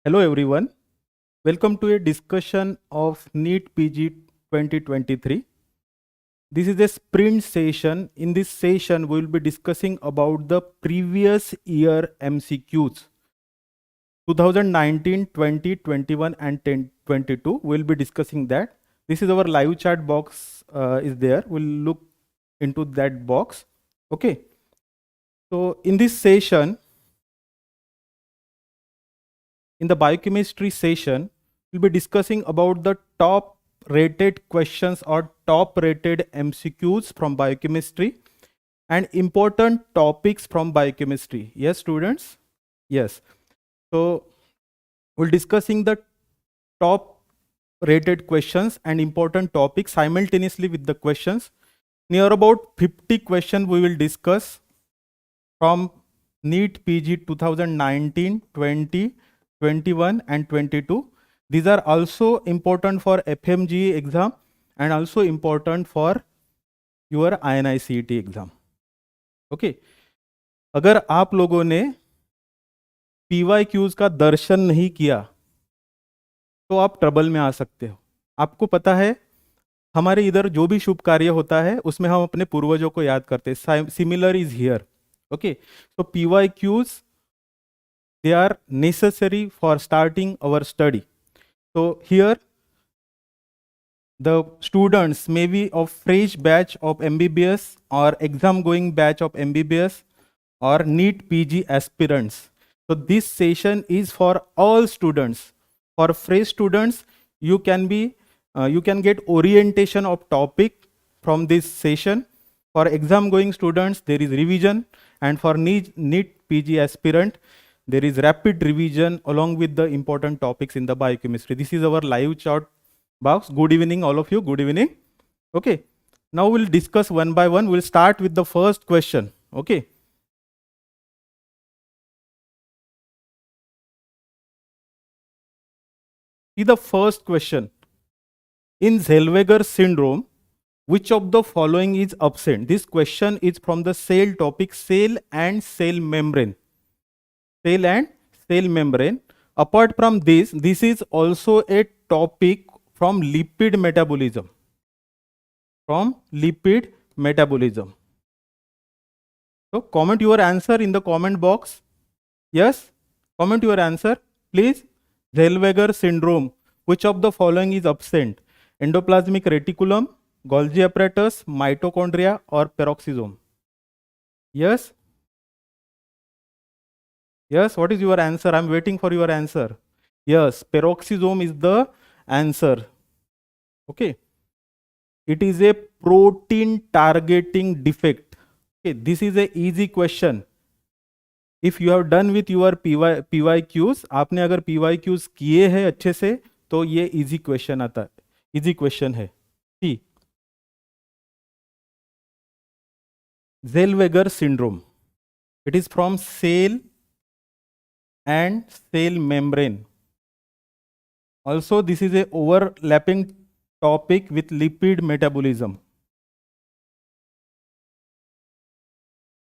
Hello everyone, welcome to a discussion of NEET PG 2023. This is a sprint session. In this session, we will be discussing about the previous year MCQs. 2019, 20, 21 and 22. We will be discussing that. This is our live chat box is there. We'll look into that box. Okay. So in this session, in the biochemistry session, we'll be discussing about the top rated questions or top rated MCQs from biochemistry and important topics from biochemistry. Yes, students? Yes. So we'll discussing the top rated questions and important topics simultaneously with the questions. Near about 50 questions we will discuss from NEET PG 2019, 20, 21 and 22. These are also important for FMGE exam and also important for your INICET exam. Okay. अगर आप लोगों ने PYQs का दर्शन नहीं किया तो आप trouble में आ सकते हो. आपको पता है हमारे इधर जो भी शुभ कार्य होता है उसमें हम अपने पूर्वजों को याद करते हैं. Similar is here. Okay, so PYQs, they are necessary for starting our study. So here the students may be of fresh batch of MBBS or exam going batch of MBBS or NEET PG aspirants. So this session is for all students. For fresh students, you can get orientation of topic from this session. For exam going students, there is revision, and for NEET PG aspirant, there is rapid revision along with the important topics in the biochemistry. This is our live chat box. Good evening, all of you. Good evening. Okay. Now we'll discuss one by one. We'll start with the first question. Okay. See the first question. In Zellweger syndrome, which of the following is absent? This question is from the cell topic, cell and cell membrane. Cell and cell membrane. Apart from this is also a topic from lipid metabolism. From lipid metabolism. So comment your answer in the comment box. Yes, comment your answer, please. Zellweger syndrome. Which of the following is absent? Endoplasmic reticulum, Golgi apparatus, mitochondria or peroxisome? Yes? Yes, what is your answer? I'm waiting for your answer. Yes, peroxisome is the answer. Okay. It is a protein targeting defect. Okay, this is a easy question. If you have done with your PYQs, आपने अगर PYQs किए हैं अच्छे से तो ये easy question आता है. Easy question है. See. Zellweger syndrome. It is from cell and cell membrane. Also, this is a overlapping topic with lipid metabolism.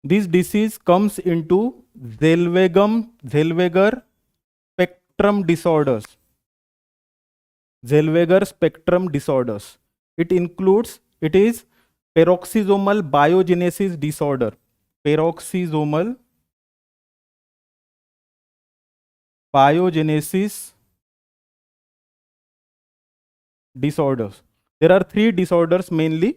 This disease comes into Zellweger spectrum disorders. Zellweger spectrum disorders. It is peroxisomal biogenesis disorder. Peroxisomal biogenesis disorders. There are three disorders mainly: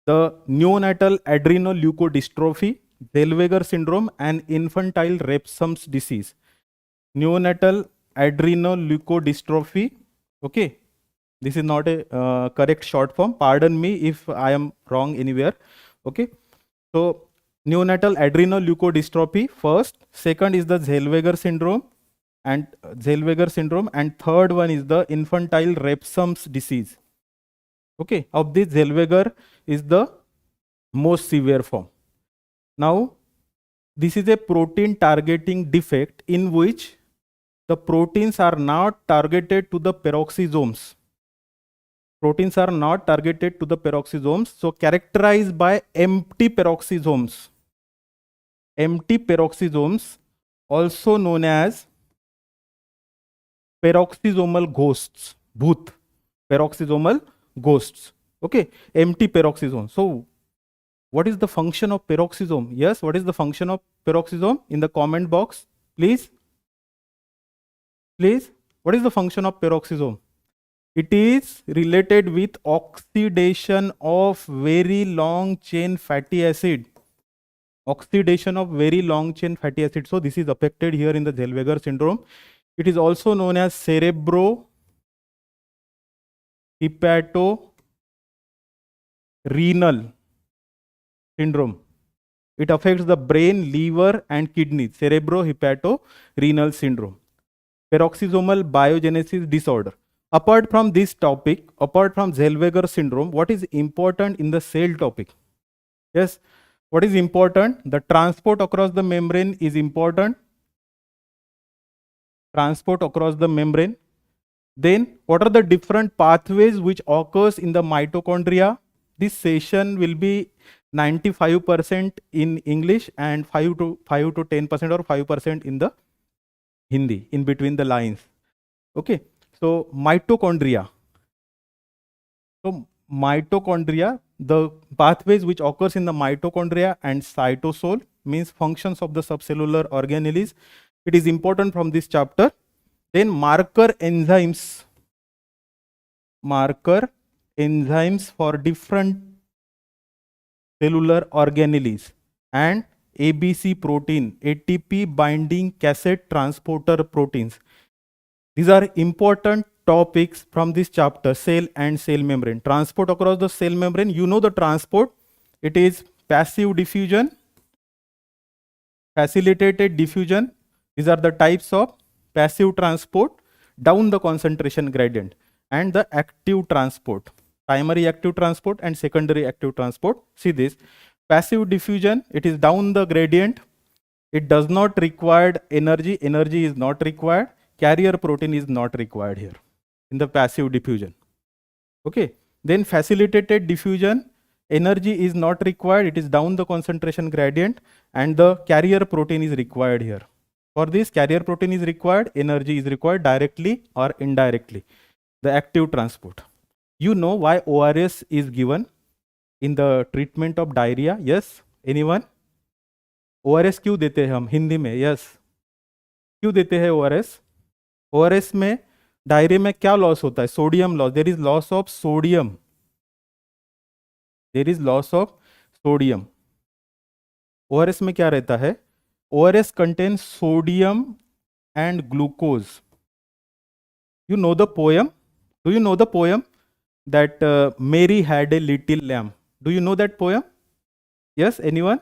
the neonatal adrenoleukodystrophy, Zellweger syndrome, and infantile Repsom's disease. Neonatal adrenoleukodystrophy. Okay, this is not a correct short form. Pardon me if I am wrong anywhere. Okay, so neonatal adrenoleukodystrophy first. Second is the Zellweger syndrome, and third one is the infantile Repsom's disease. Okay, of this Zellweger is the most severe form. Now, this is a protein targeting defect in which the proteins are not targeted to the peroxisomes. Proteins are not targeted to the peroxisomes, so characterized by empty peroxisomes. Empty peroxisomes, also known as peroxisomal ghosts, booth, peroxisomal ghosts. Okay, empty peroxisome. So what is the function of peroxisome? Yes, what is the function of peroxisome? In the comment box, please. Please, what is the function of peroxisome? It is related with oxidation of very long chain fatty acid. Oxidation of very long chain fatty acid. So this is affected here in the Zellweger syndrome. It is also known as cerebrohepatorenal syndrome. It affects the brain, liver, and kidney. Cerebrohepatorenal syndrome. Peroxisomal biogenesis disorder. Apart from this topic, apart from Zellweger syndrome, what is important in the cell topic? Yes, what is important? The transport across the membrane is important. Transport across the membrane. Then, what are the different pathways which occurs in the mitochondria? This session will be 95% in English and 5 to 10% or 5% in the Hindi, in between the lines. Okay, so mitochondria. So mitochondria, the pathways which occurs in the mitochondria and cytosol means functions of the subcellular organelles. It is important from this chapter. Then marker enzymes for different cellular organelles and ABC protein, ATP binding cassette transporter proteins. These are important topics from this chapter, cell and cell membrane. Transport across the cell membrane, you know the transport. It is passive diffusion, facilitated diffusion. These are the types of passive transport down the concentration gradient, and the active transport, primary active transport and secondary active transport. See this, passive diffusion, it is down the gradient. It does not require energy. Energy is not required. Carrier protein is not required here in the passive diffusion. Okay. Then facilitated diffusion, energy is not required. It is down the concentration gradient, and the carrier protein is required here. For this, carrier protein is required, energy is required directly or indirectly. The active transport. You know why ORS is given in the treatment of diarrhea? Yes? Anyone? ORS क्यों देते हैं हम हिंदी में? Yes, क्यों देते हैं ORS? ORS में diarrhoea में क्या लॉस होता है? Sodium loss. There is loss of sodium. There is loss of sodium. ORS में क्या रहता है? ORS contains sodium and glucose. You know the poem? Do you know the poem that Mary had a little lamb? Do you know that poem? Yes, anyone?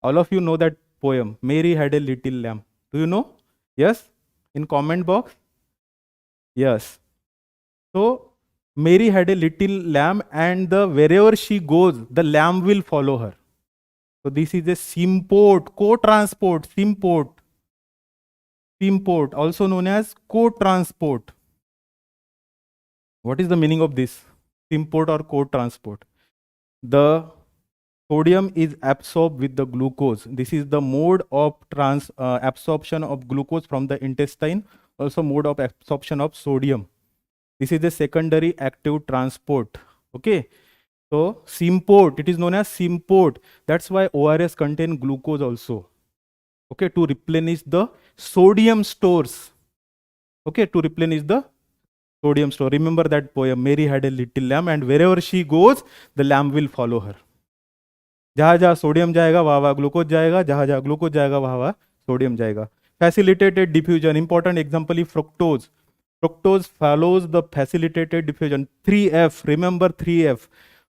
All of you know that poem, Mary had a little lamb. Do you know? Yes, in comment box. Yes. So Mary had a little lamb, and wherever she goes, the lamb will follow her. So this is a symport, co-transport, symport. Symport, also known as co-transport. What is the meaning of this? Symport or co-transport. The sodium is absorbed with the glucose. This is the mode of absorption of glucose from the intestine, also mode of absorption of sodium. This is the secondary active transport. Okay. So symport, it is known as symport. That's why ORS contain glucose also. Okay, to replenish the sodium stores. Okay, to replenish the sodium store. Remember that poem, Mary had a little lamb, and wherever she goes, the lamb will follow her. जहाँ जहाँ sodium जाएगा वहाँ वहाँ glucose जाएगा, जहाँ जहाँ glucose जाएगा वहाँ वहाँ सोडियम जाएगा. Facilitated diffusion, important example is fructose. Fructose follows the facilitated diffusion. 3F, remember 3F.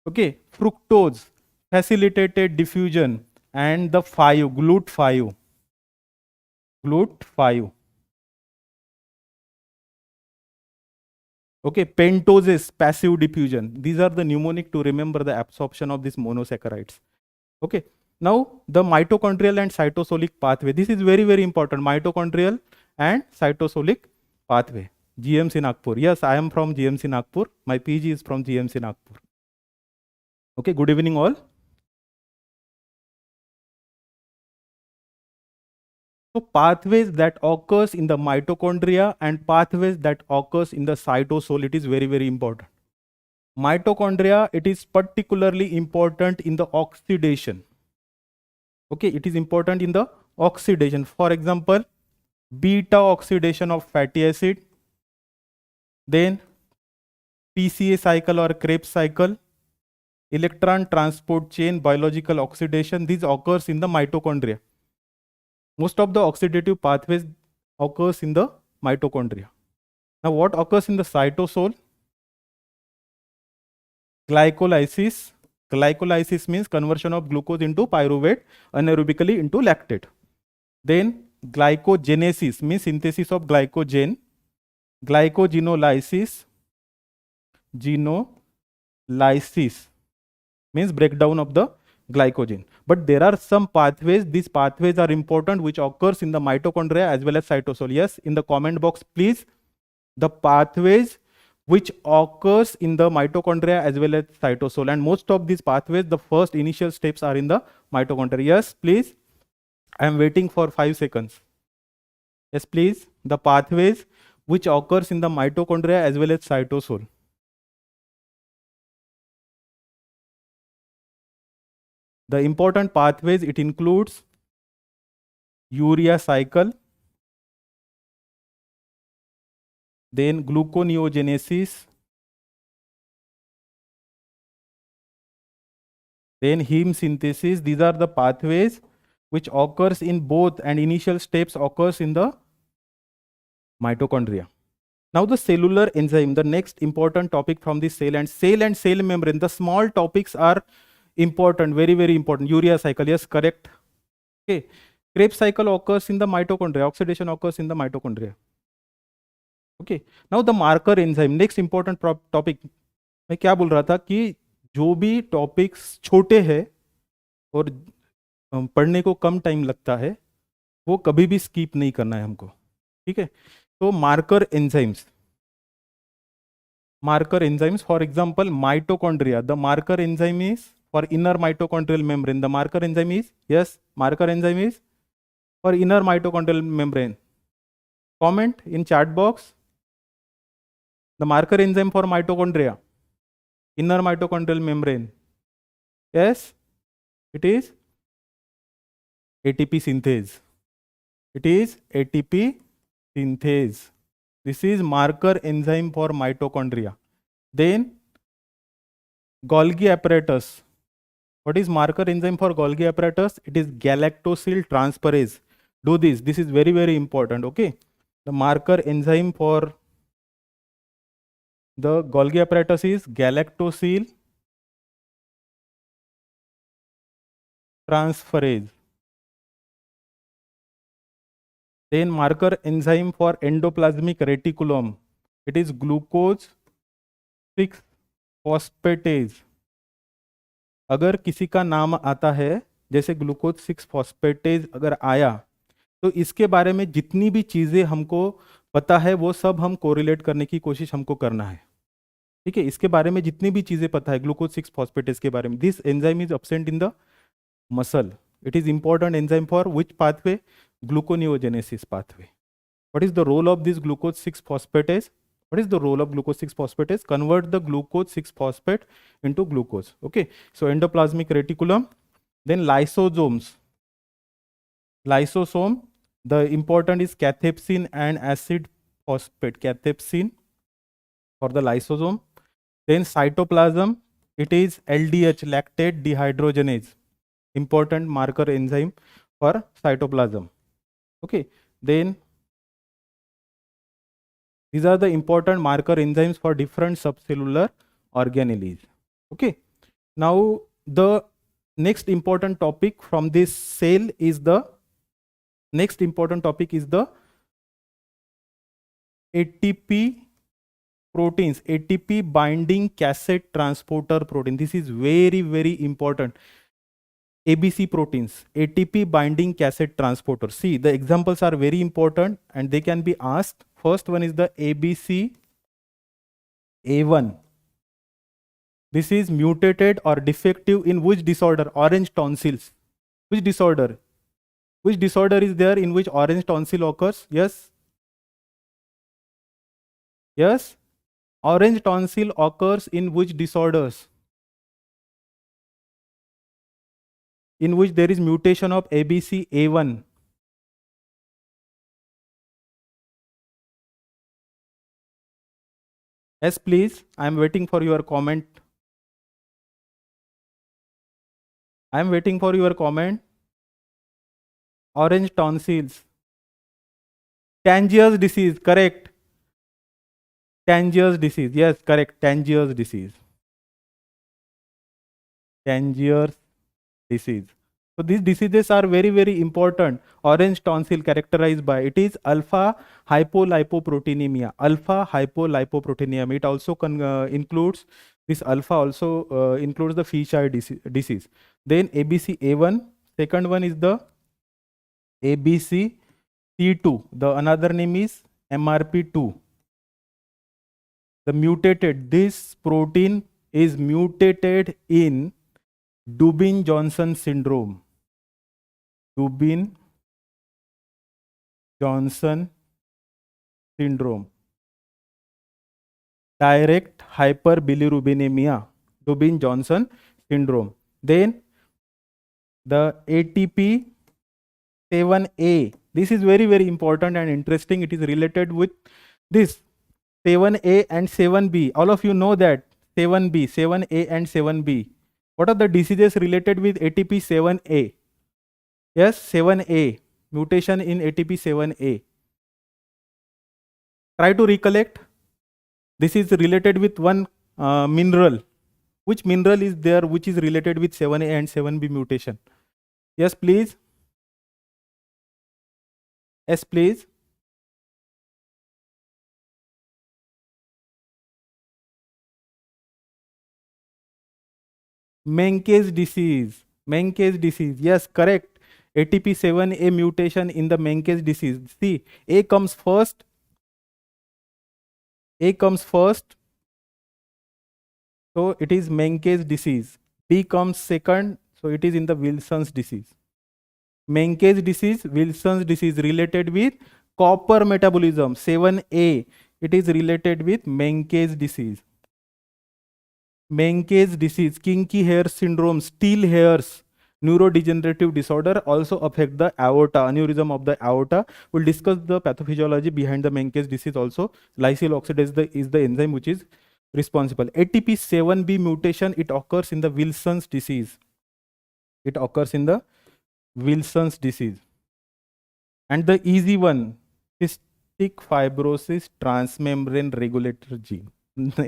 Okay, fructose, facilitated diffusion, and the 5, GLUT5. GLUT5. Okay, pentoses, passive diffusion. These are the mnemonic to remember the absorption of these monosaccharides. Okay, now the mitochondrial and cytosolic pathway. This is very, very important. Mitochondrial and cytosolic pathway. GMC Nagpur. Yes, I am from GMC Nagpur. My PG is from GMC Nagpur. Okay, good evening all. So pathways that occurs in the mitochondria and pathways that occurs in the cytosol, it is very, very important. Mitochondria, it is particularly important in the oxidation. Okay, it is important in the oxidation. For example, beta oxidation of fatty acid, then PCA cycle or Krebs cycle, electron transport chain, biological oxidation, these occurs in the mitochondria. Most of the oxidative pathways occurs in the mitochondria. Now what occurs in the cytosol? Glycolysis. Glycolysis means conversion of glucose into pyruvate anaerobically into lactate. Then glycogenesis means synthesis of glycogen. Glycogenolysis. Genolysis means breakdown of the glycogen. But there are some pathways, these pathways are important, which occurs in the mitochondria as well as cytosol. Yes, in the comment box, please, the pathways which occurs in the mitochondria as well as cytosol. And most of these pathways, the first initial steps are in the mitochondria. Yes, please. I am waiting for 5 seconds. Yes, please. The pathways which occurs in the mitochondria as well as cytosol. The important pathways, it includes urea cycle, then gluconeogenesis, then heme synthesis. These are the pathways which occurs in both, and initial steps occurs in the mitochondria. Now the cellular enzyme, the next important topic from the cell and cell membrane. The small topics are important, very, very important. Urea cycle, yes, correct. Okay. Krebs cycle occurs in the mitochondria. Oxidation occurs in the mitochondria. Okay. Now the marker enzyme, next important topic. मैं क्या बोल रहा था कि जो भी topics छोटे हैं और पढ़ने को कम टाइम लगता है, वो कभी भी स्किप नहीं करना है हमको. ठीक है. तो marker enzymes, for example mitochondria, the marker enzyme is for inner mitochondrial membrane. The marker enzyme is, yes, marker enzyme is for inner mitochondrial membrane. Comment in chat box. The marker enzyme for mitochondria, inner mitochondrial membrane. Yes, it is ATP synthase. It is ATP synthase. This is marker enzyme for mitochondria. Then Golgi apparatus. What is marker enzyme for Golgi apparatus? It is galactosyl transferase. Do this. This is very, very important. Okay. The marker enzyme for the Golgi apparatus is galactosyl transferase. Then marker enzyme for endoplasmic reticulum. It is glucose 6 phosphatase. अगर किसी का नाम आता है जैसे glucose 6 phosphatase अगर आया, तो इसके बारे में जितनी भी चीज़ें हमको पता है वो सब हम कोरिलेट करने की कोशिश हमको करना है. ठीक है. इसके बारे में जितनी भी चीज़ें पता है ग्लूकोज 6 फॉस्फेटेज के बारे में, this enzyme is absent in the muscle. It is important enzyme for which pathway? Gluconeogenesis pathway. What is the role of this glucose 6 phosphatase? What is the role of glucose 6 phosphatase? Convert the glucose 6 phosphate into glucose. Okay. So endoplasmic reticulum. Then lysosomes. Lysosome. The important is cathepsin and acid phosphate. Cathepsin for the lysosome. Then cytoplasm. It is LDH, lactate dehydrogenase. Important marker enzyme for cytoplasm. Okay. Then these are the important marker enzymes for different subcellular organelles. Okay. Now the next important topic from this cell is the ATP proteins, ATP binding cassette transporter protein. This is very, very important. ABC proteins, ATP binding cassette transporter. See, the examples are very important and they can be asked. First one is the ABC A1. This is mutated or defective in which disorder? Orange tonsils. Which disorder? Which disorder is there in which orange tonsil occurs? Yes. Yes. Orange tonsil occurs in which disorders? In which there is mutation of ABCA1. Yes, please. I am waiting for your comment. I am waiting for your comment. Orange tonsils. Tangiers disease, correct. Tangiers disease, yes, correct. Tangiers disease. Tangiers disease. So these diseases are very, very important. Orange tonsil characterized by it is alpha hypolipoproteinemia. Alpha hypolipoproteinemia. It also includes this alpha also includes the Fisheye disease. Then ABCA1. Second one is the ABCC2. The another name is MRP2. The mutated, this protein is mutated in Dubin-Johnson syndrome. Dubin-Johnson syndrome. Direct hyperbilirubinemia. Dubin-Johnson syndrome. Then the ATP7A. This is very, very important and interesting. It is related with this 7A and 7B. All of you know that 7B, 7A and 7B. What are the diseases related with ATP7A? Yes, 7A. Mutation in ATP7A. Try to recollect. This is related with one mineral. Which mineral is there which is related with 7A and 7B mutation? Yes, please. Yes, please. Menkes disease. Menkes disease. Yes, correct. ATP7A mutation in the Menkes disease. See, A comes first. A comes first. So it is Menkes disease. B comes second. So it is in the Wilson's disease. Menkes disease, Wilson's disease related with copper metabolism. 7A. It is related with Menkes disease. Menkes disease, kinky hair syndrome, steel hairs, neurodegenerative disorder also affect the aorta, aneurysm of the aorta. We'll discuss the pathophysiology behind the Menkes disease also. Lysyl oxidase is the enzyme which is responsible. ATP7B mutation, it occurs in the Wilson's disease. It occurs in the Wilson's disease. And the easy one, cystic fibrosis transmembrane regulator gene.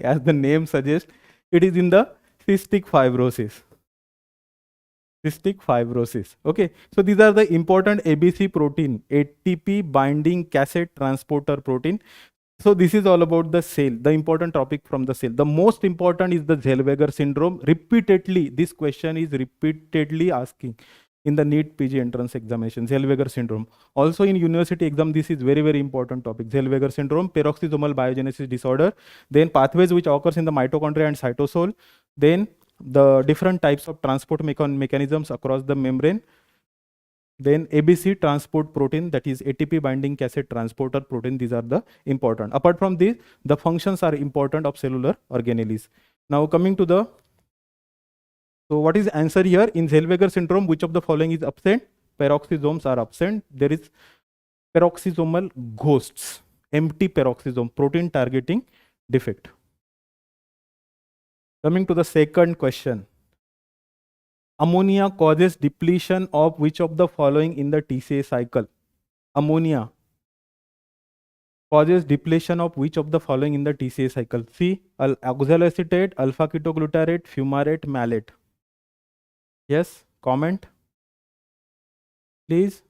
As the name suggests, it is in the cystic fibrosis. Cystic fibrosis. Okay. So these are the important ABC protein, ATP binding cassette transporter protein. So this is all about the cell, the important topic from the cell. The most important is the Zellweger syndrome. Repeatedly, this question is repeatedly asking in the NEET PG entrance examination, Zellweger syndrome. Also in university exam, this is very, very important topic. Zellweger syndrome, peroxisomal biogenesis disorder, then pathways which occurs in the mitochondria and cytosol, then the different types of transport mechanisms across the membrane, then ABC transport protein, that is ATP binding cassette transporter protein. These are the important. Apart from this, the functions are important of cellular organelles. Now coming to the, so what is the answer here? In Zellweger syndrome, which of the following is absent? Peroxisomes are absent. There is peroxisomal ghosts, empty peroxisome, protein targeting defect. Coming to the second question. Ammonia causes depletion of which of the following in the TCA cycle? Ammonia causes depletion of which of the following in the TCA cycle? C. Oxaloacetate, alpha ketoglutarate, fumarate, malate. Yes, comment. Please.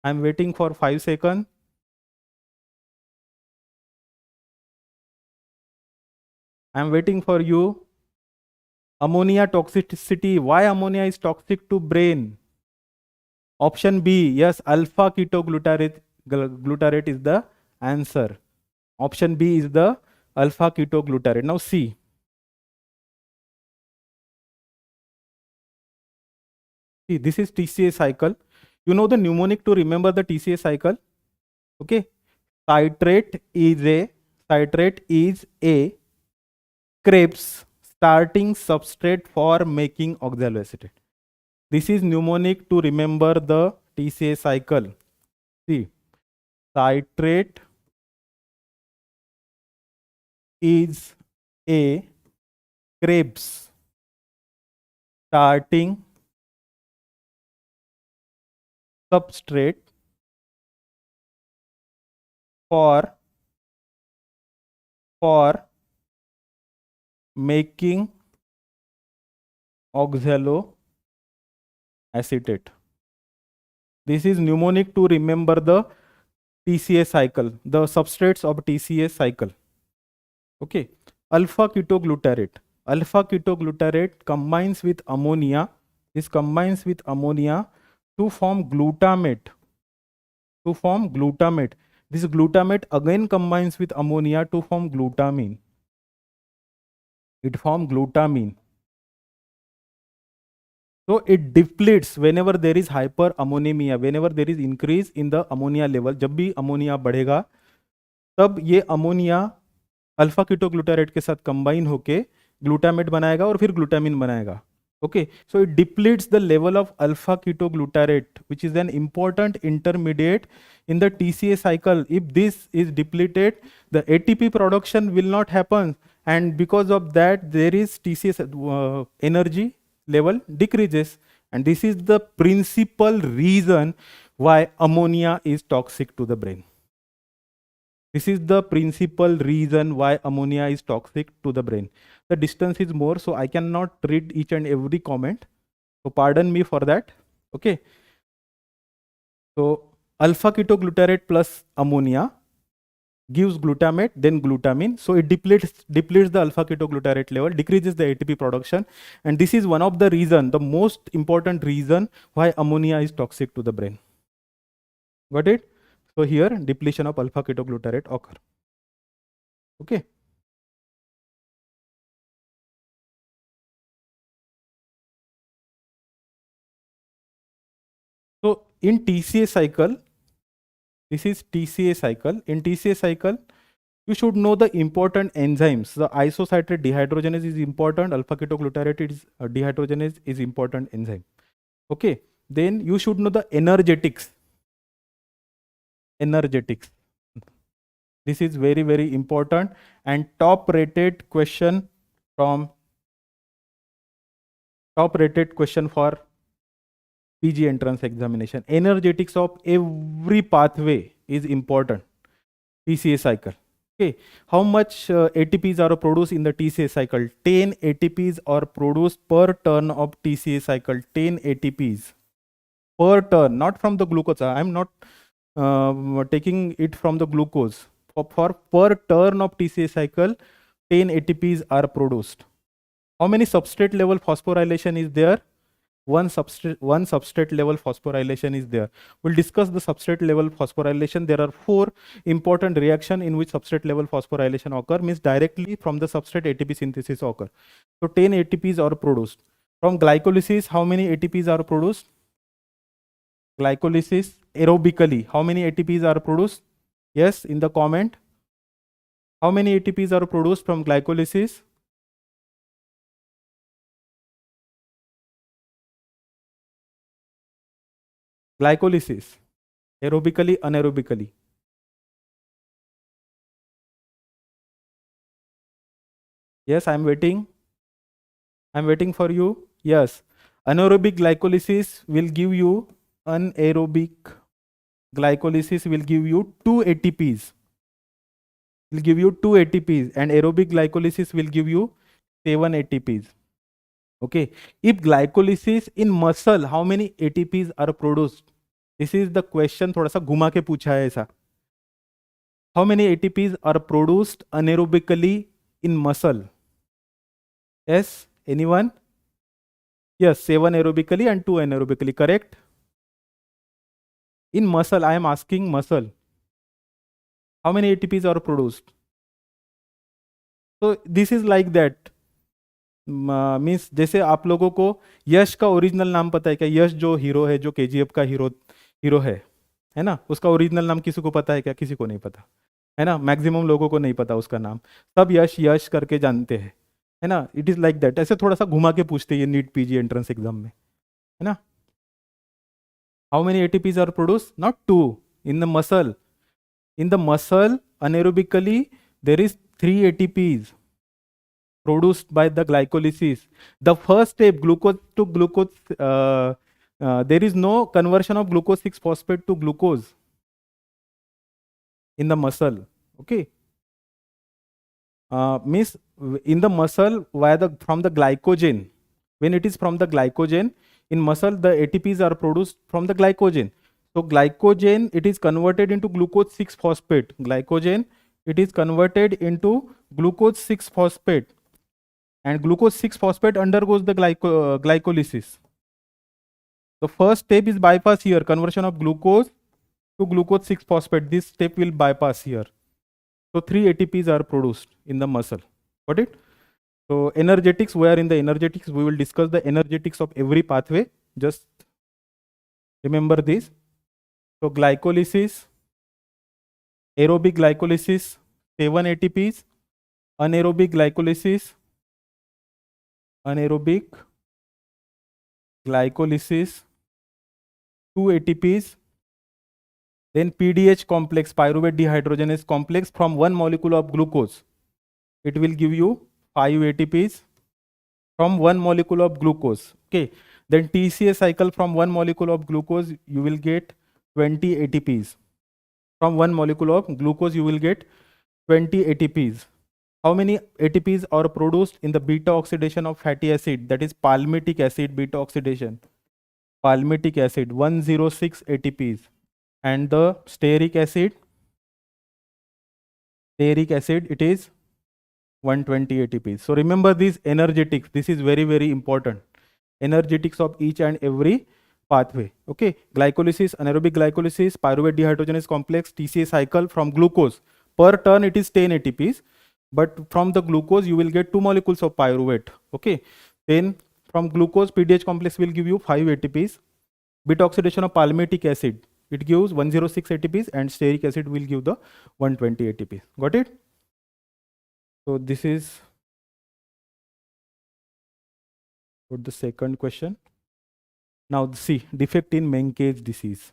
I'm waiting for 5 seconds. I'm waiting for you. Ammonia toxicity. Why ammonia is toxic to brain? Option B. Yes, alpha ketoglutarate glutarate is the answer. Option B is the alpha ketoglutarate. Now C. See, this is TCA cycle. You know the mnemonic to remember the TCA cycle? Okay. Citrate is a Krebs starting substrate for making oxaloacetate. This is mnemonic to remember the TCA cycle. See, citrate is a Krebs starting substrate for making oxaloacetate. This is mnemonic to remember the TCA cycle, the substrates of TCA cycle. Okay, alpha ketoglutarate. Alpha ketoglutarate combines with ammonia. This combines with ammonia to form glutamate. This glutamate again combines with ammonia to form glutamine. It forms glutamine. So it depletes whenever there is hyperammonemia, whenever there is increase in the ammonia level. जब भी ammonia बढ़ेगा तब ये ammonia alpha ketoglutarate के साथ combine होके glutamate बनाएगा और फिर ग्लूटामिन बनाएगा. Okay, so it depletes the level of alpha ketoglutarate, which is an important intermediate in the TCA cycle. If this is depleted, the ATP production will not happen, and because of that, there is TCA energy level decreases, and this is the principal reason why ammonia is toxic to the brain. This is the principal reason why ammonia is toxic to the brain. The distance is more, so I cannot read each and every comment. So pardon me for that. Okay. So alpha ketoglutarate plus ammonia gives glutamate, then glutamine. So it depletes the alpha ketoglutarate level, decreases the ATP production. And this is one of the reason, the most important reason why ammonia is toxic to the brain. Got it? So here depletion of alpha ketoglutarate occur. Okay. So in TCA cycle, this is TCA cycle. In TCA cycle, you should know the important enzymes. The isocitrate dehydrogenase is important. Alpha ketoglutarate is dehydrogenase is important enzyme. Okay. Then you should know the energetics. This is very, very important and top rated question for PG entrance examination. Energetics of every pathway is important. TCA cycle. Okay, how much ATPs are produced in the TCA cycle? 10 ATPs are produced per turn of TCA cycle. 10 ATPs per turn, not from the glucose. I am not taking it from the glucose. For per turn of TCA cycle, 10 ATPs are produced. How many substrate level phosphorylation is there? One substrate level phosphorylation is there. We'll discuss the substrate level phosphorylation. There are 4 important reactions in which substrate level phosphorylation occur, means directly from the substrate ATP synthesis occur. So 10 ATPs are produced. From glycolysis, how many ATPs are produced? Glycolysis aerobically, how many ATPs are produced? Yes, in the comment. How many ATPs are produced from glycolysis? Glycolysis, aerobically, anaerobically. Yes, I'm waiting. I'm waiting for you. Yes, anaerobic glycolysis will give you, anaerobic glycolysis will give you 2 ATPs. Will give you 2 ATPs, and aerobic glycolysis will give you 7 ATPs. Okay, if glycolysis in muscle, how many ATPs are produced? This is the question, थोड़ा सा घुमा के पूछा है ऐसा. How many ATPs are produced anaerobically in muscle? Yes, anyone? Yes, 7 aerobically and 2 anaerobically, correct? In muscle, I am asking muscle. How many ATPs are produced? So this is like that. Means जैसे आप लोगों को यश का original नाम पता है क्या? यश जो हीरो है, जो केजीएफ का हीरो हीरो है ना, उसका ओरिजिनल नाम किसी को पता है क्या? किसी को नहीं पता है ना, मैक्सिमम लोगों को नहीं पता उसका नाम। सब यश यश करके जानते हैं, है ना। It is like that. ऐसे थोड़ा सा घुमा के पूछते हैं ये नीट पीजी एंट्रेंस एग्जाम में, है ना। How many ATPs are produce? Not two, in the muscle. In the muscle anaerobically there is 3 ATPs produced by the glycolysis. The first step, glucose to glucose, there is no conversion of glucose 6 phosphate to glucose in the muscle. Okay. Means in the muscle via the from the glycogen. When it is from the glycogen in muscle, the ATPs are produced from the glycogen. So glycogen, it is converted into glucose 6 phosphate. Glycogen, it is converted into glucose 6 phosphate, and glucose 6 phosphate undergoes the glycolysis. The first step is bypass here, conversion of glucose to glucose 6 phosphate. This step will bypass here. So 3 ATPs are produced in the muscle. Got it? So energetics, we are in the energetics. We will discuss the energetics of every pathway. Just remember this. So glycolysis, aerobic glycolysis, 7 ATPs, anaerobic glycolysis, glycolysis, 2 ATPs, then PDH complex, pyruvate dehydrogenase complex, from one molecule of glucose. It will give you 5 ATPs from one molecule of glucose. Okay. Then TCA cycle, from one molecule of glucose, you will get 20 ATPs. From one molecule of glucose, you will get 20 ATPs. How many ATPs are produced in the beta oxidation of fatty acid? That is palmitic acid beta oxidation. Palmitic acid, 106 ATPs. And the stearic acid, it is 120 ATPs. So remember these energetics. This is very, very important. Energetics of each and every pathway. Okay. Glycolysis, anaerobic glycolysis, pyruvate dehydrogenase complex, TCA cycle, from glucose. Per turn it is 10 ATPs. But from the glucose you will get 2 molecules of pyruvate. Okay. Then from glucose, PDH complex will give you 5 ATPs. Beta oxidation of palmitic acid, it gives 106 ATPs, and stearic acid will give the 120 ATPs. Got it? So this is for the second question. Now see, defect in Menkes disease.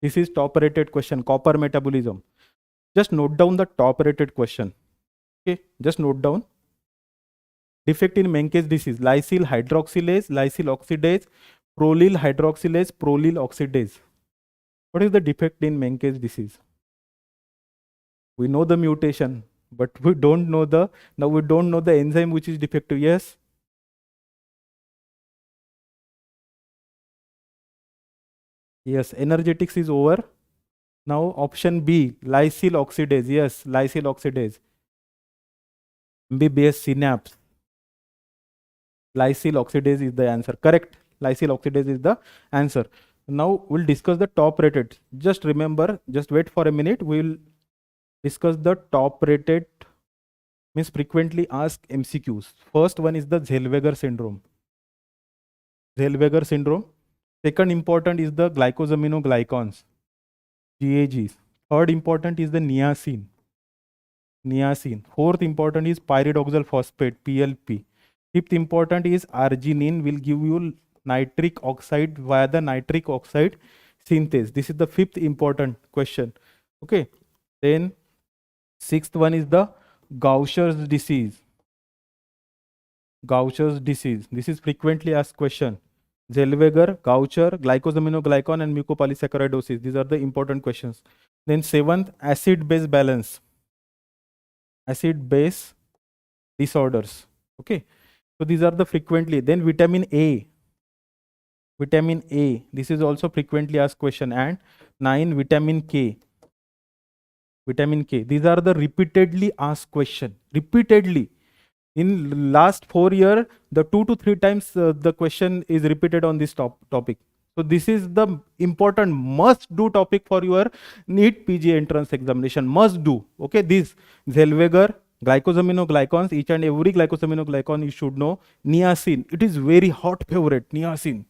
This is top rated question, copper metabolism. Just note down the top rated question. Okay, just note down. Defect in Menkes disease, lysyl hydroxylase, lysyl oxidase, prolyl hydroxylase, prolyl oxidase. What is the defect in Menkes disease? We know the mutation, but we don't know the enzyme which is defective. Yes. Yes, energetics is over. Now option B, lysyl oxidase. Yes, lysyl oxidase. MBBS synapse. Lysyl oxidase is the answer. Correct. Lysyl oxidase is the answer. Now we'll discuss the top rated. Just remember, just wait for a minute. We'll discuss the top rated, means frequently asked MCQs. First one is the Zellweger syndrome. Zellweger syndrome. Second important is the glycosaminoglycans, GAGs. Third important is the niacin. Fourth important is pyridoxal phosphate, PLP. Fifth important is arginine, will give you nitric oxide via the nitric oxide synthase. This is the fifth important question. Okay. Then sixth one is the Gaucher's disease. Gaucher's disease. This is frequently asked question. Zellweger, Gaucher, glycosaminoglycan, and mucopolysaccharidosis. These are the important questions. Then seventh, acid-base balance. Acid-base disorders. Okay. So these are the frequently. Then vitamin A. Vitamin A. This is also frequently asked question. And 9, vitamin K. Vitamin K. These are the repeatedly asked question. Repeatedly. In last 4 years, the 2 to 3 times the question is repeated on this topic. So this is the important must-do topic for your NEET PG entrance examination. Must do. Okay, this Zellweger, Glycosaminoglycans, each and every glycosaminoglycan you should know. Niacin, it is very hot favorite, niacin.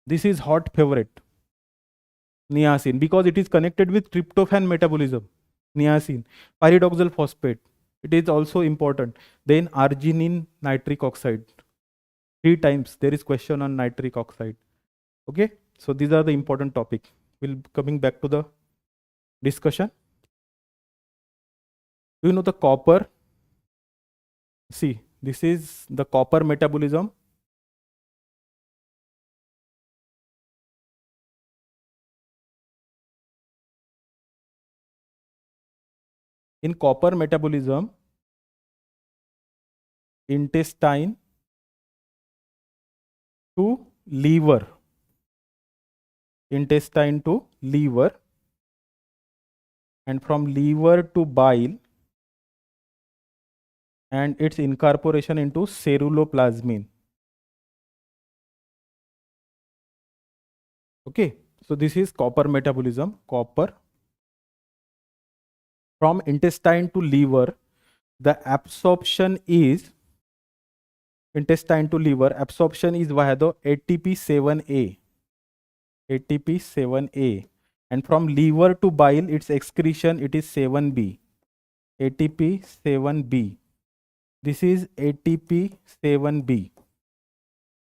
This is hot favorite, niacin, because it is connected with tryptophan metabolism. Niacin, pyridoxal phosphate, it is also important. Then arginine nitric oxide, 3 times there is question on nitric oxide. Okay, so these are the important topic. We'll coming back to the discussion. Do you know the copper? See, this is the copper metabolism. In copper metabolism, intestine to liver, intestine to liver, and from liver to bile, and its incorporation into ceruloplasmin. Okay, so this is copper metabolism. Copper from intestine to liver, the absorption is intestine to liver, absorption is via the ATP7A. ATP7A. And from liver to bile, its excretion, it is 7B. ATP7B. This is ATP7B.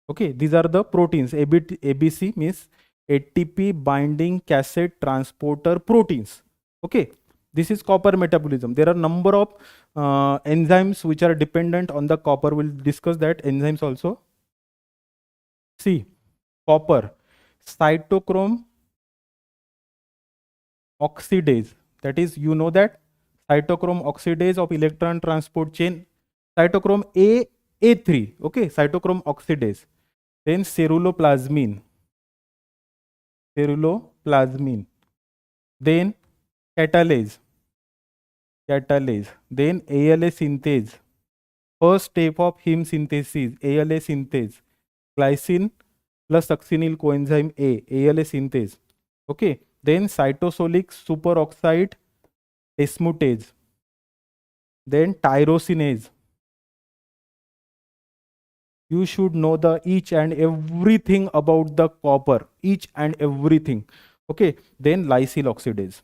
Okay, these are the proteins. ABC means ATP binding cassette transporter proteins. Okay, this is copper metabolism. There are number of enzymes which are dependent on the copper. We'll discuss that enzymes also. See, copper, cytochrome oxidase. That is, you know that cytochrome oxidase of electron transport chain. Cytochrome A3. Okay, cytochrome oxidase. Then ceruloplasmin. Ceruloplasmin. Then catalase. Catalase. Then ALA synthase. First step of heme synthesis, ALA synthase. Glycine plus succinyl coenzyme A, ALA synthase. Okay. Then cytosolic superoxide dismutase. Then tyrosinase. You should know the each and everything about the copper, each and everything. Okay, then lysyl oxidase.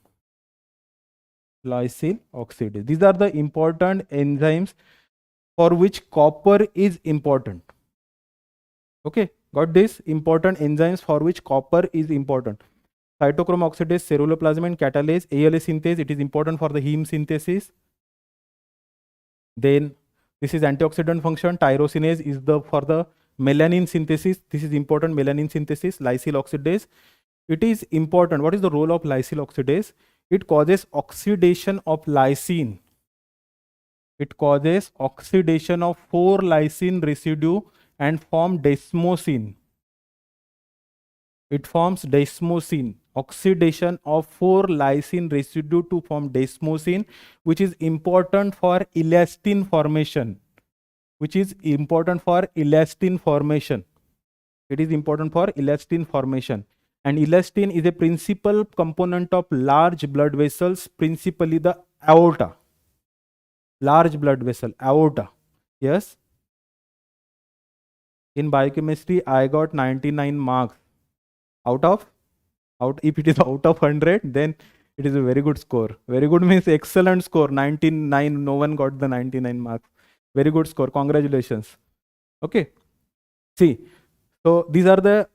Lysyl oxidase. These are the important enzymes for which copper is important. Okay, got this? Important enzymes for which copper is important. Cytochrome oxidase, ceruloplasmin, catalase, ALA synthase. It is important for the heme synthesis. Then this is antioxidant function. Tyrosinase is for the melanin synthesis. This is important, melanin synthesis. Lysyl oxidase. It is important. What is the role of lysyl oxidase? It causes oxidation of lysine. It causes oxidation of 4 lysine residue and form desmosine. It forms desmosine. Oxidation of 4 lysine residue to form desmosine, which is important for elastin formation. Which is important for elastin formation. It is important for elastin formation. And elastin is a principal component of large blood vessels, principally the aorta. Large blood vessel, aorta. Yes. In biochemistry, I got 99 marks. If it is out of 100, then it is a very good score. Very good means excellent score. 99, no one got the 99 marks. Very good score. Congratulations. Okay. See, so these are the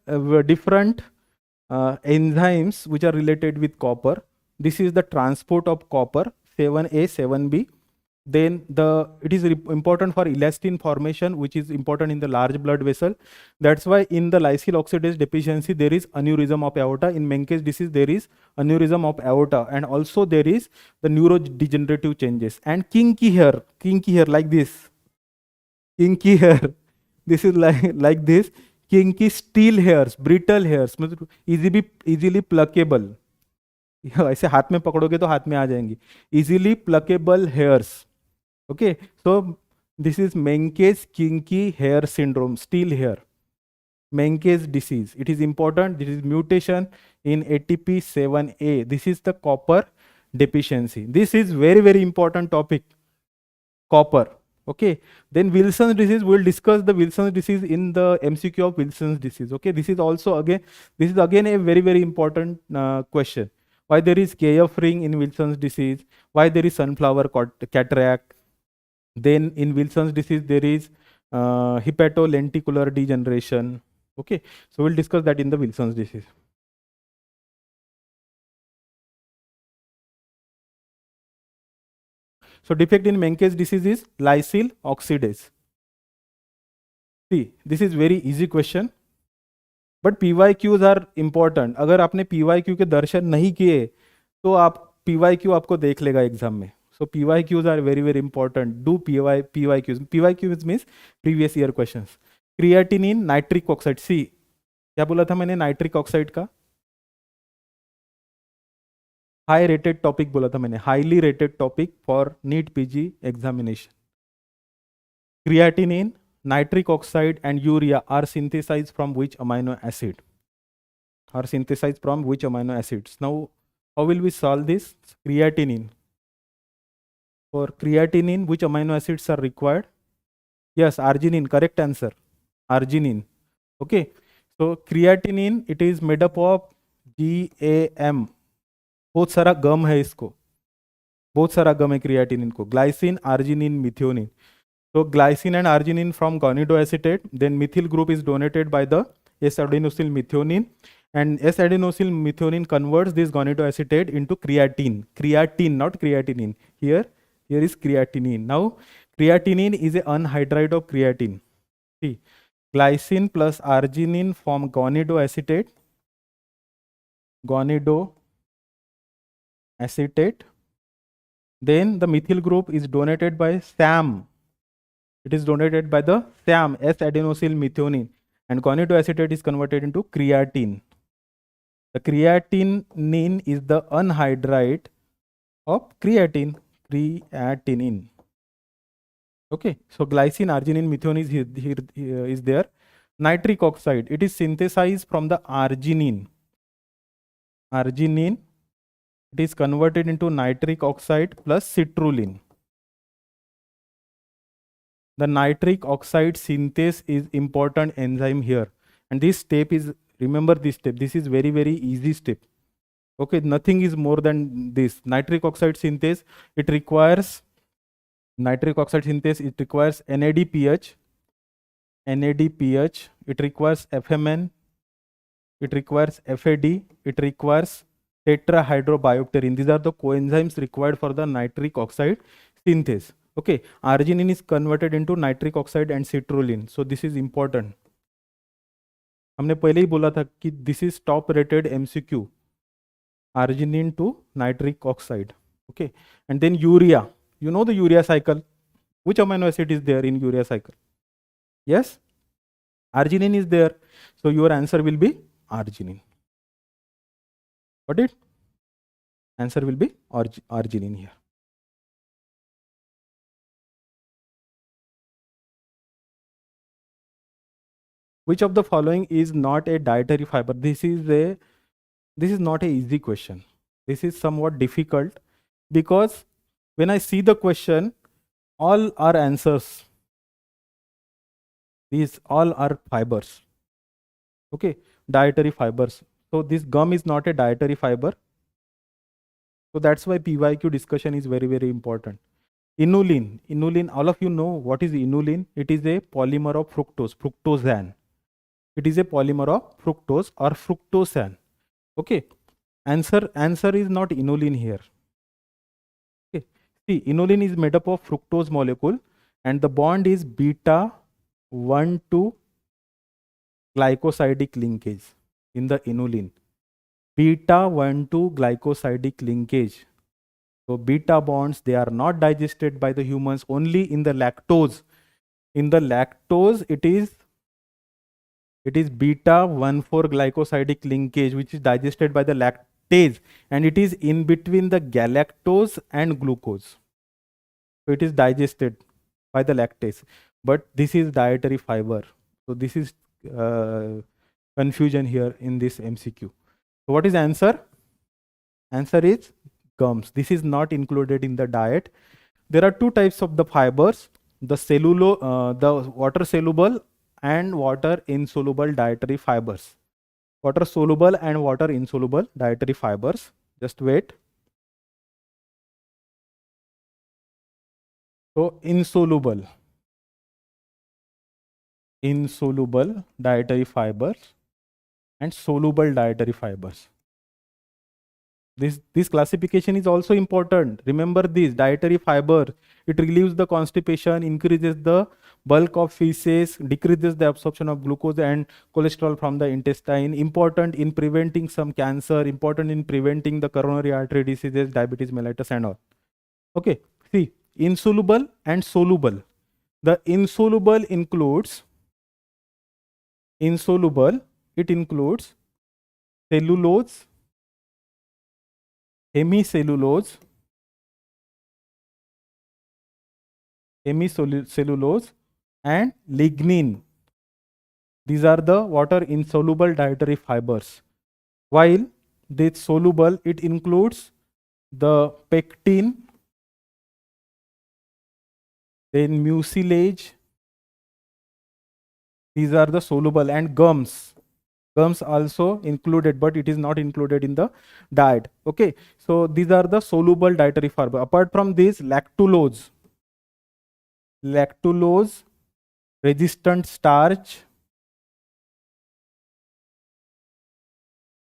different enzymes which are related with copper. This is the transport of copper, 7A, 7B. Then it is important for elastin formation, which is important in the large blood vessel. That's why in the lysyl oxidase deficiency, there is aneurysm of aorta. In Menkes disease, there is aneurysm of aorta. And also there is the neurodegenerative changes. And kinky hair like this. Kinky hair. This is like this. Kinky steel hairs, brittle hairs, easily pluckable. ऐसे हाथ में पकड़ोगे तो हाथ में आ जाएंगी. Easily pluckable hairs. Okay, so this is Menkes kinky hair syndrome, steel hair. Menkes disease. It is important. This is mutation in ATP7A. This is the copper deficiency. This is very, very important topic. copper. Okay, then Wilson's disease, we'll discuss the Wilson's disease in the MCQ of Wilson's disease. Okay, this is also again, this is again a very, very important question. Why there is KF ring in Wilson's disease? Why there is sunflower cataract? Then in Wilson's disease, there is hepatolenticular degeneration. Okay, so we'll discuss that in the Wilson's disease. So defect in Menkes disease is lysyl oxidase. See, this is very easy question, but PYQs are important. अगर आपने PYQ के दर्शन नहीं किए तो आप PYQ आपको देख लेगा एग्जाम में. So PYQs are very, very important. Do PYQs. PYQs means previous year questions. Creatinine, nitric oxide. See, क्या बोला था मैंने नाइट्रिक ऑक्साइड का? हाई रेटेड टॉपिक बोला था मैंने, highly rated topic for NEET PG examination. Creatinine, nitric oxide and urea are synthesized from which amino acid? Are synthesized from which amino acids? Now, how will we solve this? Creatinine. For creatinine, which amino acids are required? Yes, arginine, correct answer. Arginine. Okay. So creatinine, it is made up of GAM. बहुत सारा गम है इसको, बहुत सारा गम है creatinine को. Glycine, arginine, methionine. So glycine and arginine from goniodoacetate, then methyl group is donated by the S-adenosyl methionine, and S-adenosyl methionine converts this goniodoacetate into creatine. Creatine, not creatinine. Here is creatinine. Now creatinine is an anhydride of creatine. See, glycine plus arginine form goniodoacetate. Goniodoacetate. Then the methyl group is donated by SAM. It is donated by the SAM, S-adenosyl methionine, and goniodoacetate is converted into creatine. The creatinine is the anhydride of creatine, creatinine. Okay, so glycine, arginine, methionine is there. Nitric oxide, it is synthesized from the arginine. Arginine, it is converted into nitric oxide plus citrulline. The nitric oxide synthase is important enzyme here, and this step is, remember this step, this is very, very easy step. Okay, nothing is more than this. Nitric oxide synthase, it requires nitric oxide synthase, it requires NADPH, it requires FMN, it requires FAD, it requires tetrahydrobiopterin. These are the coenzymes required for the nitric oxide synthase. Okay, arginine is converted into nitric oxide and citrulline. So this is important. हमने पहले ही बोला था कि this is top rated MCQ. Arginine to nitric oxide. Okay, and then urea. You know the urea cycle. Which amino acid is there in urea cycle? Yes, arginine is there. So your answer will be arginine. Got it? Answer will be arginine here. Which of the following is not a dietary fiber? This is not a easy question. This is somewhat difficult because when I see the question, all are answers. These all are fibers. Okay, dietary fibers. So this gum is not a dietary fiber. So that's why PYQ discussion is very, very important. Inulin, all of you know what is inulin. It is a polymer of fructose, fructosan. It is a polymer of fructose or fructosan. Okay, answer is not inulin here. Okay, see, inulin is made up of fructose molecule, and the bond is beta 1,2 glycosidic linkage in the inulin. Beta 1,2 glycosidic linkage. So beta bonds, they are not digested by the humans, only in the lactose. In the lactose, it is beta 1,4 glycosidic linkage, which is digested by the lactase, and it is in between the galactose and glucose. So it is digested by the lactase, but this is dietary fiber. So this is confusion here in this MCQ. So what is answer? Answer is gums. This is not included in the diet. There are two types of the fibers, the water soluble and water insoluble dietary fibers. Water soluble and water insoluble dietary fibers. Just wait. So insoluble dietary fibers and soluble dietary fibers. This classification is also important. Remember this dietary fiber, it relieves the constipation, increases the bulk of feces, decreases the absorption of glucose and cholesterol from the intestine, important in preventing some cancer, important in preventing the coronary artery diseases, diabetes mellitus and all. Okay, see, insoluble and soluble. The insoluble includes it includes cellulose, hemicellulose, and lignin. These are the water insoluble dietary fibers. While the soluble, it includes the pectin, then mucilage. These are the soluble, and gums. Gums also included, but it is not included in the diet. Okay, so these are the soluble dietary fiber. Apart from this, lactulose, resistant starch,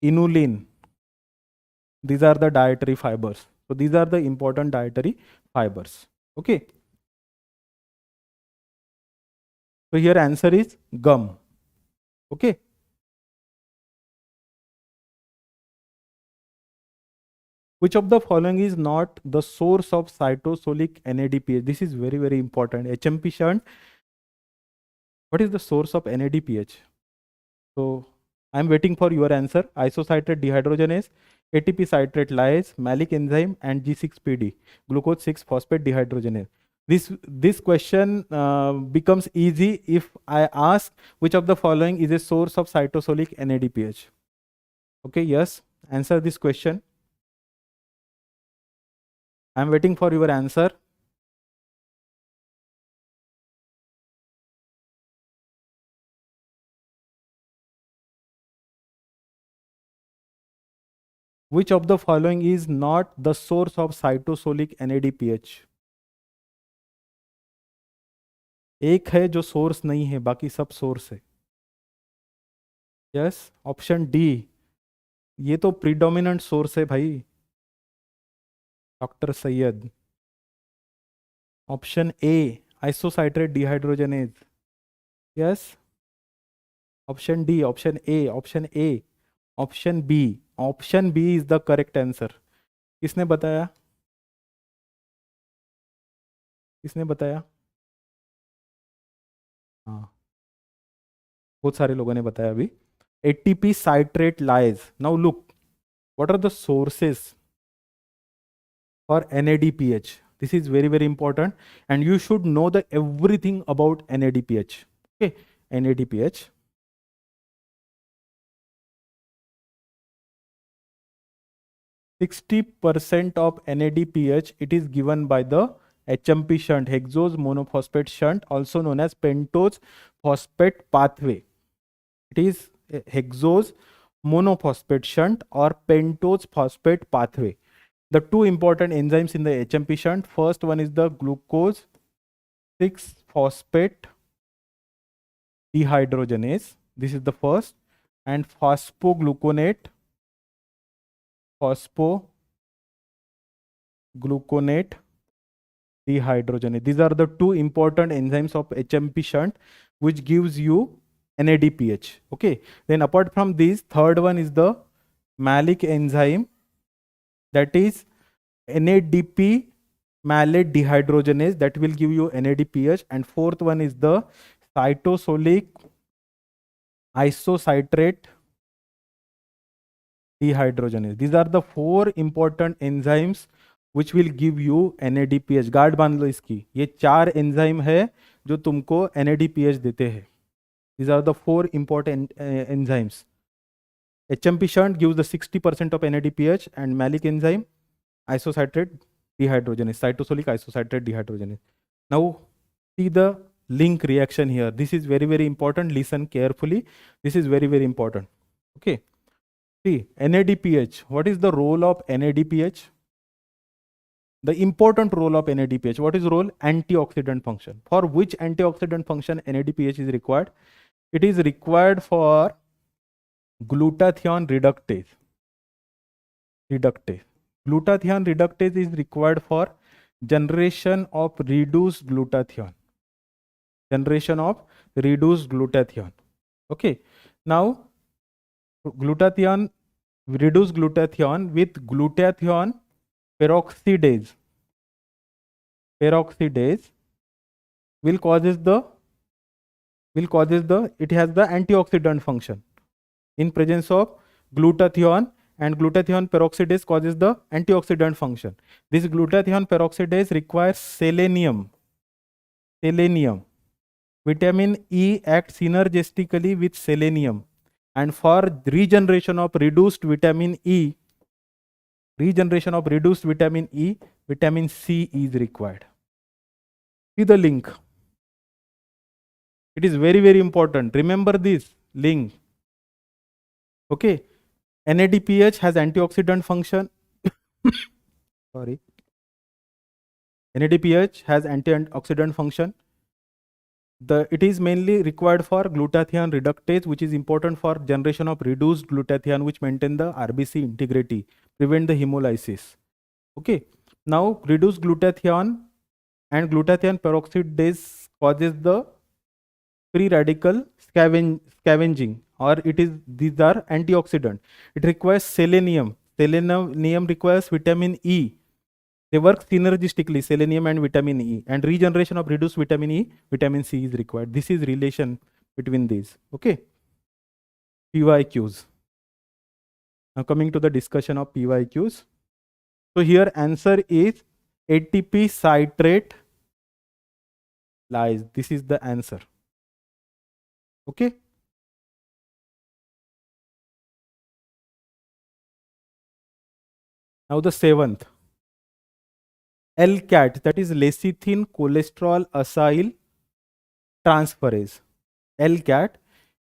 inulin. These are the dietary fibers. So these are the important dietary fibers. Okay. So here answer is gum. Okay. Which of the following is not the source of cytosolic NADPH? This is very, very important. HMP shunt. What is the source of NADPH? So I am waiting for your answer. Isocitrate dehydrogenase, ATP citrate lyase, malic enzyme, and G6PD, glucose 6-phosphate dehydrogenase. This question becomes easy if I ask which of the following is a source of cytosolic NADPH. Okay, yes, answer this question. I am waiting for your answer. Which of the following is not the source of cytosolic NADPH? एक है जो source नहीं है, बाकी सब source है. Yes, option D, ये तो प्रीडोमिनेंट सोर्स है भाई, doctor Syed. Option A, isocitrate dehydrogenase. Yes, option D, option A, option B is the correct answer. किसने बताया? हाँ, बहुत सारे लोगों ने बताया अभी. ATP citrate lyase. Now look, what are the sources for NADPH? This is very, very important, and you should know the everything about NADPH. Okay, NADPH. %60 of NADPH, it is given by the HMP shunt, hexose monophosphate shunt, also known as pentose phosphate pathway. It is hexose monophosphate shunt or pentose phosphate pathway. The two important enzymes in the HMP shunt, first one is the glucose 6-phosphate dehydrogenase. This is the first, and phosphogluconate dehydrogenase. These are the two important enzymes of HMP shunt which gives you NADPH. Okay, then apart from this, third one is the malic enzyme, that is NADP malate dehydrogenase, that will give you NADPH. And fourth one is the cytosolic isocitrate dehydrogenase. These are the four important enzymes which will give you NADPH. Guard बांध लो इसकी, ये चार enzyme है जो तुमको NADPH देते हैं. These are the four important enzymes. HMP shunt gives the 60% of NADPH, and malic enzyme, isocitrate dehydrogenase, cytosolic isocitrate dehydrogenase. Now see the link reaction here. This is very, very important. Listen carefully. This is very, very important. Okay. See, NADPH. What is the role of NADPH? The important role of NADPH. What is the role? Antioxidant function. For which antioxidant function NADPH is required? It is required for glutathione reductase. Glutathione reductase is required for generation of reduced glutathione. Okay. Now, glutathione, reduced glutathione with glutathione peroxidase will causes the it has the antioxidant function in presence of glutathione, and glutathione peroxidase causes the antioxidant function. This glutathione peroxidase requires selenium. Vitamin E acts synergistically with selenium, and for regeneration of reduced vitamin E, vitamin C is required. See the link. It is very, very important. Remember this link. Okay. NADPH has antioxidant function. Sorry. NADPH has antioxidant function. It is mainly required for glutathione reductase, which is important for generation of reduced glutathione, which maintain the RBC integrity, prevent the hemolysis. Okay. Now, reduced glutathione and glutathione peroxidase causes the free radical scavenging, or these are antioxidant. It requires selenium. Selenium requires vitamin E. They work synergistically, selenium and vitamin E, and regeneration of reduced vitamin E, vitamin C is required. This is relation between these. Okay. PYQs. Now coming to the discussion of PYQs. So here answer is ATP citrate lyase. This is the answer. Okay. Now the seventh. LCAT, that is lecithin cholesterol acyl transferase. LCAT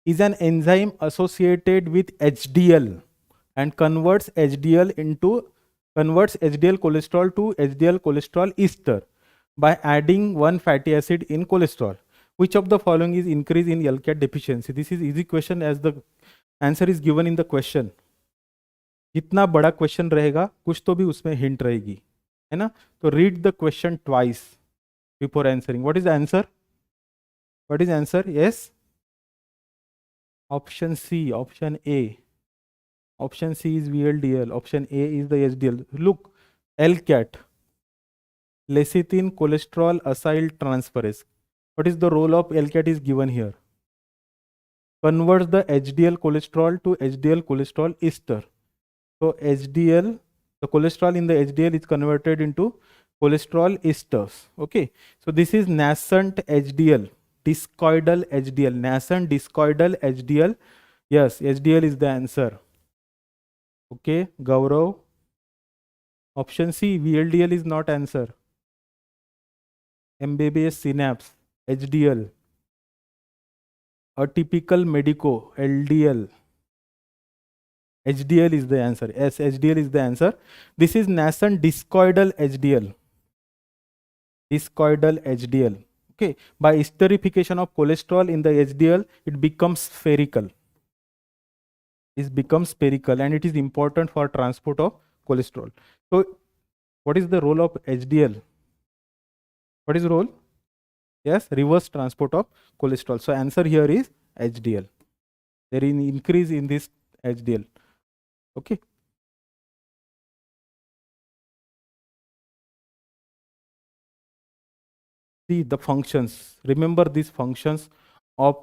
is an enzyme associated with HDL and converts HDL cholesterol to HDL cholesterol ester by adding one fatty acid in cholesterol. Which of the following is increase in LCAT deficiency? This is easy question as the answer is given in the question. जितना बड़ा question रहेगा कुछ तो भी उसमें hint रहेगी, है ना? तो read the question twice before answering. What is answer? Yes, option C, option A. Option C is VLDL. Option A is the HDL. Look, LCAT, lecithin cholesterol acyl transferase. What is the role of LCAT is given here? Converts the HDL cholesterol to HDL cholesterol ester. So HDL, the cholesterol in the HDL is converted into cholesterol esters. Okay. So this is nascent HDL, discoidal HDL, nascent discoidal HDL. Yes, HDL is the answer. Okay, Gaurav. Option C, VLDL is not answer. MBBS synapse, HDL. Atypical medico, LDL. HDL is the answer. Yes, HDL is the answer. This is nascent discoidal HDL. Okay. By esterification of cholesterol in the HDL, it becomes spherical. And it is important for transport of cholesterol. So, what is the role of HDL? What is the role? Yes, reverse transport of cholesterol. So, answer here is HDL. There is an increase in this HDL. Okay. See the functions. Remember these functions of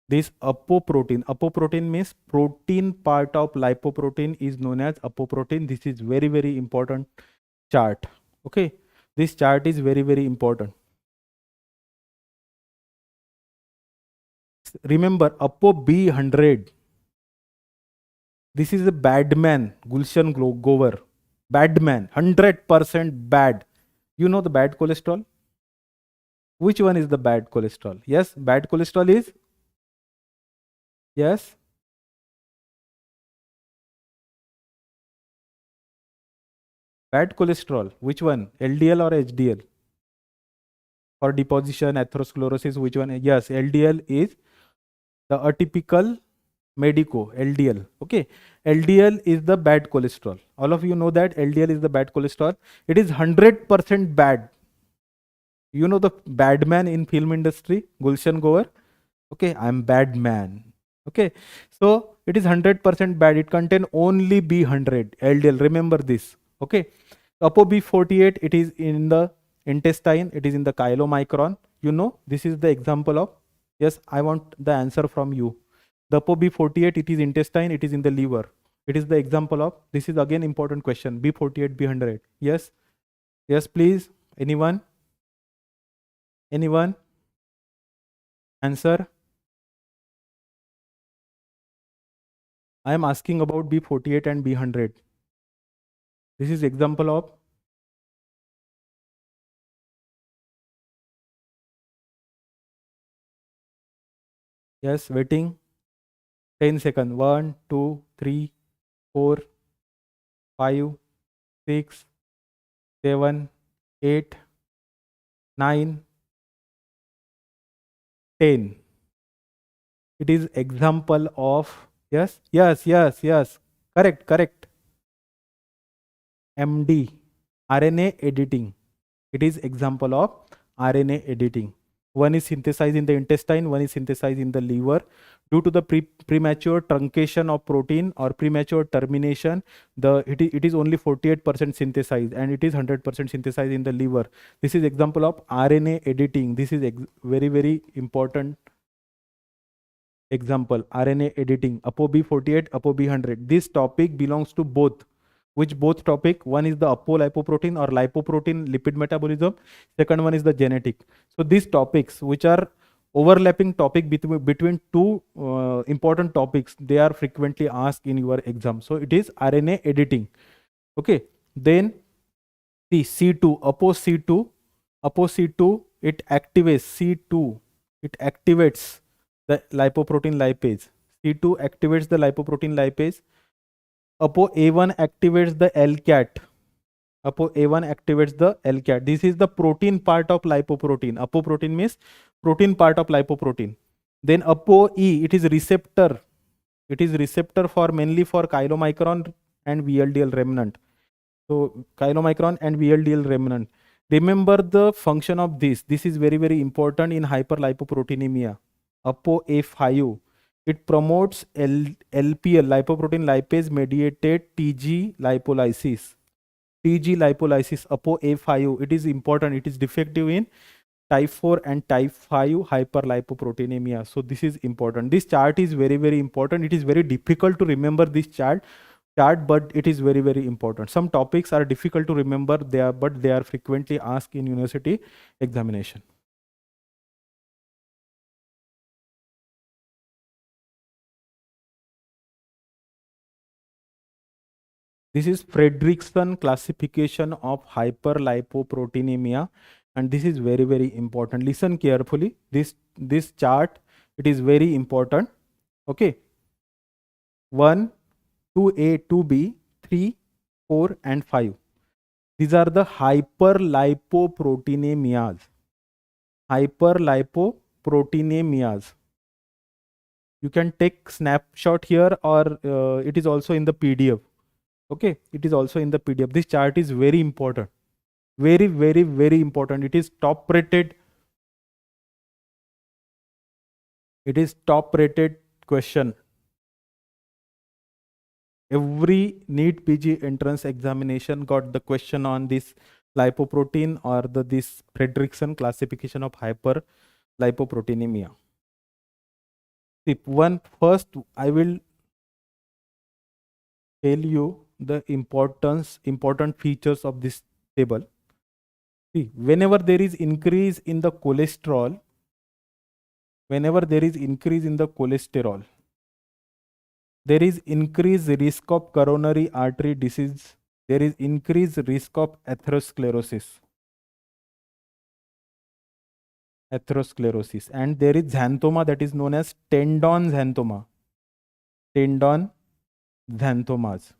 this apoprotein. Apoprotein means protein part of lipoprotein is known as apoprotein. This is very, very important chart. Okay. This chart is very, very important. Remember Apo B100. This is a bad man, Gulshan Gover. Bad man, 100% bad. You know the bad cholesterol? Which one is the bad cholesterol? Yes, bad cholesterol is, yes, bad cholesterol. Which one? LDL or HDL? For deposition, atherosclerosis, which one? Yes, LDL is the atypical medico, LDL. Okay, LDL is the bad cholesterol. All of you know that LDL is the bad cholesterol. It is 100% bad. You know the bad man in film industry, Gulshan Gover? Okay, I'm bad man. Okay, so it is 100% bad. It contain only B100 LDL. Remember this. Okay, ApoB48, it is in the intestine. It is in the chylomicron. You know, this is the example of. Yes, I want the answer from you. The ApoB48, it is intestine. It is in the liver. It is the example of. This is again important question. B48, B100. Yes, yes, please. Anyone? Anyone? Answer. I am asking about B48 and B100. This is example of. Yes, waiting. 10 seconds. 1, 2, 3, 4, 5, 6, 7, 8, 9, 10. It is example of. Yes, yes, yes, yes. Correct, correct. MD. RNA editing. It is example of RNA editing. One is synthesized in the intestine, one is synthesized in the liver. Due to the premature truncation of protein or premature termination, it is only 48% synthesized and it is 100% synthesized in the liver. This is example of RNA editing. This is very, very important example. RNA editing, ApoB48, ApoB100. This topic belongs to both. Which both topic? One is the apolipoprotein or lipoprotein lipid metabolism. Second one is the genetic. So these topics, which are overlapping topic between two important topics, they are frequently asked in your exam. So it is RNA editing. Okay. Then the C2, ApoC2, it activates C2. It activates the lipoprotein lipase. C2 activates the lipoprotein lipase. ApoA1 activates the LCAT. ApoA1 activates the LCAT. This is the protein part of lipoprotein. Apoprotein means protein part of lipoprotein. Then ApoE, it is receptor. It is receptor for mainly for chylomicron and VLDL remnant. So chylomicron and VLDL remnant. Remember the function of this. This is very, very important in hyperlipoproteinemia. ApoA5. It promotes LPL, lipoprotein lipase mediated TG lipolysis. TG lipolysis, ApoA5. It is important. It is defective in type 4 and type 5 hyperlipoproteinemia. So this is important. This chart is very, very important. It is very difficult to remember this chart, but it is very, very important. Some topics are difficult to remember, but they are frequently asked in university examination. This is Fredrickson classification of hyperlipoproteinemia, and this is very, very important. Listen carefully. This chart, it is very important. Okay. 1, 2A, 2B, 3, 4, and 5. These are the hyperlipoproteinemias. Hyperlipoproteinemias. You can take snapshot here, or it is also in the PDF. Okay, it is also in the PDF. This chart is very important. Very, very, very important. It is top rated. It is top rated question. Every NEET PG entrance examination got the question on this lipoprotein or this Fredrickson classification of hyperlipoproteinemia. Tip 1, first I will tell you the important features of this table. See, whenever there is increase in the cholesterol, there is increased risk of coronary artery disease there is increased risk of atherosclerosis. And there is xanthoma that is known as tendon xanthomas.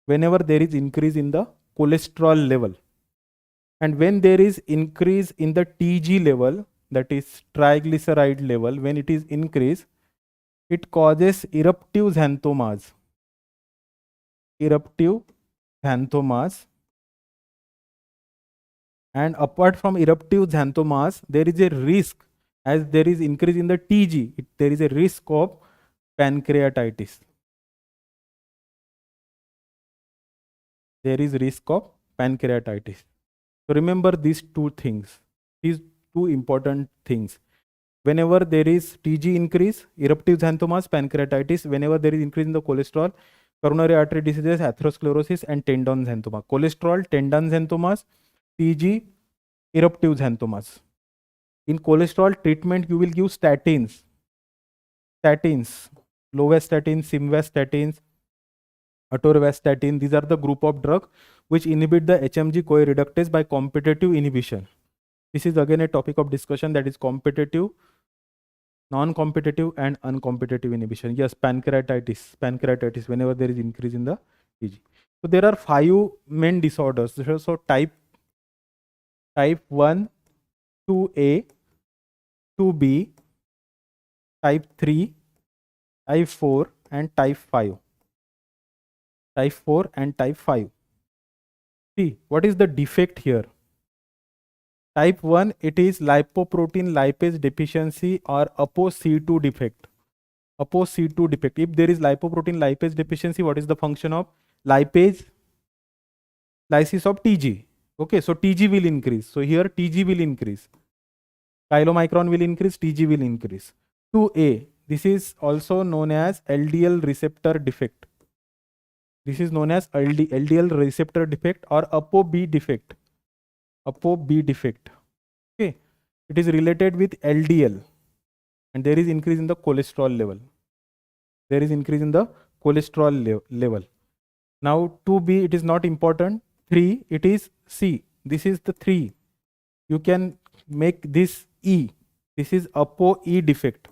Whenever there is increase in the cholesterol level, and when there is increase in the TG level, that is triglyceride level, when it is increased, it causes eruptive xanthomas. And apart from eruptive xanthomas, there is a risk, as there is increase in the TG, there is a risk of pancreatitis. So remember these two things, these two important things. Whenever there is TG increase, eruptive xanthomas, pancreatitis. Whenever there is increase in the cholesterol, coronary artery diseases, atherosclerosis, and tendon xanthoma. Cholesterol, tendon xanthomas, TG, eruptive xanthomas. In cholesterol treatment, you will give statins, lovastatin, simvastatin, atorvastatin. These are the group of drugs which inhibit the HMG CoA reductase by competitive inhibition. This is again a topic of discussion, that is competitive, non-competitive, and uncompetitive inhibition. Yes, pancreatitis, whenever there is increase in the TG. So there are 5 main disorders. So type 1, 2A, 2B, type 3, type 4, and type 5. See, what is the defect here? Type 1, it is lipoprotein lipase deficiency or ApoC2 defect. ApoC2 defect. If there is lipoprotein lipase deficiency, what is the function of lipase? Lysis of TG. Okay, so TG will increase. So here TG will increase. Chylomicron will increase, TG will increase. 2A, this is also known as LDL receptor defect. This is known as LDL receptor defect or ApoB defect. Okay, it is related with LDL, and there is increase in the cholesterol level. Level. Now 2B, it is not important. 3, it is C. This is the 3. You can make this E. This is ApoE defect.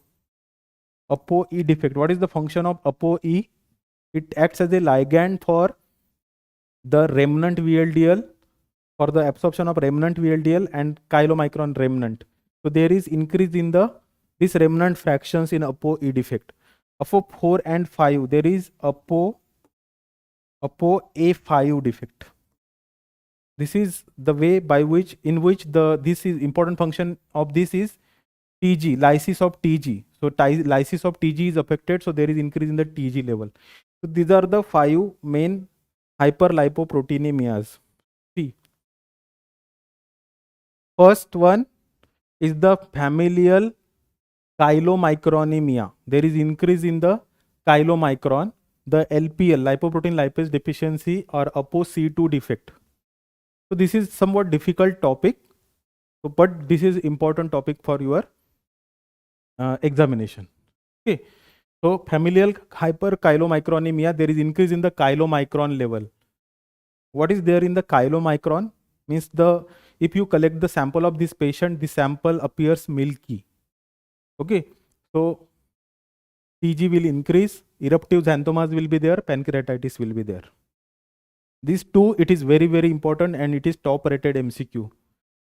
What is the function of ApoE? It acts as a ligand for the remnant VLDL, for the absorption of remnant VLDL and chylomicron remnant. So there is increase in this remnant fractions in ApoE defect. Apo 4 and 5, there is ApoA5 defect. This is the way in which this is important function of this is TG, lysis of TG. So lysis of TG is affected, so there is increase in the TG level. So these are the 5 main hyperlipoproteinemias. See, first one is the familial chylomicronemia. There is increase in the chylomicron, the LPL, lipoprotein lipase deficiency or ApoC2 defect. So this is somewhat difficult topic, but this is important topic for your examination. Okay, so familial hyperchylomicronemia, there is increase in the chylomicron level. What is there in the chylomicron? Means if you collect the sample of this patient, the sample appears milky. Okay, so TG will increase, eruptive xanthomas will be there, pancreatitis will be there. These two, it is very, very important, and it is top rated MCQ.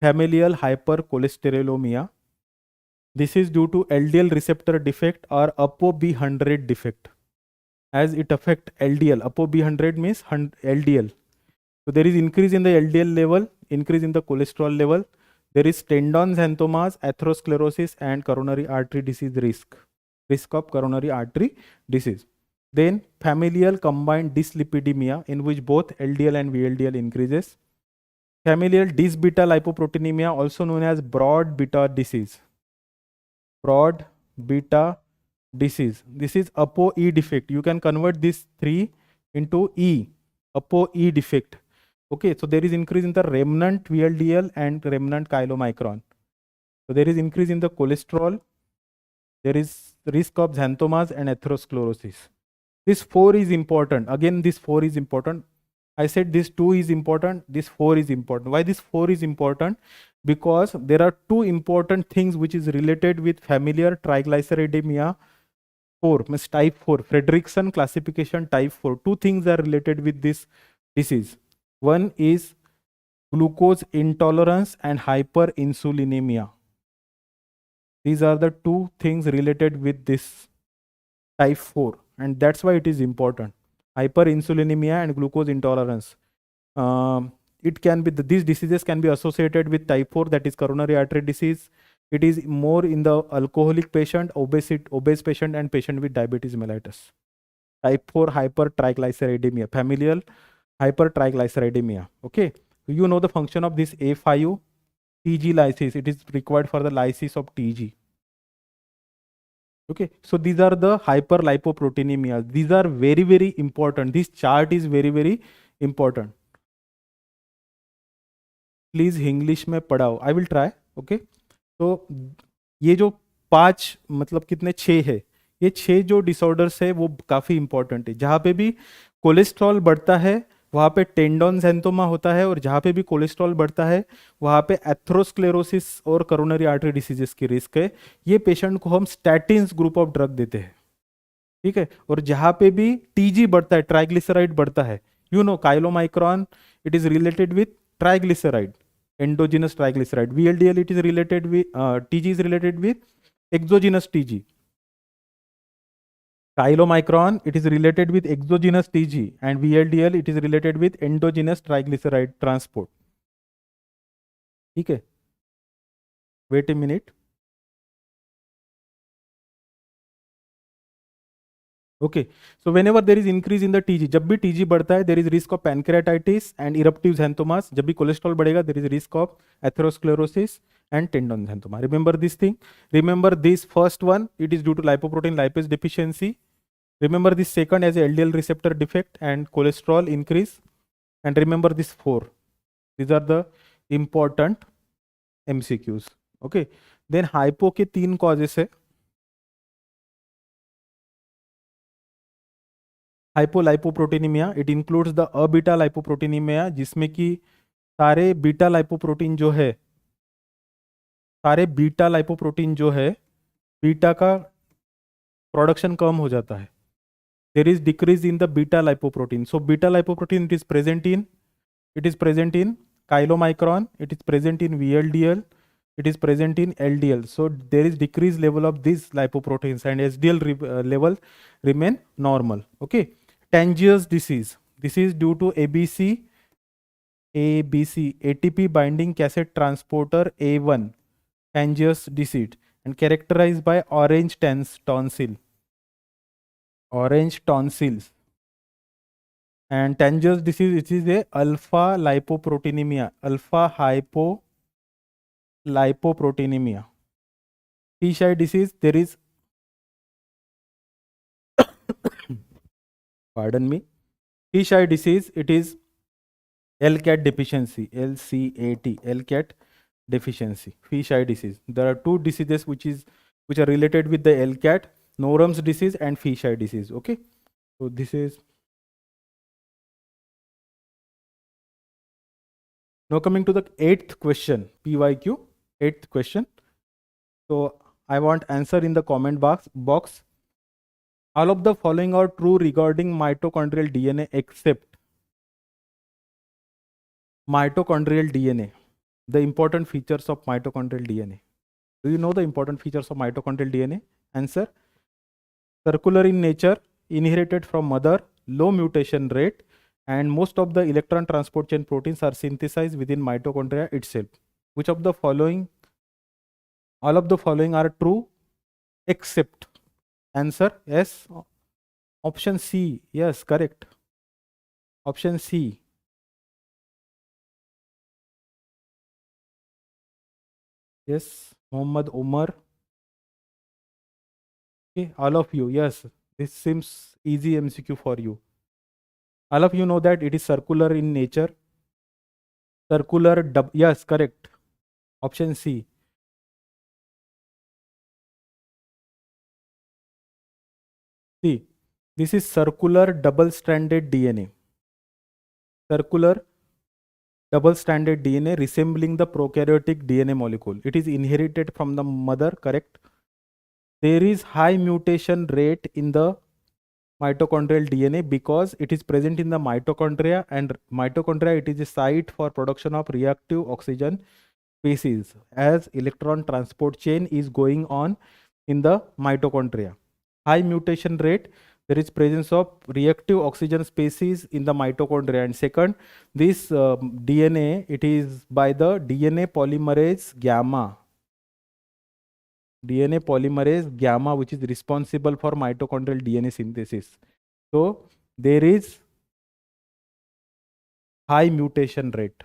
Familial hypercholesterolemia. This is due to LDL receptor defect or ApoB100 defect. As it affects LDL, ApoB100 means LDL. So there is increase in the LDL level, increase in the cholesterol level. There is tendon xanthomas, atherosclerosis, and coronary artery disease risk of coronary artery disease. Then familial combined dyslipidemia, in which both LDL and VLDL increases. Familial dys-beta lipoproteinemia, also known as broad beta disease. This is ApoE defect. You can convert this 3 into E, ApoE defect. Okay, so there is increase in the remnant VLDL and remnant chylomicron. So there is increase in the cholesterol. There is risk of xanthomas and atherosclerosis. This 4 is important. Again, this 4 is important. I said this 2 is important, this 4 is important. Why this 4 is important? Because there are two important things which is related with familiar triglyceridemia 4, means type 4, Fredrickson classification type 4. Two things are related with this disease. One is glucose intolerance and hyperinsulinemia. These are the two things related with this type 4, and that's why it is important. Hyperinsulinemia and glucose intolerance. It can be, these diseases can be associated with type 4, that is coronary artery disease. It is more in the alcoholic patient, obese patient, and patient with diabetes mellitus. Type 4 hypertriglyceridemia, familial hypertriglyceridemia. Okay, you know the function of this A5 TG lysis. It is required for the lysis of TG. Okay, so these are the hyperlipoproteinemia. These are very, very important. This chart is very, very important. Please English में पढ़ाओ. I will try. Okay, तो ये जो 5 मतलब कितने 6 है, ये 6 जो डिसऑर्डर्स है वो काफ़ी इंपॉर्टेंट है. जहाँ पे भी कोलेस्ट्रॉल बढ़ता है वहाँ पे टेंडोनजेंथोमा होता है, और जहाँ पे भी कोलेस्ट्रॉल बढ़ता है वहाँ पे एथेरोस्क्लेरोसिस और कोरोनरी आर्टरी डिसीजेस की रिस्क है. ये पेशेंट को हम स्टैटिन्स ग्रुप ऑफ ड्रग देते हैं. ठीक है, और जहाँ पे भी टीजी बढ़ता है, ट्राइग्लिसराइड बढ़ता है, you know chylomicron, it is related with triglyceride, endogenous triglyceride. VLDL, it is related with TG is related with exogenous TG. Chylomicron, it is related with exogenous TG, and VLDL, it is related with endogenous triglyceride transport. ठीक है, wait a minute. Okay, so whenever there is increase in the TG, जब भी TG बढ़ता है there is risk of pancreatitis and eruptive xanthomas. जब भी cholesterol बढ़ेगा there is risk of atherosclerosis and tendon xanthoma. Remember this thing, remember this first one, it is due to lipoprotein lipase deficiency. Remember this second as LDL receptor defect and cholesterol increase, and remember this 4. These are the important MCQs. Okay, then hypo के 3 causes है. हाइपोलाइपोप्रोटीनीमिया, it includes the अबीटा लाइपोप्रोटीनीमिया, जिसमें कि सारे beta lipoprotein जो है, सारे beta lipoprotein जो है, बीटा का प्रोडक्शन कम हो जाता है. There is decrease in the beta lipoprotein. So beta lipoprotein it is present in chylomicron, it is present in VLDL, it is present in LDL. So there is decreased level of these lipoproteins, and HDL level remain normal. Okay, Tangiers disease, this is due to ABC ATP binding cassette transporter A1, Tangiers disease, and characterized by orange tonsils. And Tangiers disease, it is a alpha lipoproteinemia, alpha hypolipoproteinemia. T-Shy disease, there is pardon me, T-Shy disease, it is LCAT deficiency, LCAT deficiency, T-Shy disease. There are 2 diseases which are related with the LCAT, Norum's disease and T-Shy disease. Okay, so this is now coming to the 8th question, PYQ 8th question. So I want answer in the comment box. All of the following are true regarding mitochondrial DNA except mitochondrial DNA. The important features of mitochondrial DNA. Do you know the important features of mitochondrial DNA? Answer: circular in nature, inherited from mother, low mutation rate, and most of the electron transport chain proteins are synthesized within mitochondria itself. Which of the following? All of the following are true except. Answer: yes. Option C. Yes, correct. Option C. Yes, Muhammad Umar. Okay, all of you. Yes, this seems easy MCQ for you. All of you know that it is circular in nature. Yes, correct. Option C. See, this is circular double-stranded DNA. circular double-stranded DNA resembling the prokaryotic DNA molecule. It is inherited from the mother, correct? There is high mutation rate in the mitochondrial DNA because it is present in the mitochondria, and mitochondria, it is a site for production of reactive oxygen species as electron transport chain is going on in the mitochondria. High mutation rate, there is presence of reactive oxygen species in the mitochondria. And second, this DNA, it is by the DNA polymerase gamma. DNA polymerase gamma, which is responsible for mitochondrial DNA synthesis. So there is high mutation rate.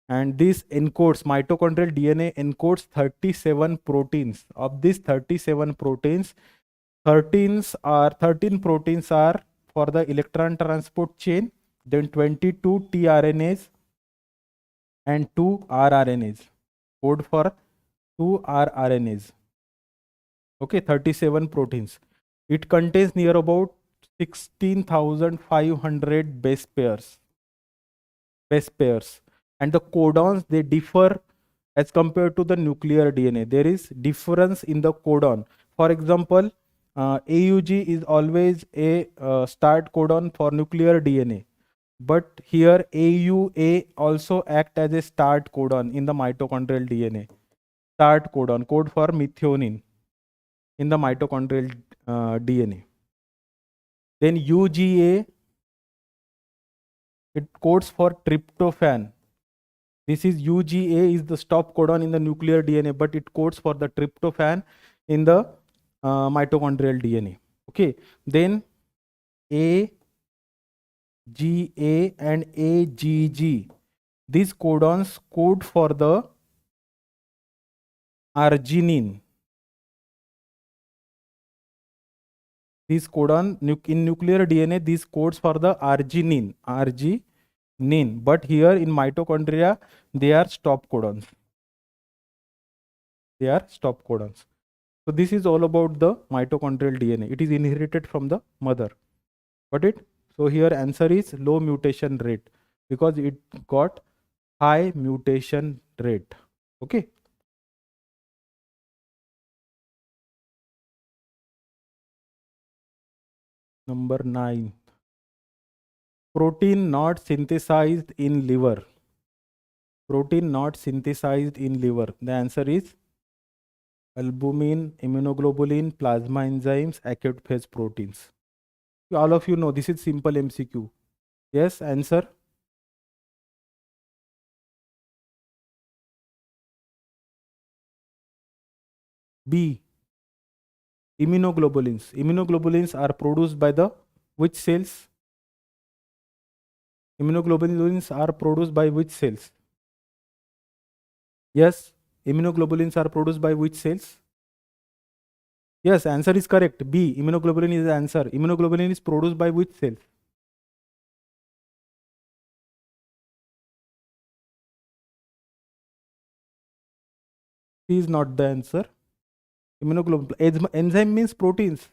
And this encodes, mitochondrial DNA encodes 37 proteins. Of these 37 proteins, 13 proteins are for the electron transport chain, then 22 tRNAs and 2 rRNAs. Code for 2 rRNAs. Okay, 37 proteins. It contains near about 16,500 base pairs. And the codons, they differ as compared to the nuclear DNA. There is difference in the codon. For example, AUG is always a start codon for nuclear DNA, but here AUA also act as a start codon in the mitochondrial DNA. Start codon, code for methionine in the mitochondrial DNA. Then UGA, it codes for tryptophan. This is UGA is the stop codon in the nuclear DNA, but it codes for the tryptophan in the mitochondrial DNA. Okay, then AGA and AGG, these codons code for the arginine. This codon in nuclear DNA, these codes for the arginine, but here in mitochondria, they are stop codons. So this is all about the mitochondrial DNA. It is inherited from the mother. Got it? So here answer is low mutation rate because it got high mutation rate. Okay. Number 9. Protein not synthesized in liver. Protein not synthesized in liver. The answer is albumin, immunoglobulin, plasma enzymes, acute phase proteins. All of you know this is simple MCQ. Yes, answer. B. Immunoglobulins. Immunoglobulins are produced by the which cells? Immunoglobulins are produced by which cells? Yes, immunoglobulins are produced by which cells? Yes, answer is correct. B. Immunoglobulin is the answer. Immunoglobulin is produced by which cells? C is not the answer. Immunoglobulin. Enzyme means proteins.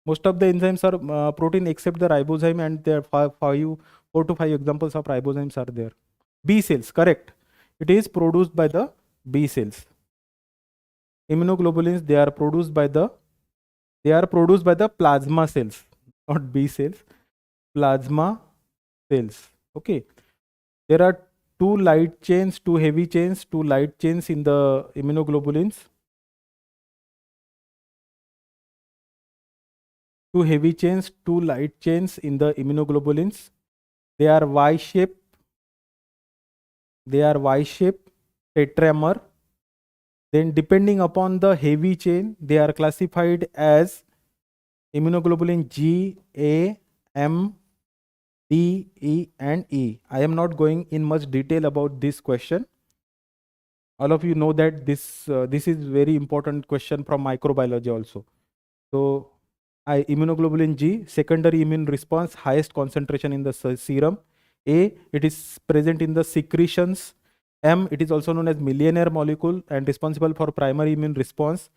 Most of the enzymes are protein except the ribozyme, and there are 4 to 5 examples of ribozymes are there. B cells, correct. It is produced by the B cells. Immunoglobulins, they are produced by the plasma cells, not B cells. Plasma cells. Okay. There are 2 light chains, 2 heavy chains, 2 light chains in the immunoglobulins. 2 heavy chains, 2 light chains in the immunoglobulins. They are Y-shaped. Tetramer. Then depending upon the heavy chain, they are classified as immunoglobulin G, A, M, D, E and E. I am not going in much detail about this question. All of you know that this is very important question from microbiology also. So immunoglobulin G, secondary immune response, highest concentration in the serum. A, it is present in the secretions. M, it is also known as millionaire molecule and responsible for primary immune response.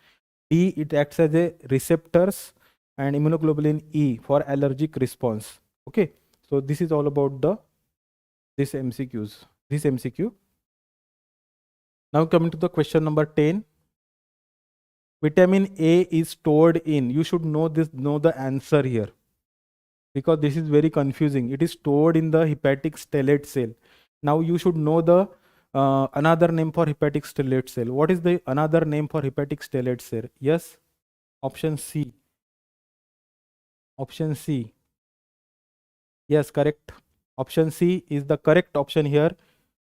D, it acts as a receptors, and immunoglobulin E for allergic response. Okay, So this is all about this MCQ. Now coming to the question number 10. Vitamin A is stored in, you should know the answer here, because this is very confusing. It is stored in the hepatic stellate cell. Now you should know the another name for hepatic stellate cell. What is the another name for hepatic stellate cell? Yes, option C. Option C. Yes, correct. Option C is the correct option here.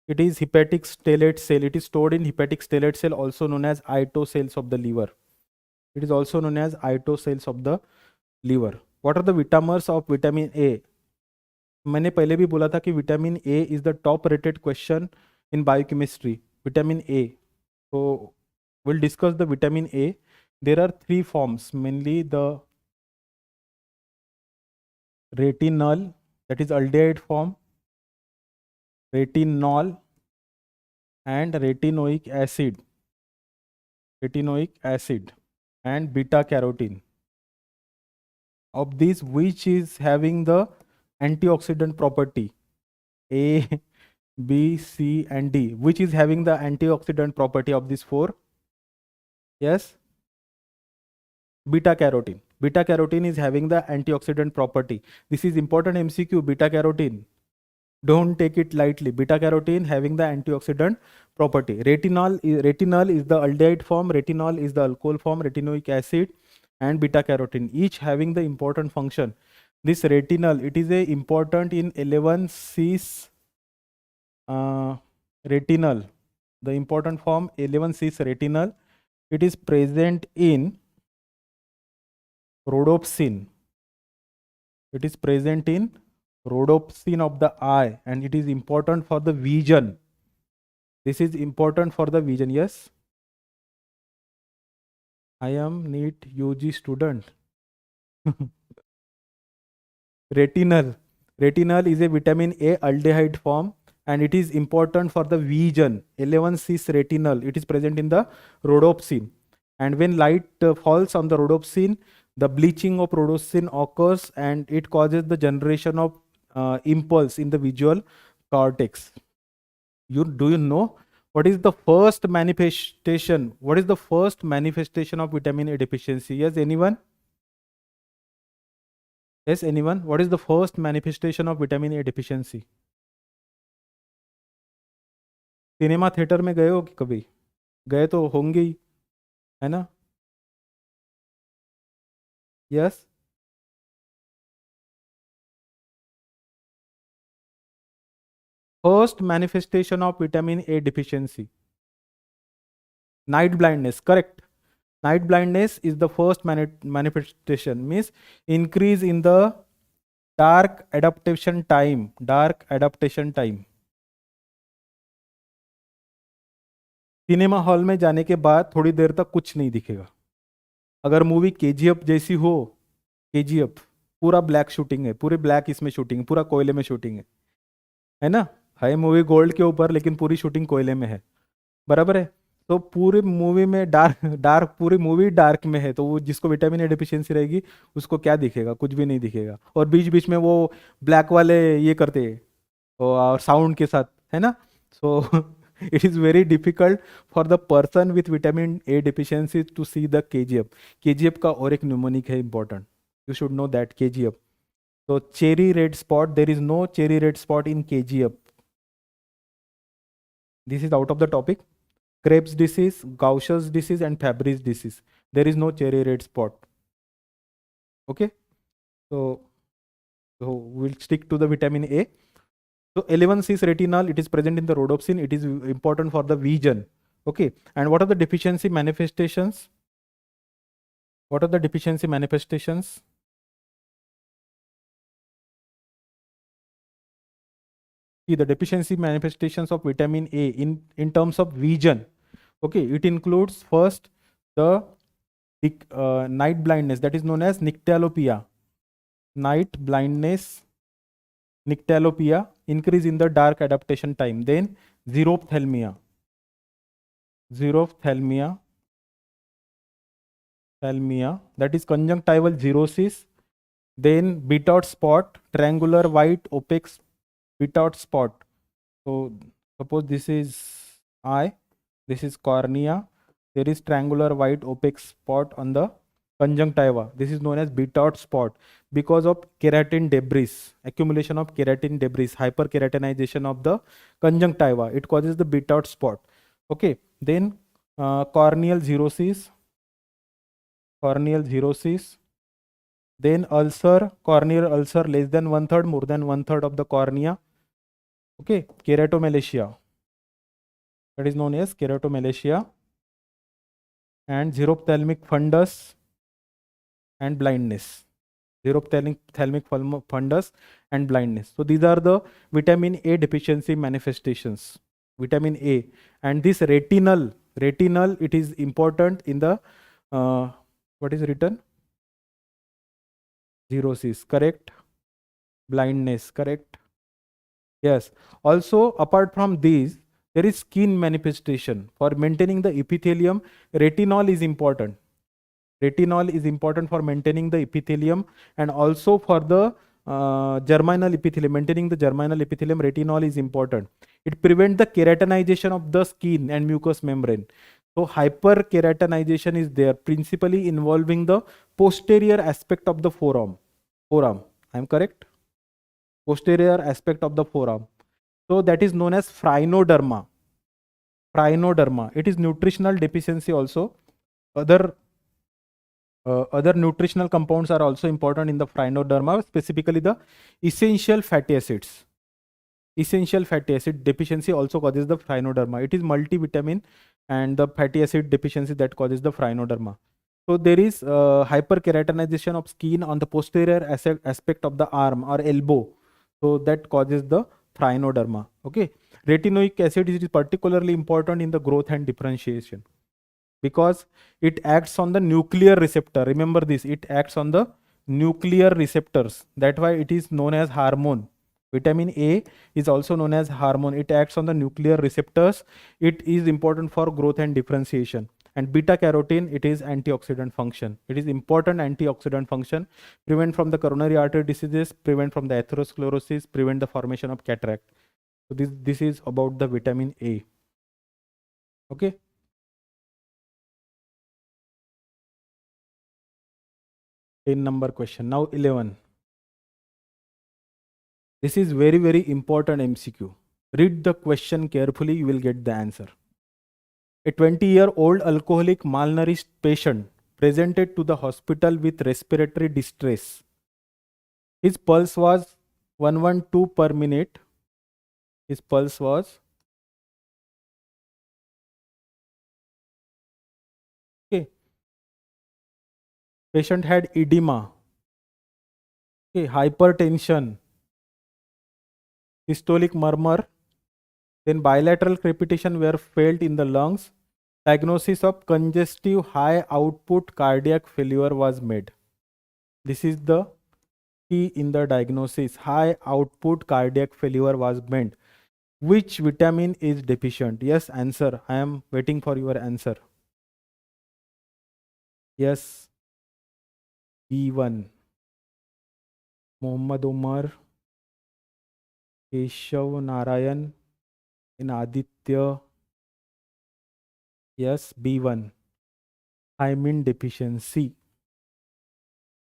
It is hepatic stellate cell. It is stored in hepatic stellate cell, also known as ito cells of the liver. It is also known as ito cells of the liver. What are the vitamins of vitamin A? मैंने पहले भी बोला था कि vitamin A is the top rated question in biochemistry. Vitamin A, so we'll discuss the vitamin A. There are three forms, mainly the retinol, that is aldehyde form, retinol, and retinoic acid, and beta carotene. Of these, which is having the antioxidant property? A, B, C, and D. Which is having the antioxidant property of these four? Yes, beta carotene. Beta carotene is having the antioxidant property. This is important MCQ. Beta carotene, don't take it lightly. Beta carotene having the antioxidant property. Retinol is the aldehyde form, retinol is the alcohol form, retinoic acid, and beta carotene, each having the important function. This retinol, it is a important in 11 cis retinol, the important form 11 cis retinol. It is present in rhodopsin. It is present in rhodopsin of the eye, and it is important for the vision. This is important for the vision. Yes, I am NEET UG student. Retinol is a vitamin A aldehyde form, and it is important for the vision. 11 cis retinol, it is present in the rhodopsin, and when light falls on the rhodopsin, the bleaching of rhodopsin occurs, and it causes the generation of impulse in the visual cortex. Do you know what is the first manifestation? What is the first manifestation of vitamin A deficiency? Yes, anyone? Yes, anyone? What is the first manifestation of vitamin A deficiency? Cinema theatre में गए हो कि कभी? गए तो होंगे ही, है ना? Yes. First manifestation of vitamin A deficiency. Night blindness, correct. Night blindness is the first manifestation, means increase in the dark adaptation time. Cinema hall में जाने के बाद थोड़ी देर तक कुछ नहीं दिखेगा. अगर मूवी केजीएफ जैसी हो, केजीएफ पूरा ब्लैक शूटिंग है, पूरे ब्लैक इसमें शूटिंग है, पूरा कोयले में शूटिंग है ना? है मूवी गोल्ड के ऊपर, लेकिन पूरी शूटिंग कोयले में है, बराबर है. तो पूरी मूवी में पूरी मूवी डार्क में है, तो वो जिसको विटामिन ए डिफिशियंसी रहेगी उसको क्या दिखेगा? कुछ भी नहीं दिखेगा. और बीच बीच में वो ब्लैक वाले ये करते हैं और साउंड के साथ, है ना? सो it is very difficult for the person with vitamin A deficiency to see the KGF. KGF का और एक mnemonic है important. You should know that KGF. So cherry red spot, there is no cherry red spot in KGF. This is out of the topic. Krebs disease, Gaucher's disease, and Fabry's disease. There is no cherry red spot. Okay. So we'll stick to the vitamin A. So 11 cis retinol, it is present in the rhodopsin. It is important for the vision. Okay. And what are the deficiency manifestations? What are the deficiency manifestations? See, the deficiency manifestations of vitamin A in terms of vision. Okay, it includes first the night blindness, that is known as nyctalopia. Night blindness, nyctalopia, increase in the dark adaptation time. Then xerophthalmia, that is conjunctival xerosis. Then bit out spot, triangular white opaque bit out spot. So suppose this is eye, this is cornea, there is triangular white opaque spot on the conjunctiva. This is known as bit out spot because of keratin debris, accumulation of keratin debris, hyperkeratinization of the conjunctiva. It causes the bit out spot. Okay, then corneal xerosis, corneal xerosis. Then ulcer, corneal ulcer less than 1/3, more than 1/3 of the cornea. Okay, keratomalacia. That is known as keratomalacia. And xerophthalmic fundus and blindness. Xerophthalmic fundus and blindness. So these are the vitamin A deficiency manifestations. Vitamin A. And this retinal, it is important in the, what is written? Xerosis, correct? Blindness, correct? Yes. Also, apart from these, there is skin manifestation. For maintaining the epithelium, retinol is important. Retinol is important for maintaining the epithelium and also for the germinal epithelium. Maintaining the germinal epithelium, retinol is important. It prevents the keratinization of the skin and mucous membrane. So hyperkeratinization is there, principally involving the posterior aspect of the forearm. I am correct? Posterior aspect of the forearm. So that is known as phrynoderma. Phrynoderma. It is nutritional deficiency also. Other nutritional compounds are also important in the phrynoderma, specifically the essential fatty acids. Essential fatty acid deficiency also causes the phrynoderma. It is multivitamin and the fatty acid deficiency that causes the phrynoderma. So there is hyperkeratinization of skin on the posterior aspect of the arm or elbow. So that causes the phrynoderma. Okay. Retinoic acid is particularly important in the growth and differentiation because it acts on the nuclear receptor. Remember this, it acts on the nuclear receptors. That's why it is known as hormone. Vitamin A is also known as hormone. It acts on the nuclear receptors. It is important for growth and differentiation. And beta carotene, it is antioxidant function. It is important antioxidant function. Prevent from the coronary artery diseases, prevent from the atherosclerosis, prevent the formation of cataract. So this is about the vitamin A. Okay. 10 number question. Now 11. This is very, very important MCQ. Read the question carefully, you will get the answer. A 20-year-old alcoholic malnourished patient presented to the hospital with respiratory distress. His pulse was 112 per minute. His pulse was, okay. Patient had edema, okay, hypertension, systolic murmur, then bilateral crepitation were felt in the lungs. Diagnosis of congestive high output cardiac failure was made. This is the key in the diagnosis. High output cardiac failure was made. Which vitamin is deficient? Yes, answer. I am waiting for your answer. Yes, B1. Muhammad Umar, Keshav Narayan, in Aditya. Yes, B1. Thiamine deficiency.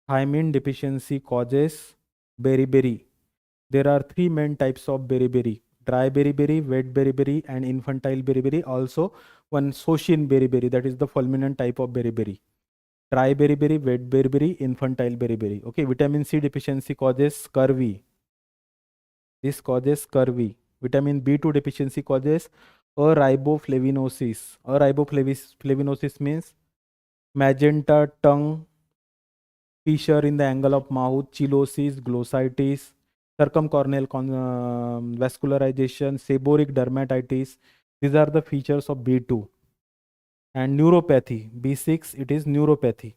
Thiamine deficiency causes beriberi. There are three main types of beriberi: dry beriberi, wet beriberi, and infantile beriberi. Also, one Soshin beriberi, that is the fulminant type of beriberi. Dry beriberi, wet beriberi, infantile beriberi. Okay, vitamin C deficiency causes scurvy. This causes scurvy. Vitamin B2 deficiency causes ariboflavinosis. Ariboflavinosis means magenta tongue, fissure in the angle of mouth, cheilosis, glossitis, circumcorneal vascularization, seborrheic dermatitis. These are the features of B2. And neuropathy, B6, it is neuropathy.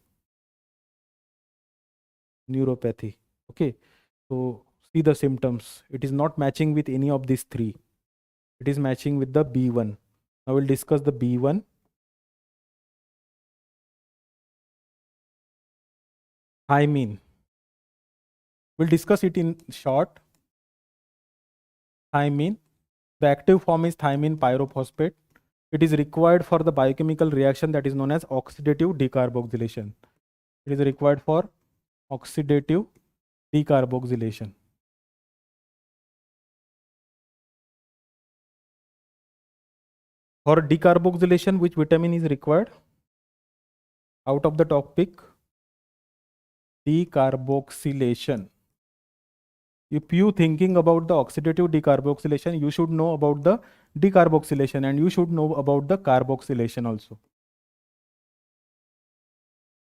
Neuropathy. Okay. So see the symptoms. It is not matching with any of these three. It is matching with the B1. Now we'll discuss the B1. Thiamine. We'll discuss it in short. Thymine. The active form is thymine pyrophosphate. It is required for the biochemical reaction that is known as oxidative decarboxylation. It is required for oxidative decarboxylation. For decarboxylation, which vitamin is required? Out of the topic, decarboxylation. If you thinking about the oxidative decarboxylation, you should know about the decarboxylation and you should know about the carboxylation also.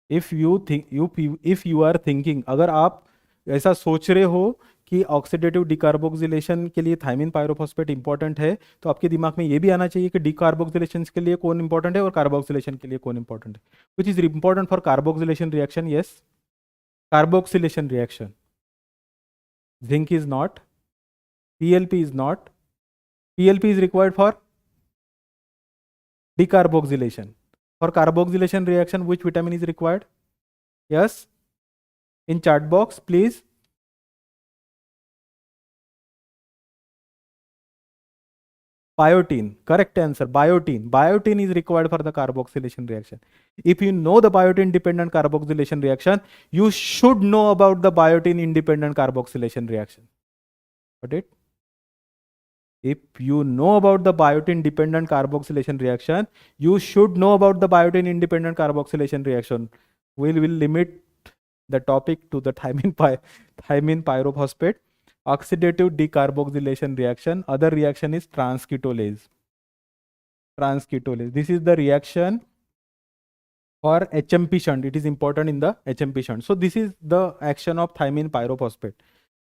If you are thinking, अगर आप ऐसा सोच रहे हो कि oxidative decarboxylation के लिए thiamine pyrophosphate important है, तो आपके दिमाग में ये भी आना चाहिए कि डिकार्बोक्सिलेशन के लिए कौन इंपॉर्टेंट है और कार्बोक्सिलेशन के लिए कौन इंपॉर्टेंट है. Which is important for carboxylation reaction? Yes, carboxylation reaction. Zinc is not, PLP is not. PLP is required for decarboxylation. For carboxylation reaction, which vitamin is required? Yes, in chat box please. Biotin, correct answer. Biotin is required for the carboxylation reaction. If you know the biotin dependent carboxylation reaction, you should know about the biotin independent carboxylation reaction. Got it? If you know about the biotin dependent carboxylation reaction, you should know about the biotin independent carboxylation reaction. We will limit the topic to the thymine pyrophosphate. Oxidative decarboxylation reaction. Other reaction is transketolase. This is the reaction for HMP shunt. It is important in the HMP shunt. So this is the action of thymine pyrophosphate.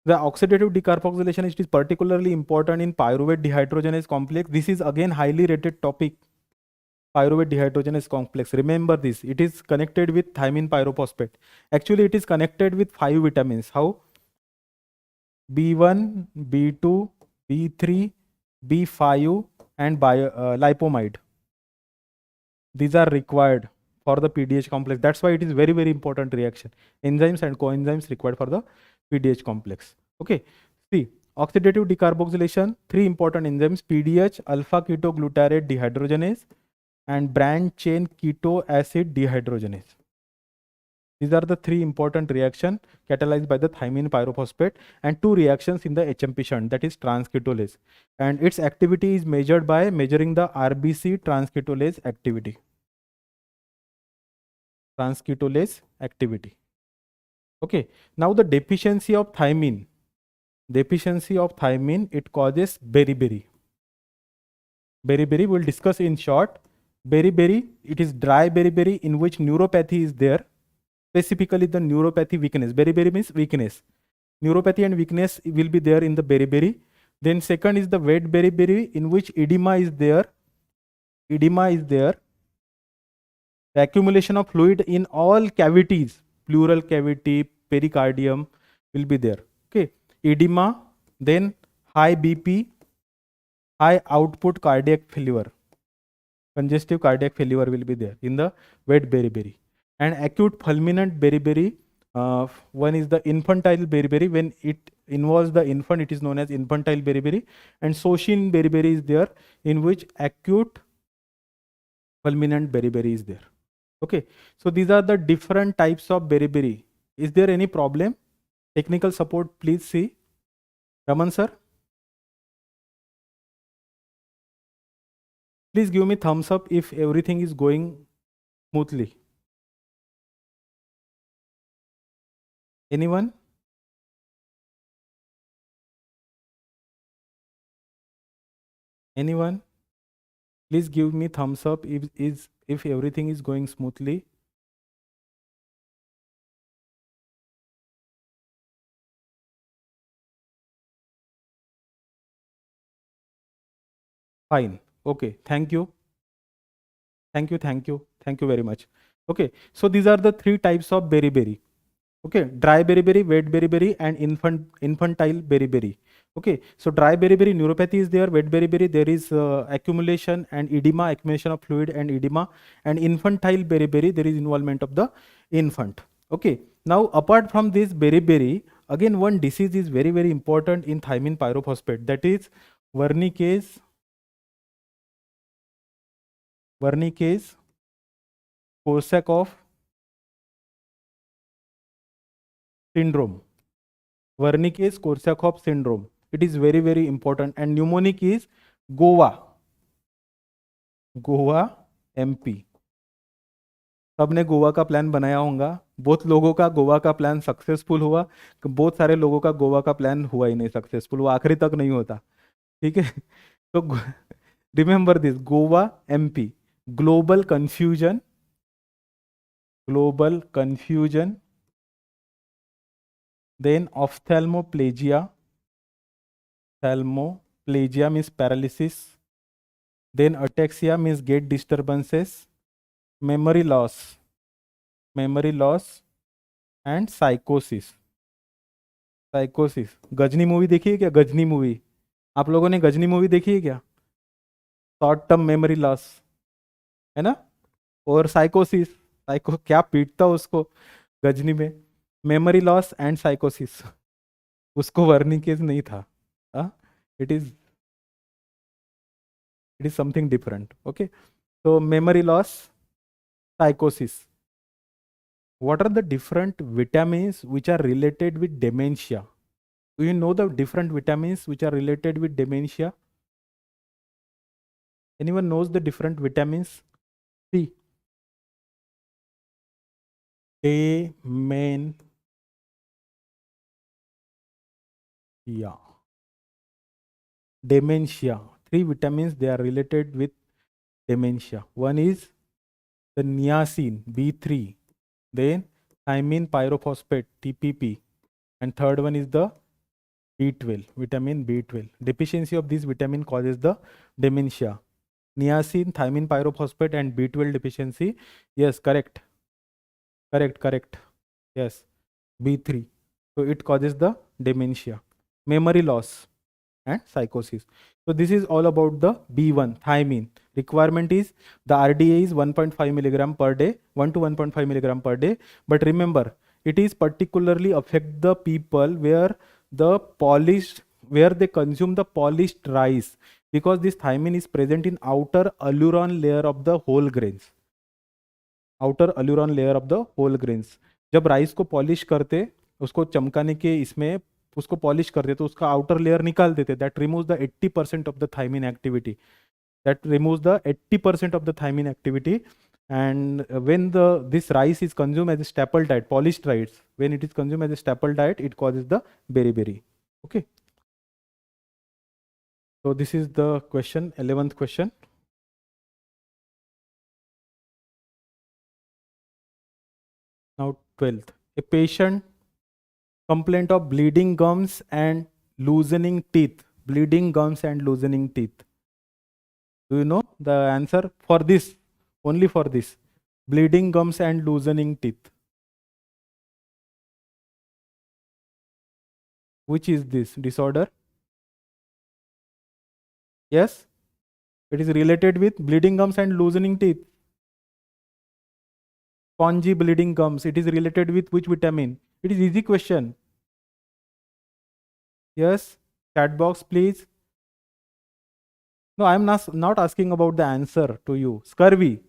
The oxidative decarboxylation is particularly important in pyruvate dehydrogenase complex. This is again highly rated topic. Pyruvate dehydrogenase complex. Remember this. It is connected with thymine pyrophosphate. Actually, it is connected with 5 vitamins. How? B1, B2, B3, B5 and lipomide. These are required for the PDH complex. That's why it is very, very important reaction. Enzymes and coenzymes required for the PDH complex. Okay. See, oxidative decarboxylation, 3 important enzymes: PDH, alpha ketoglutarate dehydrogenase and branch chain keto acid dehydrogenase. These are the 3 important reactions catalyzed by the thymine pyrophosphate and 2 reactions in the HMP shunt, that is transketolase. And its activity is measured by measuring the RBC transketolase activity. Okay, now the deficiency of thymine. It causes beriberi. Beriberi we'll discuss in short. Beriberi, it is dry beriberi in which neuropathy is there. Specifically the neuropathy weakness. Beriberi means weakness. Neuropathy and weakness will be there in the beriberi. Then second is the wet beriberi in which edema is there. The accumulation of fluid in all cavities, pleural cavity, pericardium will be there. Okay, edema, then high BP, high output cardiac failure, congestive cardiac failure will be there in the wet beriberi. And acute fulminant beriberi, one is the infantile beriberi. When it involves the infant, it is known as infantile beriberi. And Soshin beriberi is there, in which acute fulminant beriberi is there. Okay, so these are the different types of beriberi. Is there any problem? Technical support, please see. Raman sir, please give me thumbs up if everything is going smoothly. Anyone? Anyone? Please give me thumbs up if everything is going smoothly. Fine. Okay. Thank you. Thank you very much. Okay. So these are the 3 types of beriberi. Okay, dry beriberi, wet beriberi and infantile beriberi. Okay, so dry beriberi neuropathy is there, wet beriberi there is accumulation and edema, accumulation of fluid and edema, and infantile beriberi there is involvement of the infant. Okay, now apart from this beriberi, Again, one disease is very, very important in thymine pyrophosphate, that is Wernicke-Korsakoff syndrome. Wernicke-Korsakoff syndrome. It is very, very important. And mnemonic is GOA. Goa MP. सबने गोवा का plan बनाया होगा, बहुत लोगों का गोवा का plan successful हुआ, बहुत सारे लोगों का गोवा का प्लान हुआ ही नहीं सक्सेसफुल, वो आखिरी तक नहीं होता, ठीक है। तो remember this, Goa MP, global confusion, then ophthalmoplegia means paralysis, then ataxia means gait disturbances, memory loss and psychosis. Ghajini movie देखी है क्या? गजनी मूवी, आप लोगों ने गजनी मूवी देखी है क्या? शॉर्ट टर्म मेमोरी लॉस है ना, और साइकोसिस, क्या पीटता उसको गजनी में, मेमोरी लॉस एंड साइकोसिस, उसको वर्निकेज नहीं था, it is something different, okay. तो मेमोरी लॉस, साइकोसिस. What are the different vitamins which are related with dementia? Do you know the different vitamins which are related with dementia? Anyone knows the different vitamins? See, dementia. 3 vitamins, they are related with dementia. One is the niacin, B3, then thymine pyrophosphate, TPP, and third one is the B12, vitamin B12. Deficiency of this vitamin causes the dementia. Niacin, thymine pyrophosphate and B12 deficiency. Yes, correct. Yes, B3. So it causes the dementia, memory loss and psychosis. So this is all about the B1, thymine. Requirement is the RDA is 1.5 milligram per day, 1 to 1.5 milligram per day. But remember, it is particularly affect the people where they consume the polished rice, because this thymine is present in outer alluron layer of the whole grains. जब rice को polish करते, उसको चमकाने के इसमें उसको polish करते तो उसका आउटर लेयर निकाल देते, that removes the 80% of the thymine activity, and when this rice is consumed as a staple diet, polished rice, when it is consumed as a staple diet, it causes the beriberi. Okay, so this is the question, 11th question. Now 12th, a patient complaint of bleeding gums and loosening teeth. Do you know the answer for this? Only for this, bleeding gums and loosening teeth. Which is this disorder? Yes, it is related with bleeding gums and loosening teeth. Spongy bleeding gums, it is related with which vitamin? It is easy question. Yes, chat box please. No, I am not asking about the answer to you. Scurvy.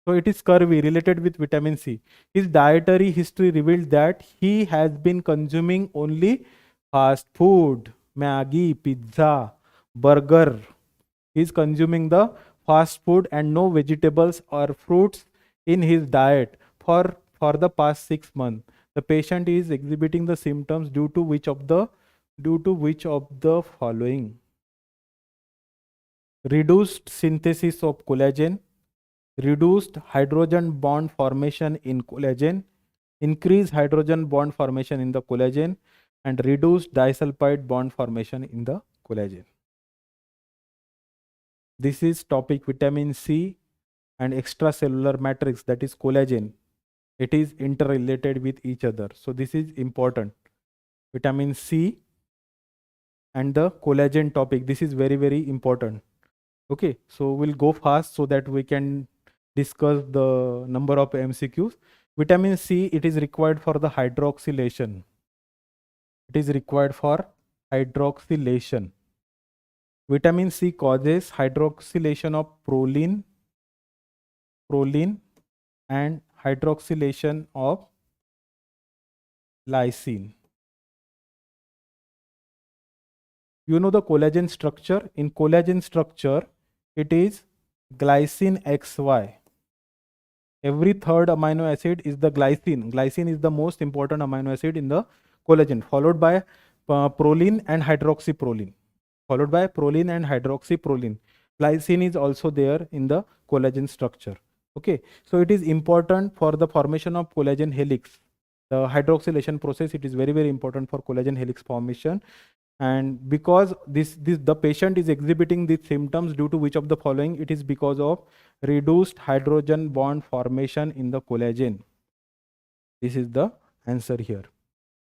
So it is scurvy related with vitamin C. His dietary history revealed that he has been consuming only fast food, Maggi, pizza, burger. He is consuming the fast food and no vegetables or fruits in his diet for the past 6 months. The patient is exhibiting the symptoms due to which of the following? Reduced synthesis of collagen, reduced hydrogen bond formation in collagen, increased hydrogen bond formation in the collagen, and reduced disulfide bond formation in the collagen. This is topic vitamin C and extracellular matrix, that is collagen. It is interrelated with each other. So this is important. Vitamin C and the collagen topic. This is very, very important. Okay, so we'll go fast so that we can discuss the number of MCQs. Vitamin C, it is required for the hydroxylation. It is required for hydroxylation. Vitamin C causes hydroxylation of proline and hydroxylation of lysine. You know the collagen structure? In collagen structure, it is glycine XY. Every third amino acid is the glycine. Glycine is the most important amino acid in the collagen, followed by proline and hydroxyproline. Glycine is also there in the collagen structure. Okay, so it is important for the formation of collagen helix. The hydroxylation process, it is very, very important for collagen helix formation. And because the patient is exhibiting these symptoms due to which of the following? It is because of reduced hydrogen bond formation in the collagen. This is the answer here.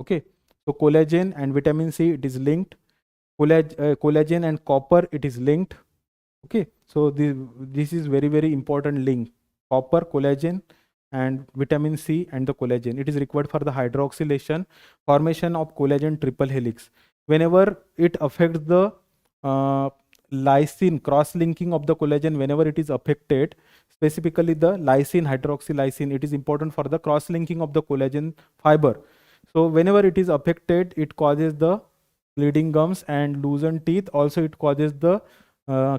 Okay, so collagen and vitamin C, it is linked. Collagen and copper, it is linked. Okay, so this is very, very important link. Copper, collagen, and vitamin C and the collagen. It is required for the hydroxylation, formation of collagen triple helix. Whenever it affects the lysine, cross-linking of the collagen, whenever it is affected, specifically the lysine, hydroxylysine, it is important for the cross-linking of the collagen fiber. So whenever it is affected, it causes the bleeding gums and loosened teeth. Also, it causes the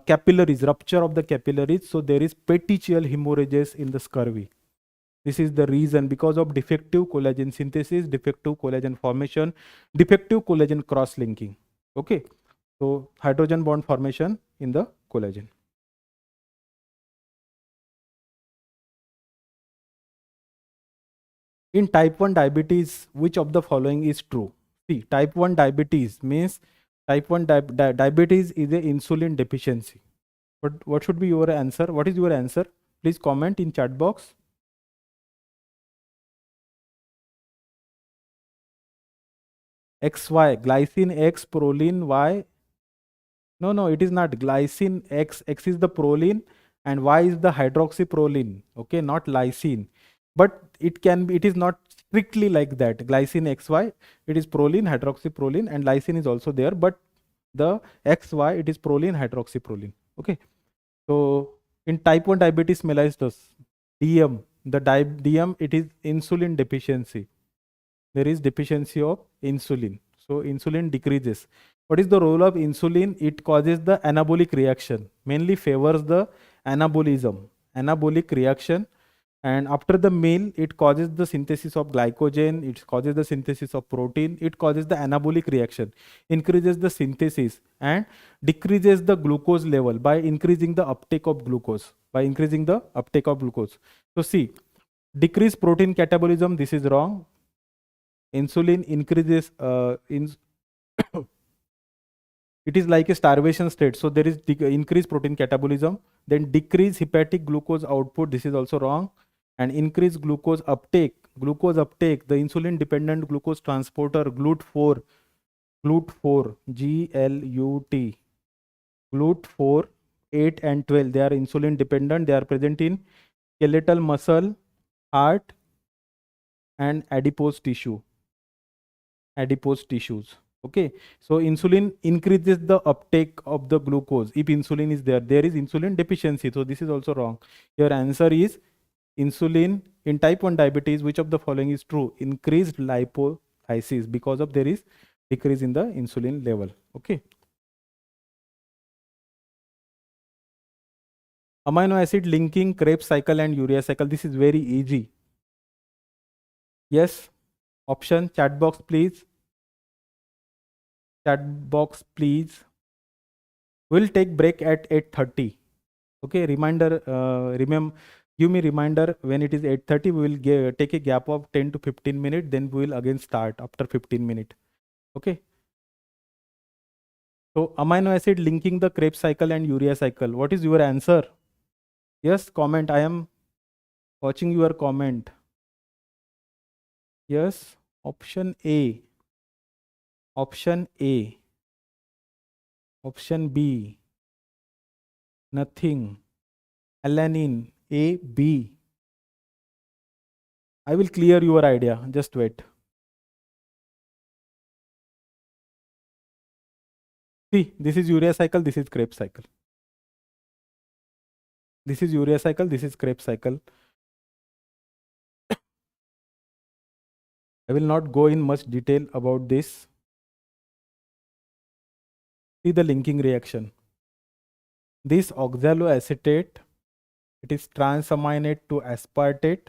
capillaries, rupture of the capillaries. So there is petechial hemorrhages in the scurvy. This is the reason, because of defective collagen synthesis, defective collagen formation, defective collagen cross-linking. Okay, so hydrogen bond formation in the collagen. In type 1 diabetes, which of the following is true? See, type 1 diabetes means diabetes is a insulin deficiency. But what should be your answer? What is your answer? Please comment in chat box. XY, glycine X, proline Y. No, it is not glycine X. X is the proline and Y is the hydroxyproline. Okay, not lysine. But it can be, it is not strictly like that. Glycine XY, it is proline, hydroxyproline, and lysine is also there. But the XY, it is proline, hydroxyproline. Okay. So in type 1 diabetes mellitus, DM, the DM, it is insulin deficiency. There is deficiency of insulin. So insulin decreases. What is the role of insulin? It causes the anabolic reaction, mainly favors the anabolism, anabolic reaction. And after the meal, it causes the synthesis of glycogen, it causes the synthesis of protein, it causes the anabolic reaction, increases the synthesis and decreases the glucose level by increasing the uptake of glucose, So see, decrease protein catabolism, this is wrong. Insulin increases, it is like a starvation state. So there is increased protein catabolism, then decrease hepatic glucose output, this is also wrong. And increase glucose uptake, the insulin dependent glucose transporter, GLUT4, GLUT, GLUT4, 8 and 12, they are insulin dependent. They are present in skeletal muscle, heart, and adipose tissues. Okay, so insulin increases the uptake of the glucose. If insulin is there, there is insulin deficiency. So this is also wrong. Your answer is insulin. In type 1 diabetes, which of the following is true? Increased lipolysis, because of there is decrease in the insulin level. Okay. Amino acid linking, Krebs cycle and urea cycle. This is very easy. Yes, option, chat box please. We'll take break at 8:30. Okay, reminder, give me reminder when it is 8:30. We will take a gap of 10 to 15 minutes. Then we will again start after 15 minutes. Okay. So amino acid linking the Krebs cycle and urea cycle. What is your answer? Yes, comment. I am watching your comment. Yes, option A. Option A. Option B. Nothing. Alanine. A, B. I will clear your idea. Just wait. See, this is urea cycle, this is Krebs cycle. This is urea cycle, this is Krebs cycle. I will not go in much detail about this. See the linking reaction. This oxaloacetate, it is transaminate to aspartate,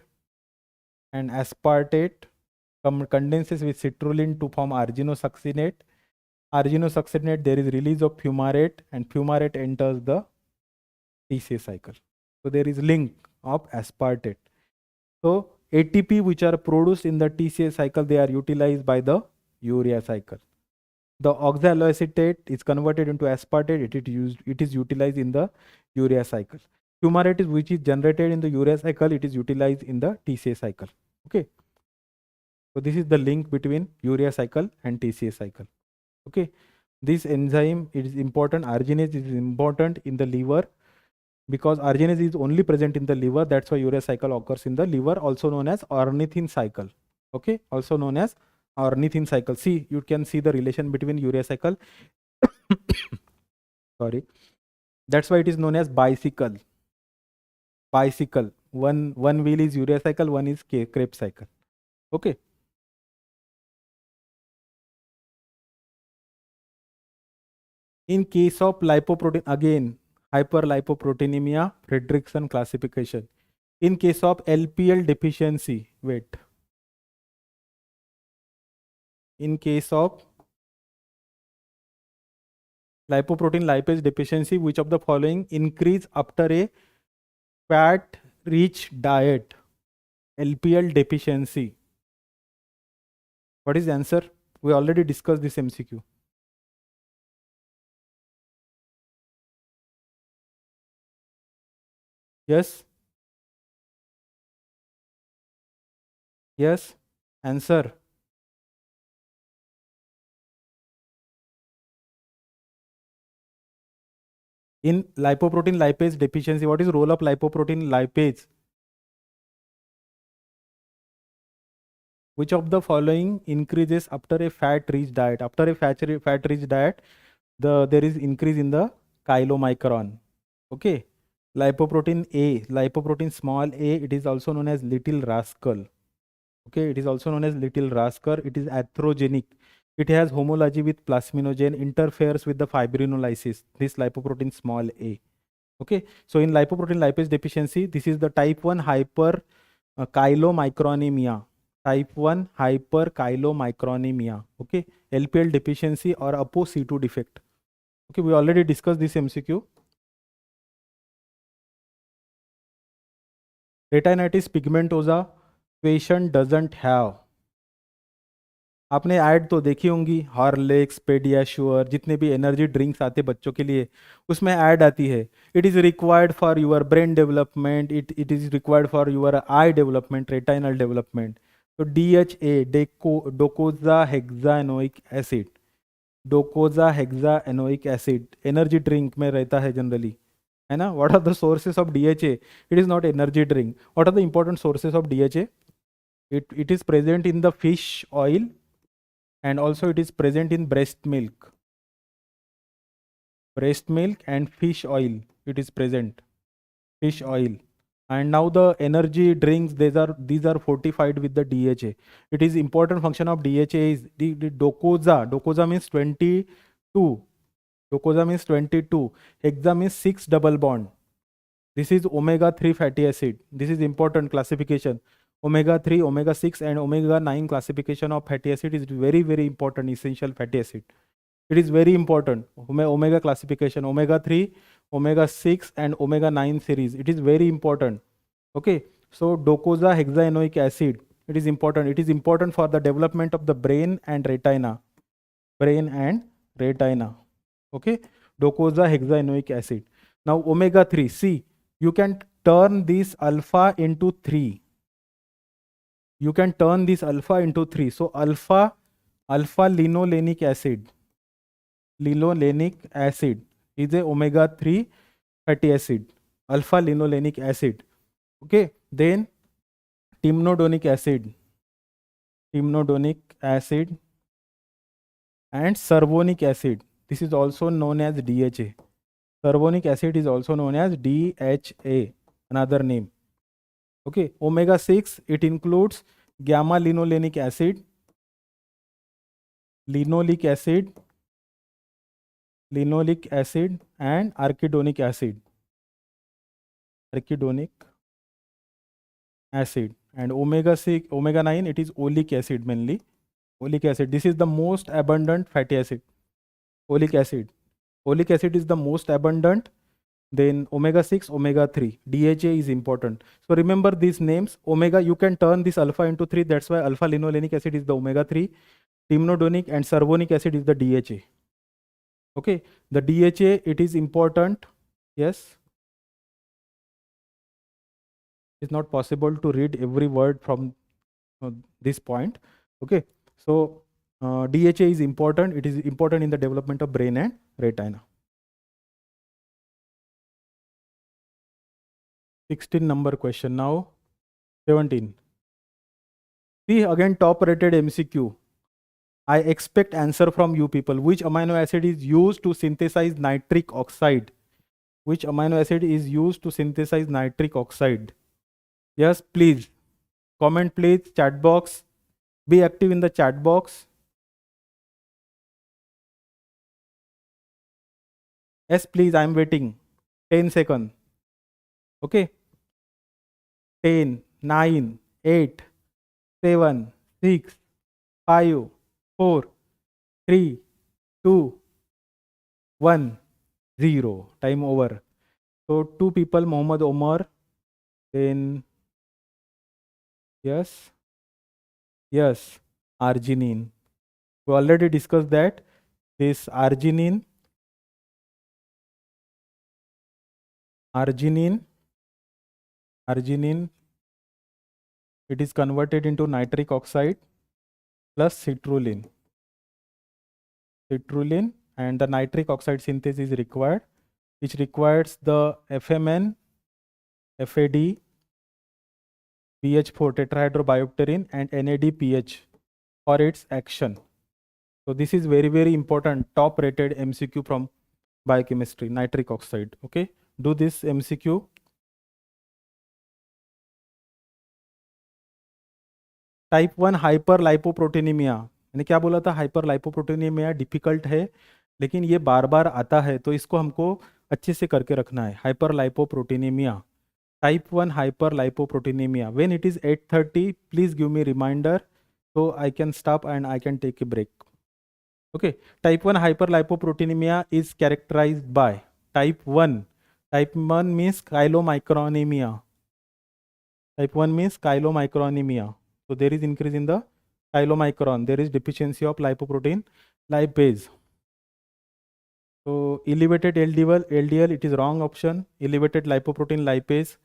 and aspartate condenses with citrulline to form arginosuccinate. Arginosuccinate, there is release of fumarate, and fumarate enters the TCA cycle. So there is link of aspartate. So ATP which are produced in the TCA cycle, they are utilized by the urea cycle. The oxaloacetate is converted into aspartate. It is utilized in the urea cycle. Fumarate is which is generated in the urea cycle. It is utilized in the TCA cycle. Okay. So this is the link between urea cycle and TCA cycle. Okay. This enzyme, it is important. Arginase is important in the liver because arginase is only present in the liver. That's why urea cycle occurs in the liver, also known as ornithine cycle. Okay. Also known as ornithine cycle. See, you can see the relation between urea cycle. Sorry. That's why it is known as bicycle. Bicycle. One wheel is urea cycle, one is Krebs cycle. Okay. In case of lipoprotein, again, hyperlipoproteinemia, Fredrickson classification. In case of LPL deficiency, wait. In case of lipoprotein lipase deficiency, which of the following increase after a fat rich diet? LPL deficiency. What is the answer? We already discussed this MCQ. Yes? Yes? Answer. In lipoprotein lipase deficiency, what is role of lipoprotein lipase? Which of the following increases after a fat-rich diet? After a fat-rich diet, there is increase in the chylomicron. Okay. Lipoprotein A, lipoprotein small a, it is also known as little rascal. Okay, it is also known as little rascal. It is atherogenic. It has homology with plasminogen, interferes with the fibrinolysis. This lipoprotein small a. Okay, so in lipoprotein lipase deficiency, this is the type 1 chylomicronemia. Type 1 hyperchylomicronemia. Okay, LPL deficiency or ApoC2 defect. Okay, we already discussed this MCQ. Retinitis pigmentosa patient doesn't have. आपने add तो देखी होंगी, Horlicks, पेडियाश्योर, जितने भी energy drinks आते बच्चों के लिए, उसमें ऐड आती है, it is required for your brain development, it is required for your eye development, retinal development. तो DHA, docosahexaenoic acid, docosahexaenoic acid energy drink में रहता है जनरली, है ना. What are the sources of DHA? It is not energy drink. What are the important sources of DHA? It is present in the fish oil, and also it is present in breast milk. Breast milk and fish oil, it is present. Fish oil. And now the energy drinks, these are fortified with the DHA. It is important function of DHA is the docosa. Docosa means 22. Docosa means 22. Hexa means 6 double bond. This is omega-3 fatty acid. This is important classification. Omega-3, omega-6 and omega-9 classification of fatty acid is very, very important, essential fatty acid. It is very important. Omega classification, omega-3, omega-6 and omega-9 series. It is very important. Okay. So docosa hexaenoic acid, it is important. It is important for the development of the brain and retina. Brain and retina. Okay. Docosa hexaenoic acid. Now omega-3, see, you can turn this alpha into 3. You can turn this alpha into 3. So alpha linolenic acid. Linolenic acid is a omega-3 fatty acid. Alpha linolenic acid. Okay. Then timnodonic acid. Timnodonic acid and cervonic acid. This is also known as DHA. Carbonic acid is also known as DHA, another name. Okay, omega 6, it includes gamma linolenic acid, linoleic acid, and arachidonic acid. And omega 6, omega 9, it is oleic acid mainly. Oleic acid, this is the most abundant fatty acid. Oleic acid is the most abundant. Then omega 6, omega 3, DHA is important. So remember these names. Omega, you can turn this alpha into 3, that's why alpha linolenic acid is the omega 3, timnodonic and carbonic acid is the DHA. Okay, the DHA, it is important. Yes, it's not possible to read every word from this point. Okay, so DHA is important. It is important in the development of brain and retina. 16 number question. Now 17. See again, top rated MCQ. I expect answer from you people. Which amino acid is used to synthesize nitric oxide? Which amino acid is used to synthesize nitric oxide? Yes, please. Comment please, chat box. Be active in the chat box. Yes, please, I am waiting. 10 seconds. Okay. 10, 9, 8, 7, 6, 5, 4, 3, 2, 1, 0. Time over. So 2 people, Muhammad Omar. Then yes, arginine. We already discussed that. This arginine, it is converted into nitric oxide plus citrulline, and the nitric oxide synthesis is required, which requires the FMN, FAD, BH4 tetrahydrobiopterin and NADPH for its action. So this is very, very important, top rated MCQ from biochemistry, nitric oxide. Okay, do this MCQ. Type 1 hyperlipoproteinemia, मैंने क्या बोला था, hyper लाइपोप्रोटीनीमिया difficult है, लेकिन ये बार बार आता है, तो इसको हमको अच्छे से करके रखना है. Hyperlipoproteinemia, type 1 hyperlipoproteinemia. When it is 8:30, please give me reminder so I can stop and I can take a break. Okay, type 1 hyperlipoproteinemia is characterized by type 1. Type 1 means chylomicronemia. Type 1 means chylomicronemia. So there is increase in the chylomicron. There is deficiency of lipoprotein lipase. So elevated LDL, it is wrong option. Elevated lipoprotein lipase,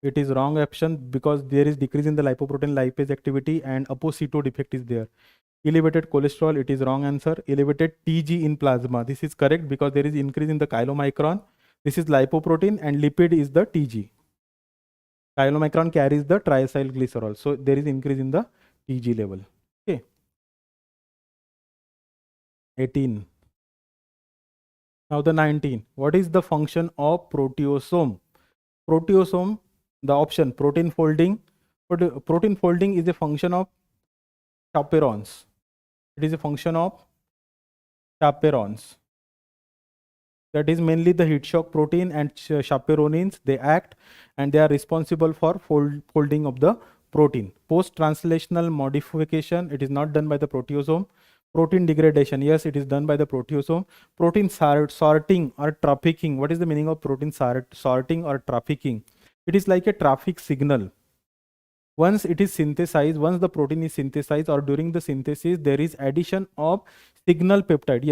it is wrong option because there is decrease in the lipoprotein lipase activity and ApoC2 defect is there. Elevated cholesterol, it is wrong answer. Elevated TG in plasma, this is correct because there is increase in the chylomicron. This is lipoprotein and lipid is the TG. Chylomicron carries the triacylglycerol, so there is increase in the TG level. Okay. 18. Now the 19. What is the function of proteasome? Proteasome, the option protein folding. Protein folding is a function of chaperones. It is a function of chaperones. That is mainly the heat shock protein and chaperonins. They act and they are responsible for folding of the protein. Post-translational modification, it is not done by the proteasome. Protein degradation, yes, it is done by the proteasome. Protein sorting or trafficking. What is the meaning of protein sorting or trafficking? It is like a traffic signal. Once it is synthesized, once the protein is synthesized or during the synthesis, there is addition of signal peptide.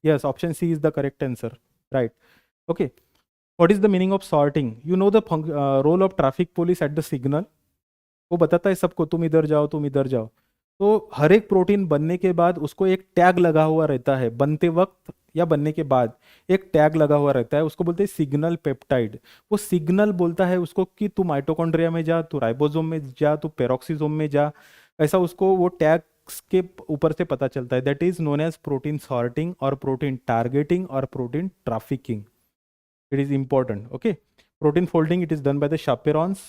Yes, option C is the correct answer. Right. Okay. What is the meaning of sorting? You know the role of traffic police at the signal. वो बताता है सबको तुम इधर जाओ, तुम इधर जाओ. तो हर एक प्रोटीन बनने के बाद उसको एक टैग लगा हुआ रहता है, बनते वक्त या बनने के बाद एक टैग लगा हुआ रहता है, उसको बोलते हैं सिग्नल पेप्टाइड. वो सिग्नल बोलता है उसको कि तू माइटोकॉन्ड्रिया में जा, तू राइबोसोम में जा, तू पेरोक्सिसोम में जा, ऐसा उसको वो टैग के ऊपर से पता चलता है, that is known as protein sorting और प्रोटीन टारगेटिंग और protein trafficking. It is important. Okay, protein folding it is done by the chaperones,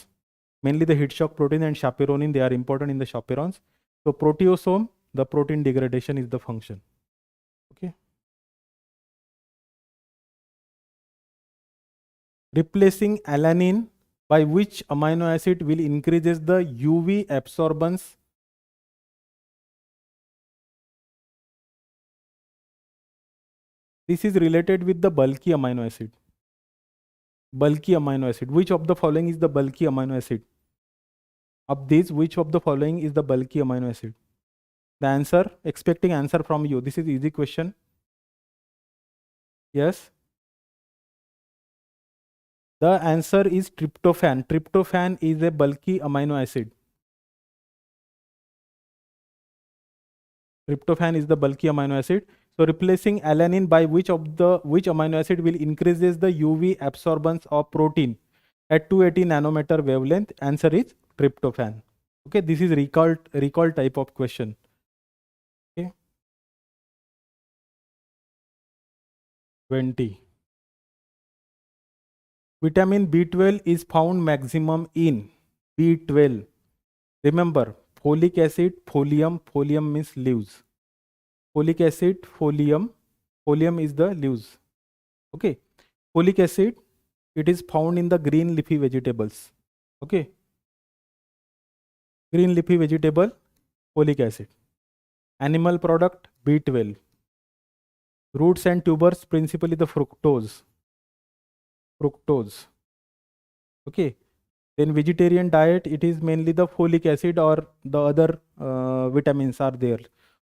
mainly the heat shock protein and chaperonin, they are important in the chaperones. So proteasome, the protein degradation is the function. Okay, replacing alanine by which amino acid will increases the UV absorbance? This is related with the bulky amino acid. Bulky amino acid. Which of the following is the bulky amino acid? Of these, which of the following is the bulky amino acid? The answer, expecting answer from you. This is easy question. Yes. The answer is tryptophan. Tryptophan is a bulky amino acid. Tryptophan is the bulky amino acid. So replacing alanine by which amino acid will increases the UV absorbance of protein at 280 nanometer wavelength? Answer is tryptophan. Okay, this is recall type of question. Okay. 20. Vitamin B12 is found maximum in B12. Remember, folic acid, folium means leaves. Folic acid, folium is the leaves. Okay, folic acid, it is found in the green leafy vegetables. Okay, green leafy vegetable, folic acid. Animal product, B12. Roots and tubers, principally the fructose. Okay, then vegetarian diet, it is mainly the folic acid or the other vitamins are there.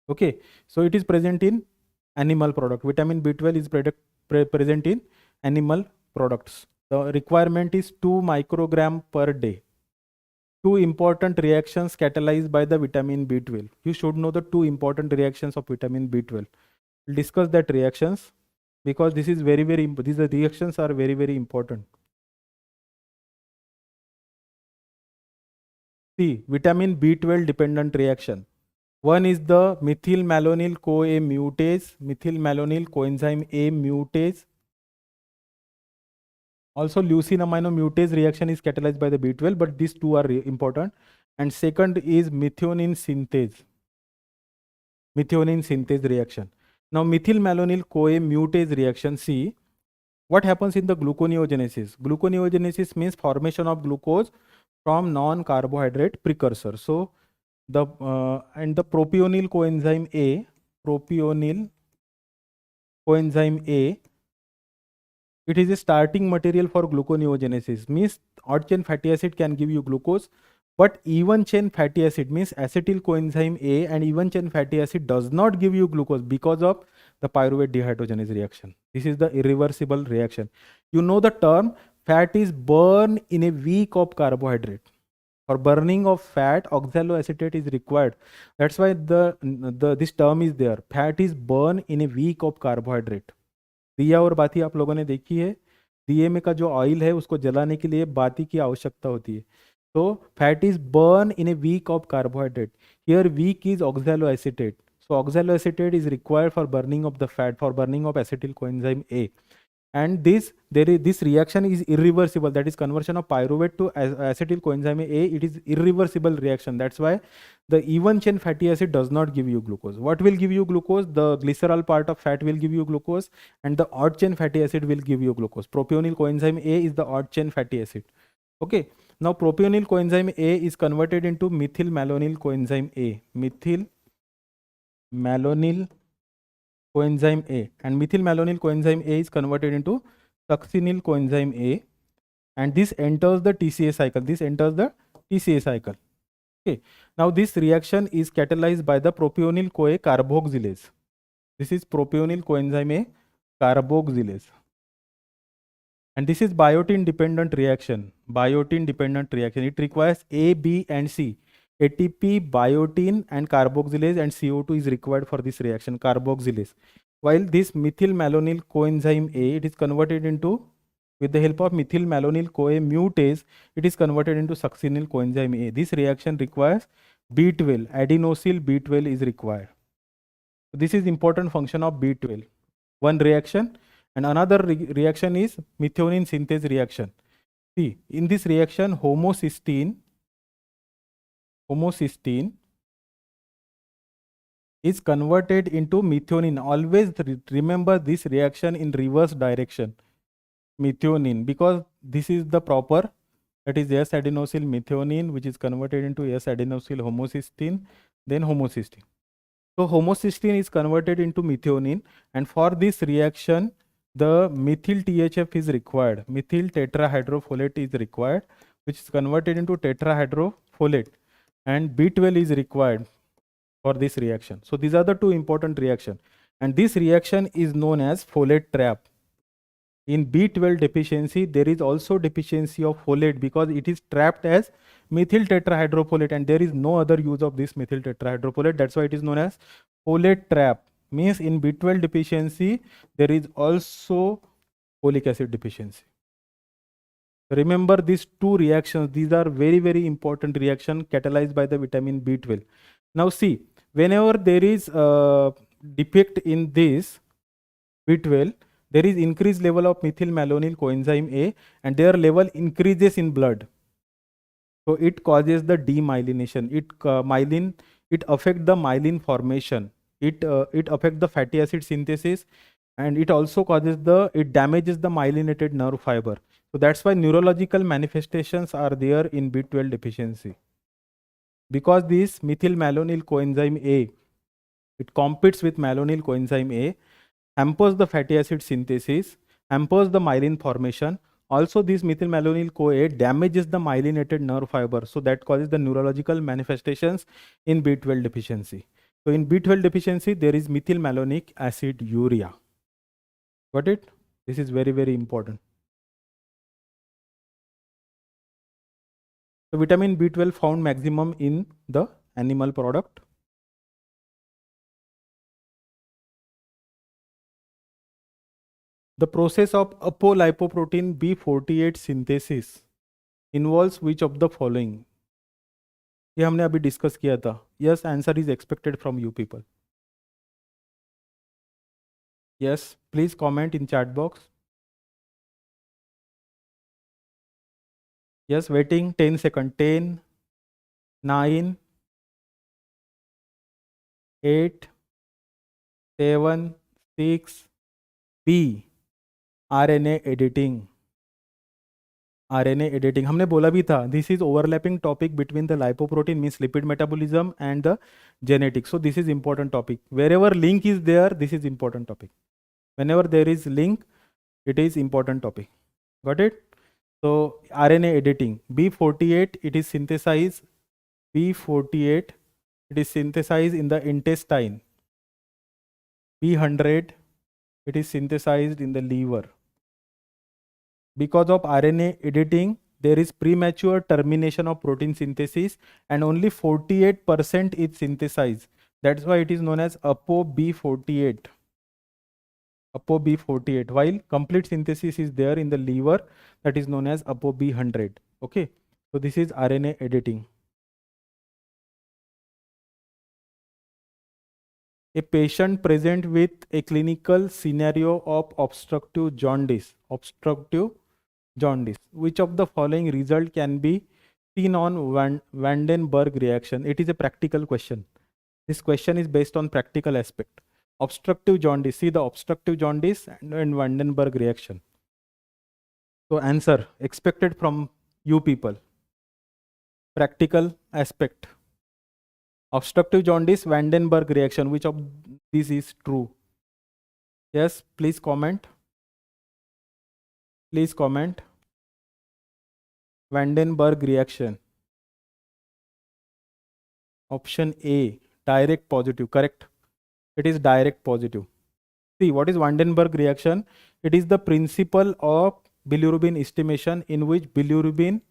Okay, so it is present in animal product. Vitamin B12 is present in animal products. The requirement is 2 microgram per day. 2 important reactions catalyzed by the vitamin B12. You should know the 2 important reactions of vitamin B12. We'll discuss that reactions because this is very these reactions are very important. See, vitamin B12 dependent reaction. One is the methylmalonyl CoA mutase, methylmalonyl coenzyme A mutase. Also leucine amino mutase reaction is catalyzed by the B12, but these two are important. And second is methionine synthase. Methionine synthase reaction. Now methylmalonyl CoA mutase reaction, see what happens in the gluconeogenesis. Gluconeogenesis means formation of glucose from non-carbohydrate precursor. So the and the propionyl coenzyme A, it is a starting material for gluconeogenesis. Means odd chain fatty acid can give you glucose, but even chain fatty acid means acetyl coenzyme A and even chain fatty acid does not give you glucose because of the pyruvate dehydrogenase reaction. This is the irreversible reaction. You know the term, fat is burned in a week of carbohydrate. For burning of fat, oxaloacetate is required. That's why this term is there. Fat is burned in a week of carbohydrate. दिया और बाती आप लोगों ने देखी है. दिए में का जो ऑयल है उसको जलाने के लिए बाती की आवश्यकता होती है. तो fat is burn in a wick of carbohydrate. Here wick is oxaloacetate. So oxaloacetate is required for burning of the fat, for burning of acetyl coenzyme A. And this reaction is irreversible. That is conversion of pyruvate to acetyl coenzyme A. It is irreversible reaction. That's why the even chain fatty acid does not give you glucose. What will give you glucose? The glycerol part of fat will give you glucose, and the odd chain fatty acid will give you glucose. Propionyl coenzyme A is the odd chain fatty acid. Okay. Now propionyl coenzyme A is converted into methylmalonyl coenzyme A. Methylmalonyl coenzyme A, and methylmalonyl coenzyme A is converted into succinyl coenzyme A, and this enters the TCA cycle. Okay. Now this reaction is catalyzed by the propionyl CoA carboxylase. This is propionyl coenzyme A carboxylase, and this is biotin dependent reaction. It requires A, B and C. ATP, biotin and carboxylase, and CO2 is required for this reaction, carboxylase. While this methylmalonyl coenzyme A, it is converted into, with the help of methylmalonyl CoA mutase, it is converted into succinyl coenzyme A. This reaction requires B12, adenosyl B12 is required. This is important function of B12. One reaction, and another reaction is methionine synthase reaction. See, in this reaction, homocysteine is converted into methionine. Always remember this reaction in reverse direction. Methionine, because this is the proper, that is S-adenosyl methionine, which is converted into S-adenosyl homocysteine, then homocysteine. So homocysteine is converted into methionine, and for this reaction, the methyl THF is required. Methyl tetrahydrofolate is required, which is converted into tetrahydrofolate, and B12 is required for this reaction. So these are the two important reactions, and this reaction is known as folate trap. In B12 deficiency, there is also deficiency of folate because it is trapped as methyl tetrahydrofolate, and there is no other use of this methyl tetrahydrofolate. That's why it is known as folate trap. Means in B12 deficiency, there is also folic acid deficiency. Remember these two reactions. These are very, very important reaction catalyzed by the vitamin B12. Now see, whenever there is a defect in this B12, there is increased level of methylmalonyl coenzyme A, and their level increases in blood. So it causes the demyelination. It affects the myelin formation. It affects the fatty acid synthesis, and it also it damages the myelinated nerve fiber. So that's why neurological manifestations are there in B12 deficiency. Because this methylmalonyl coenzyme A, it competes with malonyl coenzyme A, hampers the fatty acid synthesis, hampers the myelin formation. Also, this methylmalonyl CoA damages the myelinated nerve fiber. So that causes the neurological manifestations in B12 deficiency. So in B12 deficiency, there is methylmalonic acid urea. Got it? This is very, very important. So vitamin B12 found maximum in the animal product. The process of apolipoprotein B48 synthesis involves which of the following? ये हमने अभी discuss किया था. Yes, answer is expected from you people. Yes, please comment in chat box. Yes, waiting 10 seconds. 10, 9, 8, 7, 6, B. RNA editing. RNA editing हमने बोला भी था. This is overlapping topic between the lipoprotein, means lipid metabolism, and the genetics. So this is important topic. Wherever link is there, this is important topic. Whenever there is link, it is important topic. Got it? So RNA editing. B48, it is synthesized. B48, it is synthesized in the intestine. B100, it is synthesized in the liver. Because of RNA editing, there is premature termination of protein synthesis, and only 48% is synthesized. That's why it is known as ApoB48. ApoB48. While complete synthesis is there in the liver, that is known as ApoB100. Okay. So this is RNA editing. A patient present with a clinical scenario of obstructive jaundice. Which of the following result can be seen on Vandenberg reaction? It is a practical question. This question is based on practical aspect. Obstructive jaundice. See the obstructive jaundice and Vandenberg reaction. So answer expected from you people. Practical aspect. Obstructive jaundice, Vandenberg reaction. Which of these is true? Yes, please comment. Please comment. Vandenberg reaction. Option A, direct positive. Correct. It is direct positive. See, what is Vandenberg reaction? It is the principle of bilirubin estimation, in which bilirubin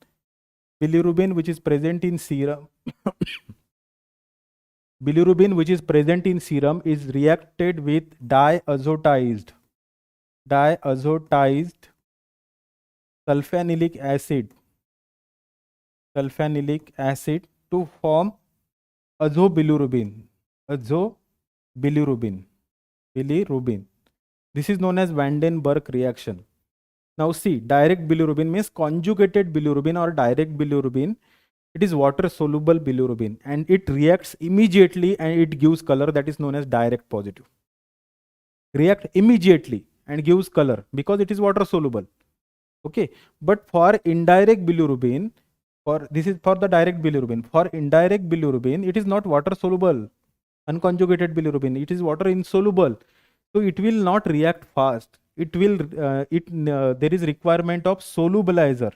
which is present in serum bilirubin which is present in serum is reacted with diazotized sulfanilic acid to form azobilirubin, azobilirubin, bilirubin. This is known as Vandenberg reaction. Now see, direct bilirubin means conjugated bilirubin or direct bilirubin. It is water soluble bilirubin and it reacts immediately and it gives color, that is known as direct positive. React immediately and gives color because it is water soluble. Okay, but for indirect bilirubin, for this is for the direct bilirubin. For indirect bilirubin, it is not water soluble. Unconjugated bilirubin, it is water insoluble, so it will not react fast. It will there is requirement of solubilizer.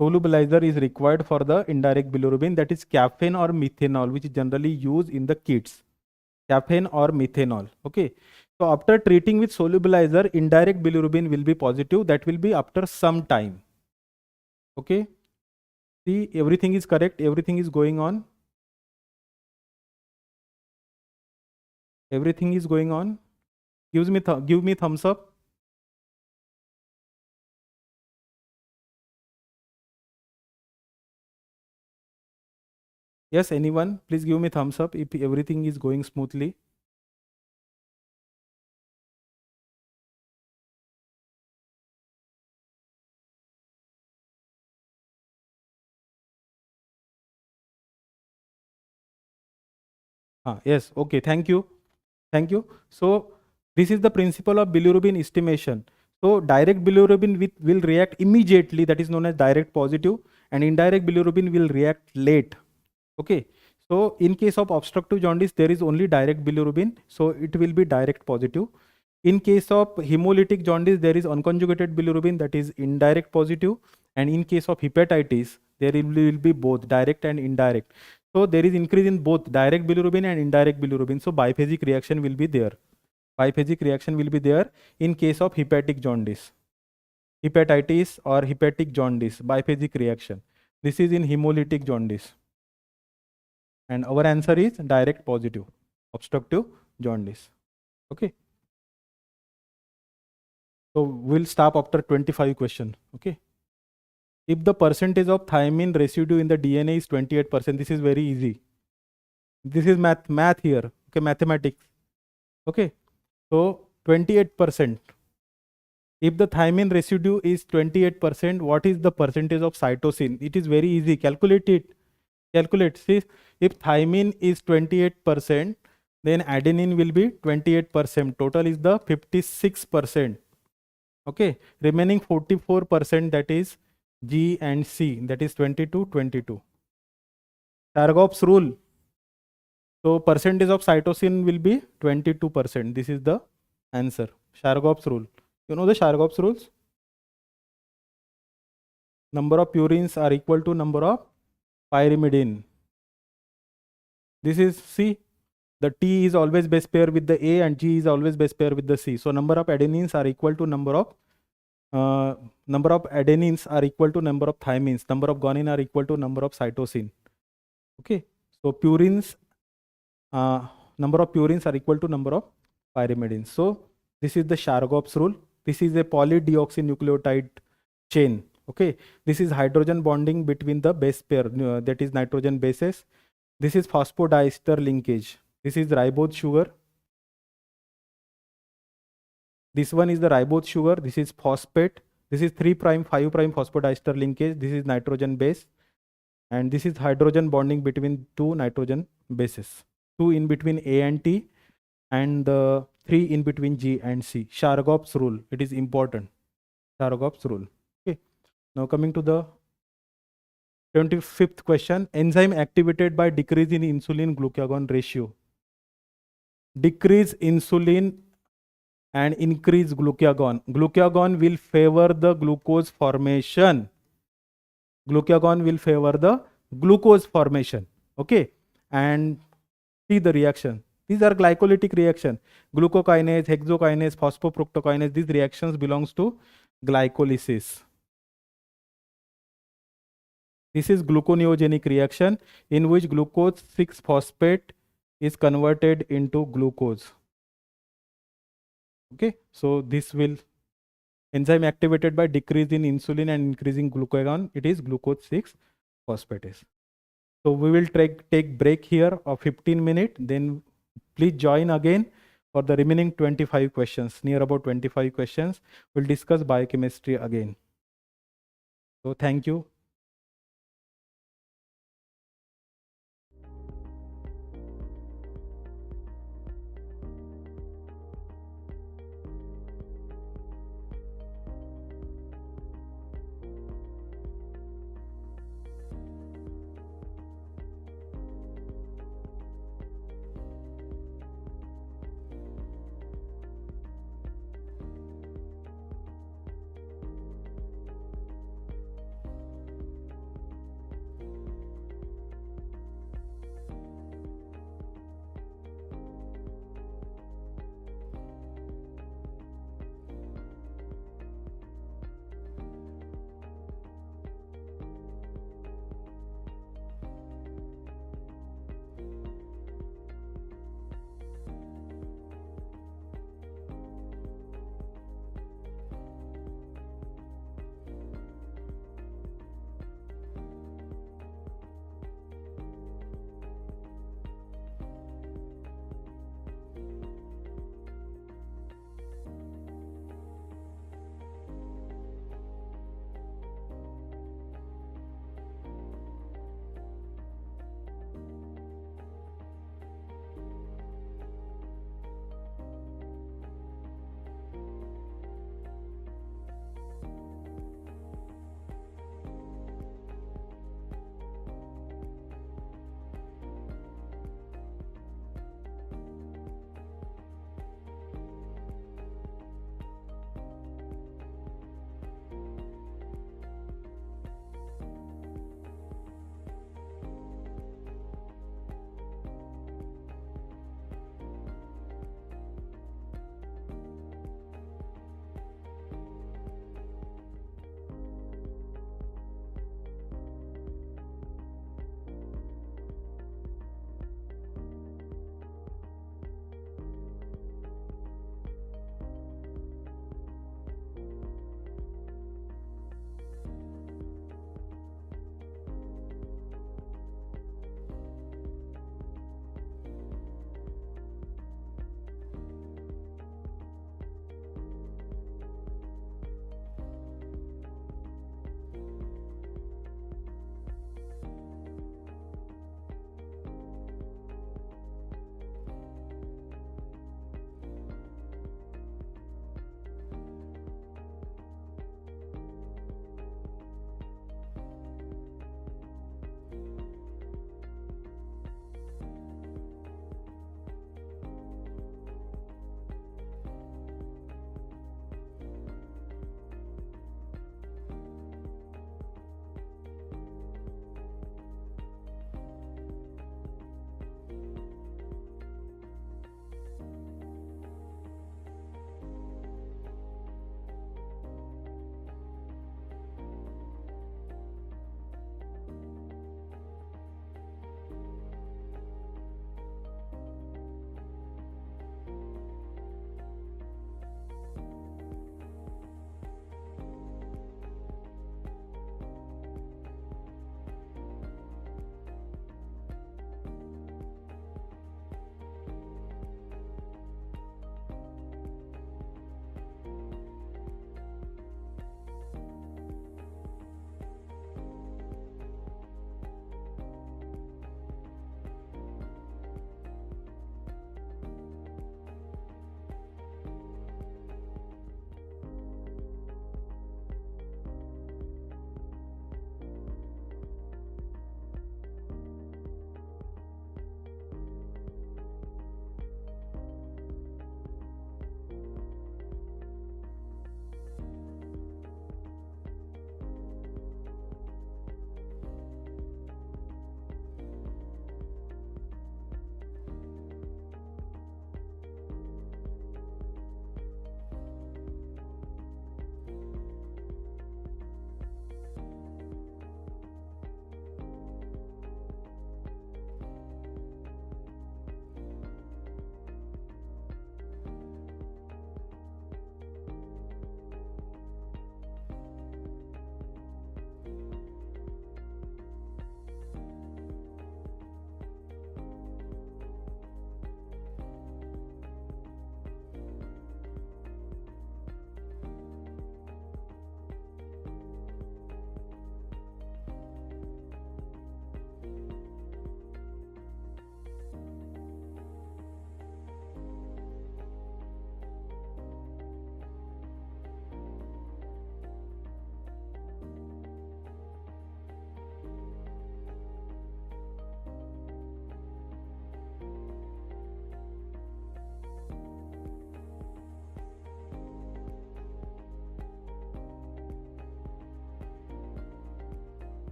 Solubilizer is required for the indirect bilirubin, that is caffeine or methanol, which is generally used in the kits. Caffeine or methanol. Okay, so after treating with solubilizer, indirect bilirubin will be positive. That will be after some time. Okay, see, everything is correct, everything is going on. Everything is going on. Give me thumbs up. Yes, anyone, please give me thumbs up if everything is going smoothly. Yes, okay, thank you. Thank you. So this is the principle of bilirubin estimation. So direct bilirubin will react immediately, that is known as direct positive, and indirect bilirubin will react late. Okay. So in case of obstructive jaundice, there is only direct bilirubin, so it will be direct positive. In case of hemolytic jaundice, there is unconjugated bilirubin, that is indirect positive. And in case of hepatitis, there will be both direct and indirect. So there is increase in both direct bilirubin and indirect bilirubin. So biphasic reaction will be there. Biphasic reaction will be there in case of hepatic jaundice. Hepatitis or hepatic jaundice, biphasic reaction. This is in hemolytic jaundice. And our answer is direct positive, obstructive jaundice. Okay. So we'll stop after 25 question. Okay. If the percentage of thymine residue in the DNA is 28%, this is very easy. This is math here. Okay, mathematics. Okay. So 28%. If the thymine residue is 28%, what is the percentage of cytosine? It is very easy. Calculate it. Calculate. See, if thymine is 28%, then adenine will be 28%. Total is the 56%. Okay. Remaining 44%, that is G and C, that is 22. Chargaff's rule. So percentage of cytosine will be 22%. This is the answer. Chargaff's rule. You know the Chargaff's rules? Number of purines are equal to number of pyrimidine. This is C. The T is always base pair with the A and G is always base pair with the C. So number of adenines are equal to number of adenines are equal to number of thymines. Number of guanine are equal to number of cytosine. Okay. So purines, number of purines are equal to number of pyrimidines. So this is the Chargaff's rule. This is a polydeoxynucleotide chain. Okay. This is hydrogen bonding between the base pair, that is nitrogen bases. This is phosphodiester linkage. This is ribose sugar. This one is the ribose sugar. This is phosphate. This is 3', 5' phosphodiester linkage. This is nitrogen base. And this is hydrogen bonding between two nitrogen bases. 2 in between A and T, and 3 in between G and C. Chargaff's rule. It is important. Chargaff's rule. Okay. Now coming to the 25th question. Enzyme activated by decrease in insulin glucagon ratio. Decrease insulin and increase glucagon. Glucagon will favor the glucose formation. Glucagon will favor the glucose formation. Okay. And see the reaction. These are glycolytic reaction. Glucokinase, hexokinase, phosphofructokinase. These reactions belongs to glycolysis. This is gluconeogenic reaction in which glucose 6-phosphate is converted into glucose. Okay, so this will enzyme activated by decrease in insulin and increasing glucagon. It is glucose 6-phosphatase. So we will take break here of 15 minutes. Then please join again for the remaining 25 questions, near about 25 questions. We'll discuss biochemistry again. So thank you.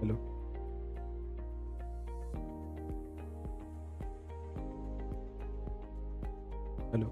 Hello hello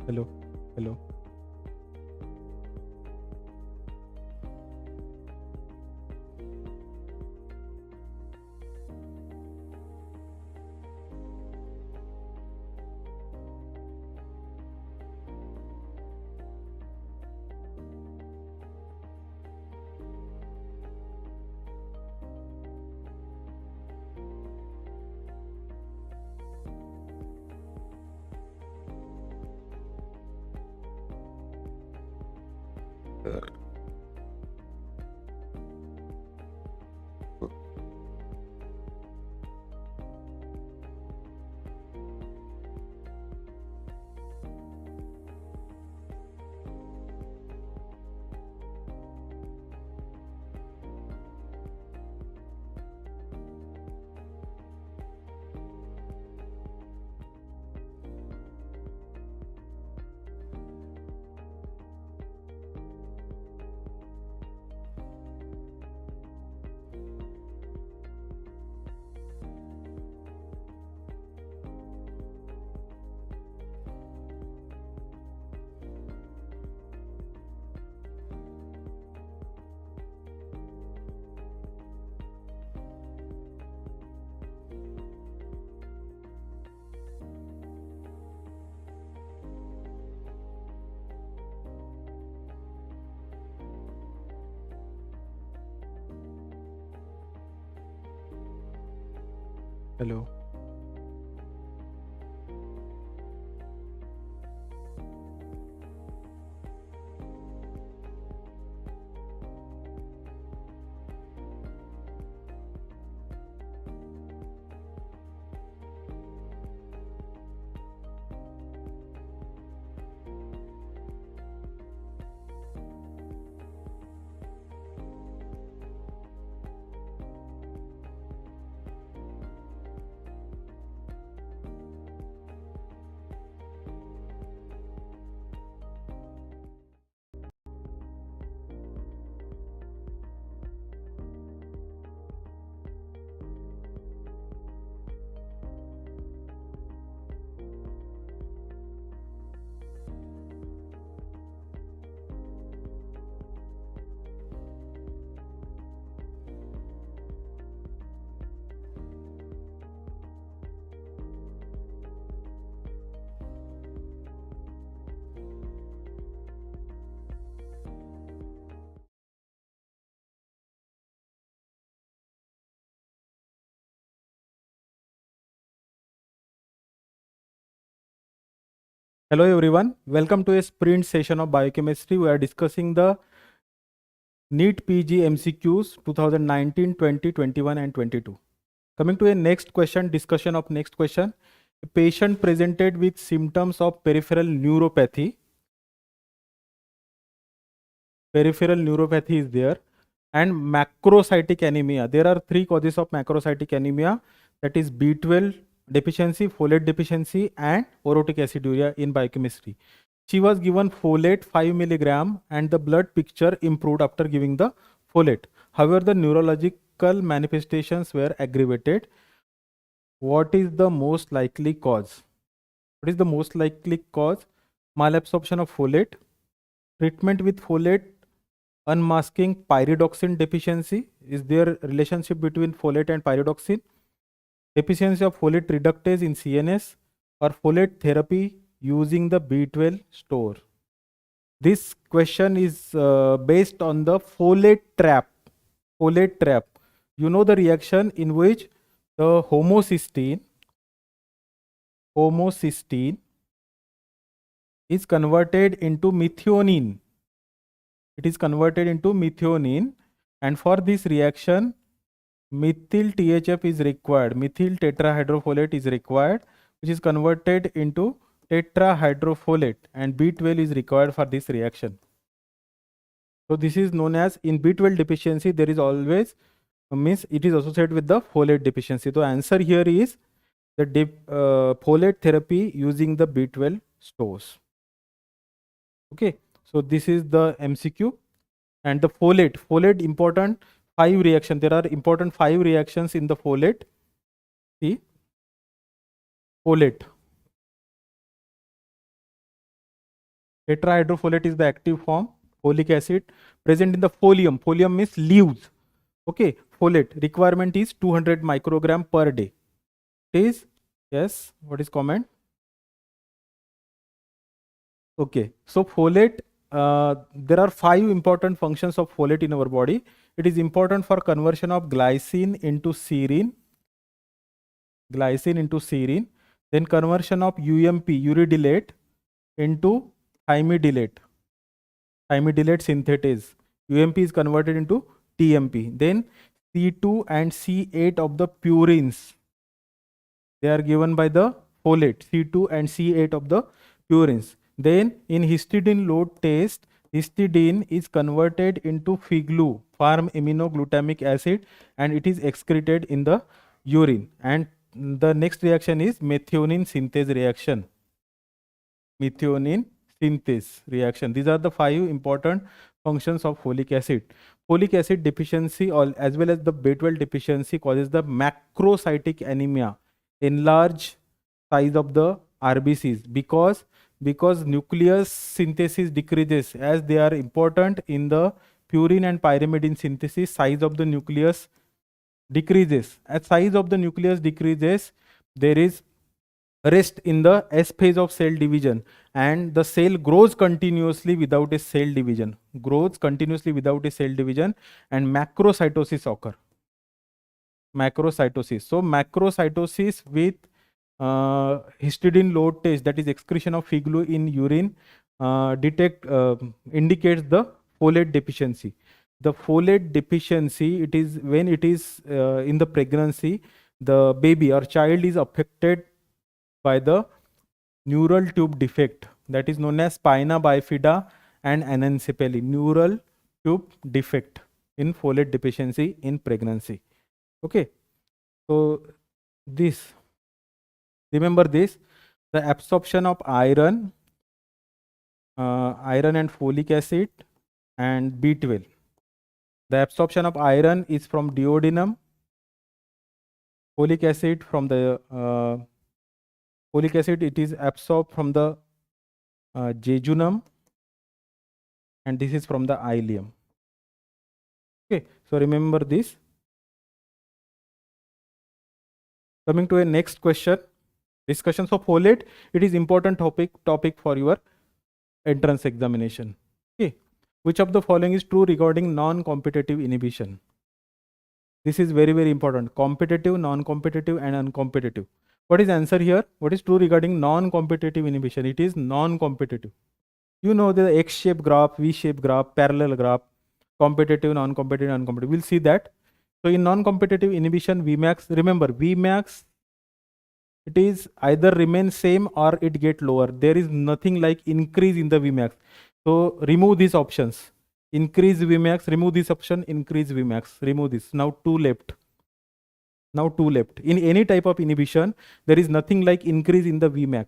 hello hello hello Hello everyone, welcome to a sprint session of biochemistry. We are discussing the NEET PG MCQs 2019, 20, 21 and 22. Coming to a next question, discussion of next question. A patient presented with symptoms of peripheral neuropathy. Peripheral neuropathy is there, and macrocytic anemia. There are three causes of macrocytic anemia, that is B12 deficiency, folate deficiency, and orotic aciduria in biochemistry. She was given folate 5 milligram and the blood picture improved after giving the folate. However, the neurological manifestations were aggravated. What is the most likely cause? What is the most likely cause? Malabsorption of folate. Treatment with folate unmasking pyridoxine deficiency. Is there a relationship between folate and pyridoxine? Deficiency of folate reductase in CNS or folate therapy using the B12 store. This question is based on the folate trap. Folate trap. You know the reaction in which the homocysteine is converted into methionine. It is converted into methionine, and for this reaction methyl THF is required. Methyl tetrahydrofolate is required, which is converted into tetrahydrofolate, and B12 is required for this reaction. So this is known as, in B12 deficiency there is always means it is associated with the folate deficiency. So answer here is the folate therapy using the B12 stores. Okay, so this is the MCQ. And the folate important 5 reactions. There are important 5 reactions in the folate. See, folate. Tetrahydrofolate is the active form. Folic acid present in the folium. Folium means leaves. Okay, folate requirement is 200 microgram per day. It is, yes, what is comment? Okay, so folate, there are 5 important functions of folate in our body. It is important for conversion of glycine into serine. Then conversion of UMP, uridylate, into thymidylate synthetase. UMP is converted into TMP. Then C2 and C8 of the purines, they are given by the folate, C2 and C8 of the purines. Then in histidine load test, histidine is converted into FIGLU, farm aminoglutamic acid, and it is excreted in the urine. And the next reaction is methionine synthase reaction. Methionine synthase reaction. These are the 5 important functions of folic acid. Folic acid deficiency as well as the B12 deficiency causes the macrocytic anemia, enlarged size of the RBCs, because nucleus synthesis decreases. As they are important in the purine and pyrimidine synthesis, size of the nucleus decreases. As size of the nucleus decreases, there is rest in the S phase of cell division, and the cell grows continuously without a cell division. And macrocytosis occur. So macrocytosis with histidine load test, that is excretion of FIGLU in urine, indicates the folate deficiency. The folate deficiency, it is when it is in the pregnancy, the baby or child is affected by the neural tube defect, that is known as spina bifida and anencephaly. Neural tube defect in folate deficiency in pregnancy. Okay, so this, remember this, the absorption of iron and folic acid and B12. The absorption of iron is from duodenum, folic acid from the folic acid, it is absorbed from the jejunum, and this is from the ileum. Okay, so remember this. Coming to a next question, discussions of folate. It is important topic for your entrance examination. Okay, which of the following is true regarding non-competitive inhibition? This is very, very important. Competitive, non-competitive, and uncompetitive. What is answer here? What is true regarding non-competitive inhibition? It is non-competitive. You know the X-shaped graph, V-shaped graph, parallel graph, competitive, non-competitive, uncompetitive. We'll see that. So in non-competitive inhibition, Vmax, remember Vmax, it is either remain same or it get lower. There is nothing like increase in the Vmax. So remove these options. Increase Vmax, remove this option, increase Vmax, remove this. Now 2 left. Now 2 left. In any type of inhibition, there is nothing like increase in the Vmax.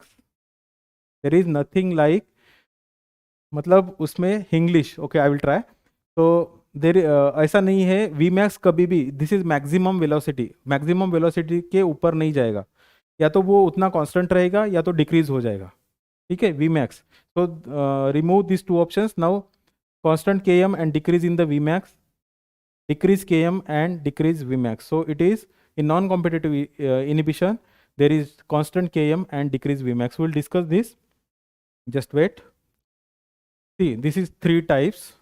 There is nothing like, मतलब उसमें English, okay, I will try. तो देर ऐसा नहीं है, Vmax कभी भी, this is maximum velocity के ऊपर नहीं जाएगा, या तो वो उतना कांस्टेंट रहेगा या तो डिक्रीज हो जाएगा, ठीक है, Vmax. तो remove this two options. Now constant Km and decrease in the Vmax, decrease Km and decrease Vmax. So it is in non-competitive inhibition, there is constant Km and decrease Vmax. We'll discuss this. Just wait. See, this is 3 types.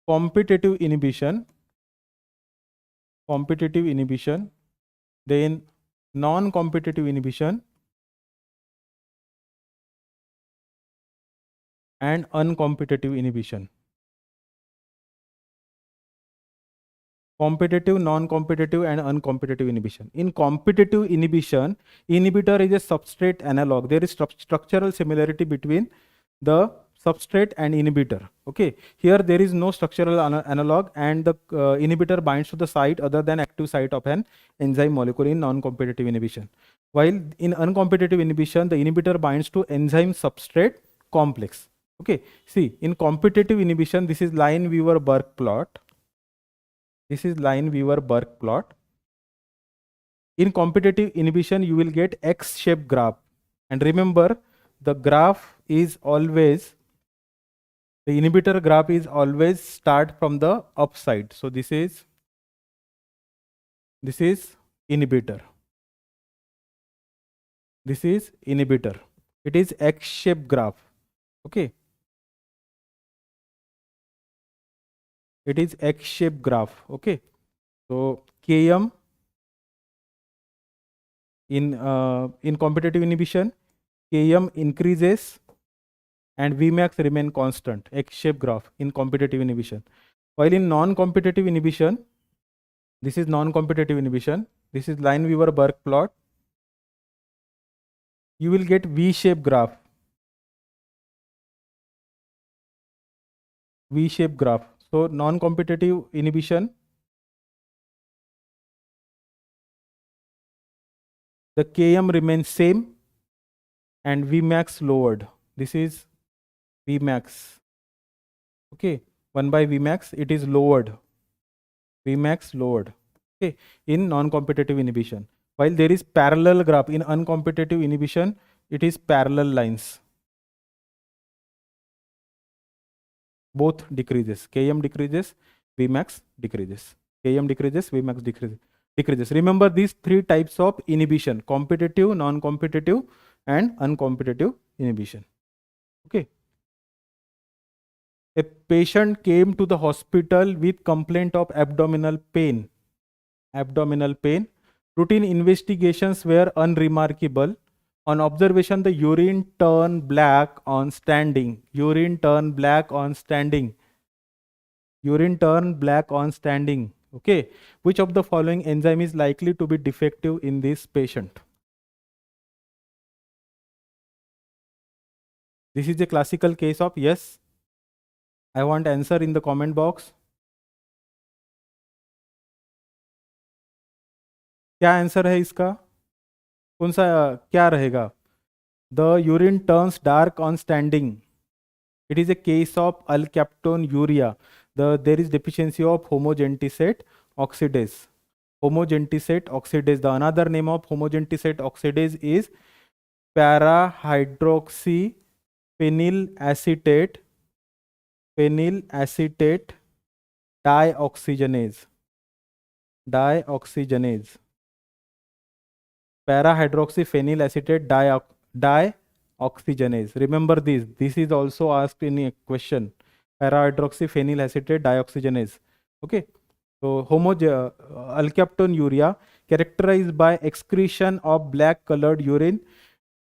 Competitive inhibition, then non-competitive inhibition, and uncompetitive inhibition. Competitive, non-competitive, and uncompetitive inhibition. In competitive inhibition, inhibitor is a substrate analog. There is structural similarity between the substrate and inhibitor. Okay, here there is no structural analog, and the inhibitor binds to the site other than active site of an enzyme molecule in non-competitive inhibition. While in uncompetitive inhibition, the inhibitor binds to enzyme substrate complex. Okay, see, in competitive inhibition, this is Lineweaver-Burke plot. This is Lineweaver-Burke plot. In competitive inhibition, you will get X-shaped graph. And remember, the graph is always, the inhibitor graph is always start from the upside. So this is inhibitor. This is inhibitor. It is X-shaped graph. Okay. It is X-shaped graph. Okay. So Km in competitive inhibition, Km increases and Vmax remain constant, X-shaped graph in competitive inhibition. While in non-competitive inhibition, this is non-competitive inhibition, this is Lineweaver-Burke plot, you will get V-shaped graph. V-shaped graph. So non-competitive inhibition, the Km remains same and Vmax lowered. This is Vmax. Okay, 1 by Vmax, it is lowered. Vmax lowered. Okay, in non-competitive inhibition. While there is parallel graph in uncompetitive inhibition, it is parallel lines. Both decreases. Km decreases, Vmax decreases. Km decreases, Vmax decreases. Remember these 3 types of inhibition: competitive, non-competitive, and uncompetitive inhibition. Okay. A patient came to the hospital with complaint of abdominal pain. Routine investigations were unremarkable. On observation, the urine turned black on standing. Okay. Which of the following enzyme is likely to be defective in this patient? This is a classical case of yes. I want answer in the comment box. क्या answer है इसका? कौन सा क्या रहेगा? The urine turns dark on standing. It is a case of alkaptonuria. There is deficiency of homogentisate oxidase. The another name of homogentisate oxidase is para-hydroxyphenyl acetate dioxygenase. Para-hydroxyphenyl acetate dioxygenase. Remember this. This is also asked in a question. Para-hydroxyphenyl acetate dioxygenase. Okay. So alkaptonuria characterized by excretion of black colored urine.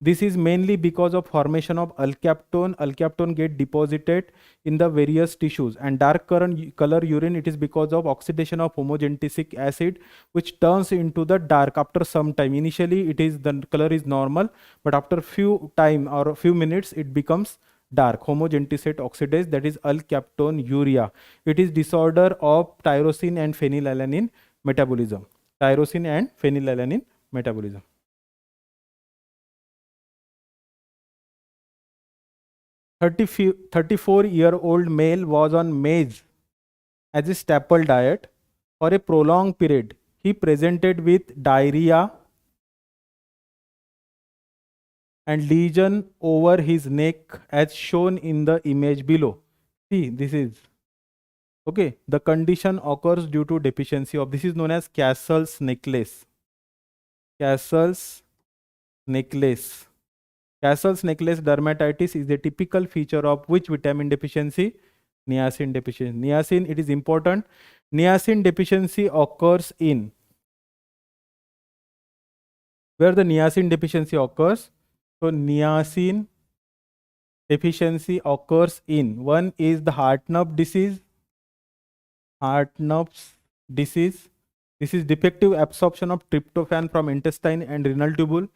This is mainly because of formation of alkaptone. Alkaptone get deposited in the various tissues, and dark color urine, it is because of oxidation of homogentisic acid, which turns into the dark after some time. Initially it is the color is normal, but after few time or a few minutes it becomes dark. Homogentisate oxidase, that is alkaptonuria. It is disorder of tyrosine and phenylalanine metabolism. tyrosine and phenylalanine metabolism. A 34-year-old male was on maize as a staple diet for a prolonged period. He presented with diarrhea and lesion over his neck as shown in the image below. See, this is okay. The condition occurs due to deficiency of, this is known as Castle's necklace. Castle's necklace. Castle's necklace dermatitis is a typical feature of which vitamin deficiency? Niacin deficiency. Niacin, it is important. Niacin deficiency occurs in, where the niacin deficiency occurs. So niacin deficiency occurs in, one is the Hartnup disease. Hartnup's disease. This is defective absorption of tryptophan from intestine and renal tubule.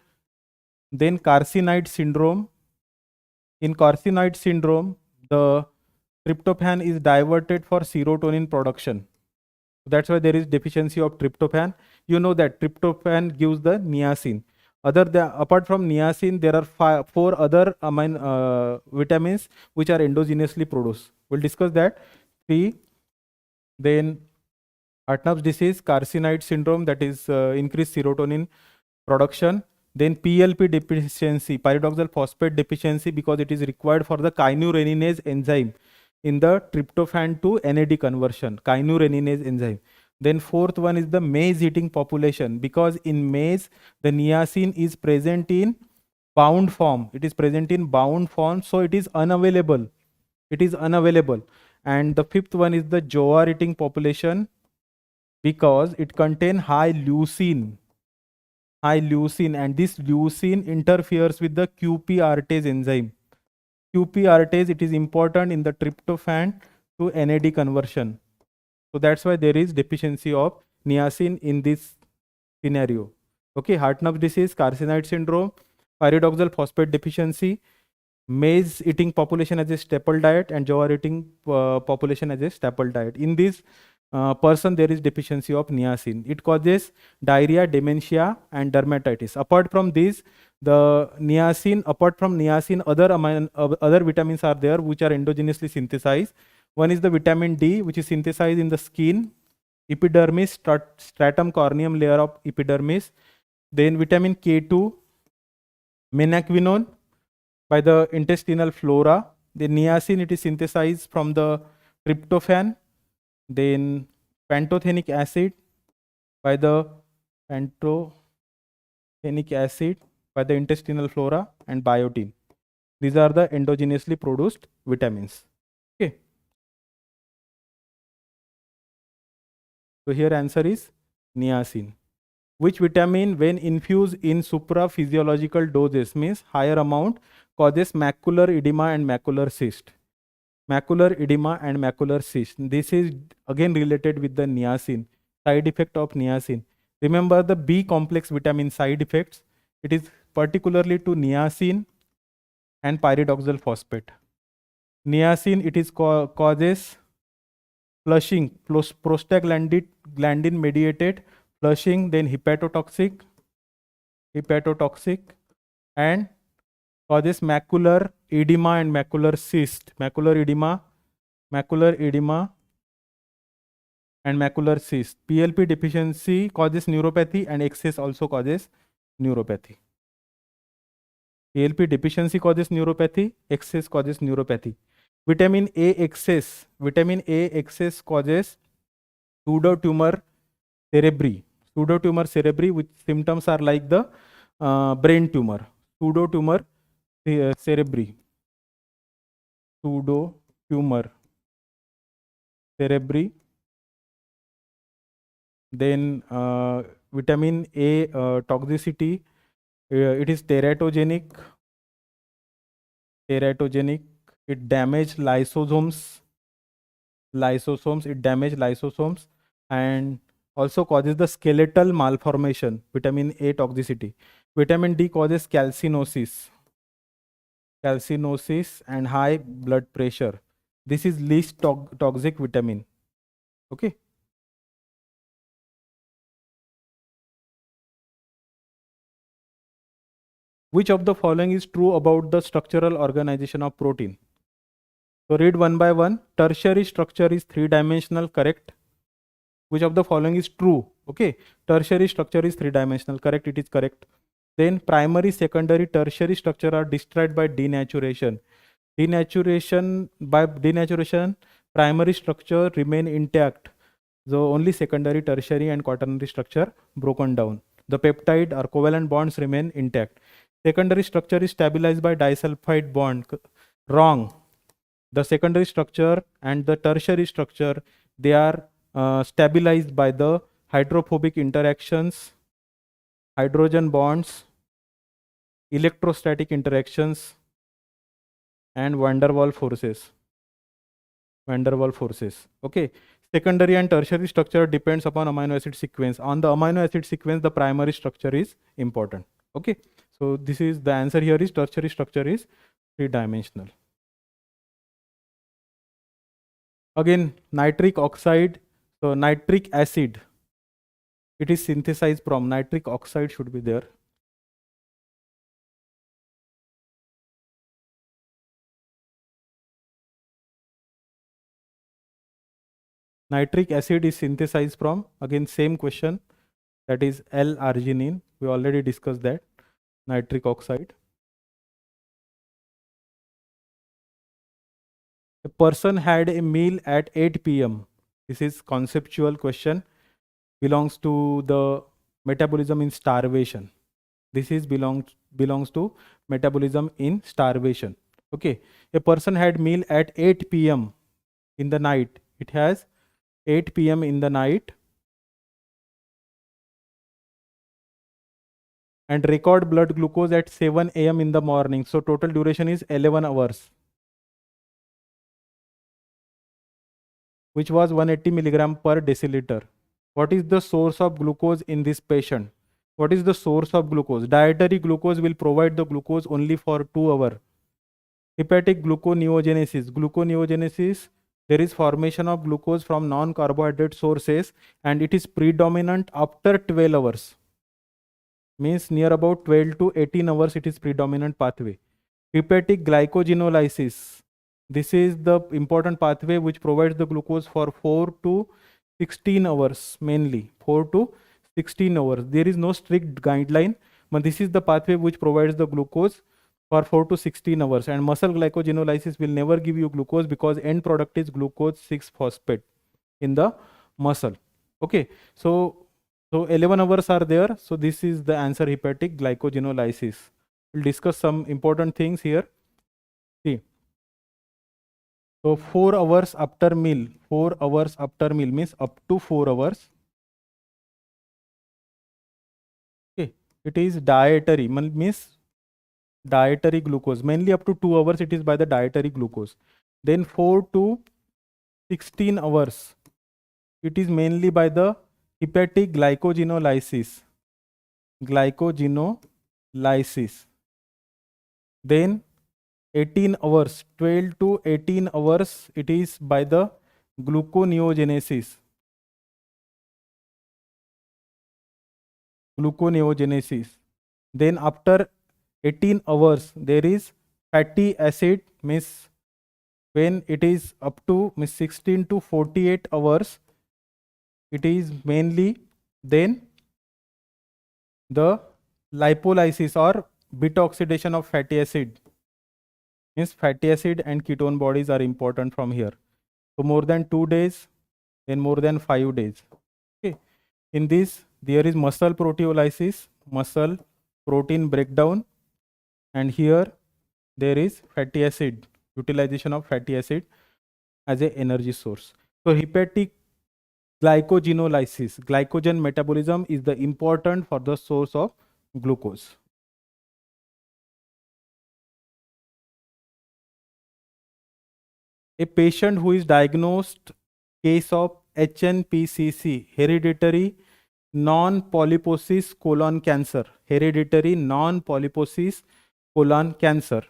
Then carcinoid syndrome. In carcinoid syndrome, the tryptophan is diverted for serotonin production. That's why there is deficiency of tryptophan. You know that tryptophan gives the niacin. Apart from niacin, there are 4 other vitamins which are endogenously produced. We'll discuss that. 3. Then Hartnup disease, carcinoid syndrome, that is increased serotonin production. Then PLP deficiency, pyridoxal phosphate deficiency, because it is required for the kynureninase enzyme in the tryptophan to NAD conversion, kynureninase enzyme. Then 4th one is the maize eating population, because in maize the niacin is present in bound form. It is present in bound form, so it is unavailable. It is unavailable. And the 5th one is the jowar eating population, because it contains high leucine. And this leucine interferes with the QP artase enzyme. QP artase, it is important in the tryptophan to NAD conversion. So that's why there is deficiency of niacin in this scenario. Okay, Hartnup disease, carcinoid syndrome, pyridoxal phosphate deficiency, maize eating population as a staple diet, and jowar eating population as a staple diet. In this person, there is deficiency of niacin. It causes diarrhea, dementia, and dermatitis. Apart from this, other vitamins are there which are endogenously synthesized. One is the vitamin D, which is synthesized in the skin, epidermis, stratum corneum layer of epidermis. Then vitamin K2, menaquinone, by the intestinal flora. The niacin, it is synthesized from the tryptophan. Then pantothenic acid by the intestinal flora, and biotin. These are the endogenously produced vitamins. Okay. So here answer is niacin. Which vitamin, when infused in supraphysiological doses, means higher amount, causes macular edema and macular cyst? Macular edema and macular cyst. This is again related with the niacin. Side effect of niacin. Remember the B complex vitamin side effects. It is particularly to niacin and pyridoxal phosphate. Niacin, it is causes flushing, prostaglandin mediated flushing, then hepatotoxic, and causes macular edema and macular cyst. Macular edema and macular cyst. PLP deficiency causes neuropathy, and excess also causes neuropathy. PLP deficiency causes neuropathy, excess causes neuropathy. Vitamin A excess causes pseudotumor cerebri. Which symptoms are like the brain tumor. Pseudotumor cerebri. Then vitamin A toxicity, it is teratogenic. It damages lysosomes. And also causes the skeletal malformation. Vitamin A toxicity. Vitamin D causes calcinosis and high blood pressure. This is least toxic vitamin. Okay. Which of the following is true about the structural organization of protein? So read one by one. Tertiary structure is three-dimensional, correct? Which of the following is true? Okay, tertiary structure is three-dimensional, correct? It is correct. Then primary, secondary, tertiary structure are destroyed by denaturation. By denaturation, primary structure remain intact. So only secondary, tertiary, and quaternary structure broken down. The peptide or covalent bonds remain intact. Secondary structure is stabilized by disulfide bond. Wrong. The secondary structure and the tertiary structure, they are stabilized by the hydrophobic interactions, hydrogen bonds, electrostatic interactions, and van der Waals forces. Van der Waals forces. Okay. Secondary and tertiary structure depends upon amino acid sequence. On the amino acid sequence, the primary structure is important. Okay. So this is the answer here is tertiary structure is three-dimensional. Again, nitric oxide. So nitric acid, it is synthesized from nitric oxide should be there. Nitric acid is synthesized from, again same question, that is L-arginine. We already discussed that, nitric oxide. A person had a meal at 8 p.m. This is conceptual question, belongs to the metabolism in starvation. This is belongs to metabolism in starvation. Okay, a person had meal at 8 p.m. in the night. It has 8 p.m. in the night and record blood glucose at 7 a.m. in the morning. So total duration is 11 hours, which was 180 milligram per deciliter. What is the source of glucose in this patient? What is the source of glucose? Dietary glucose will provide the glucose only for 2 hours. Hepatic gluconeogenesis. Gluconeogenesis, there is formation of glucose from non-carbohydrate sources and it is predominant after 12 hours. Means near about 12 to 18 hours it is predominant pathway. Hepatic glycogenolysis. This is the important pathway which provides the glucose for 4 to 16 hours mainly. 4 to 16 hours. There is no strict guideline, but this is the pathway which provides the glucose for 4 to 16 hours. And muscle glycogenolysis will never give you glucose because end product is glucose 6-phosphate in the muscle. Okay, so 11 hours are there. So this is the answer, hepatic glycogenolysis. We'll discuss some important things here. See. So 4 hours after meal. 4 hours after meal means up to 4 hours. Okay, it is dietary, means dietary glucose. Mainly up to 2 hours it is by the dietary glucose. Then 4 to 16 hours. It is mainly by the hepatic glycogenolysis. Then 18 hours, 12 to 18 hours, it is by the gluconeogenesis. Then after 18 hours, there is fatty acid, means when it is up to 16 to 48 hours, it is mainly then the lipolysis or beta oxidation of fatty acid. Means fatty acid and ketone bodies are important from here. So more than 2 days, then more than 5 days. Okay. In this, there is muscle proteolysis, muscle protein breakdown, and here there is fatty acid, utilization of fatty acid as an energy source. So hepatic glycogenolysis, glycogen metabolism is the important for the source of glucose. A patient who is diagnosed case of HNPCC, hereditary non-polyposis colon cancer, hereditary non-polyposis colon cancer.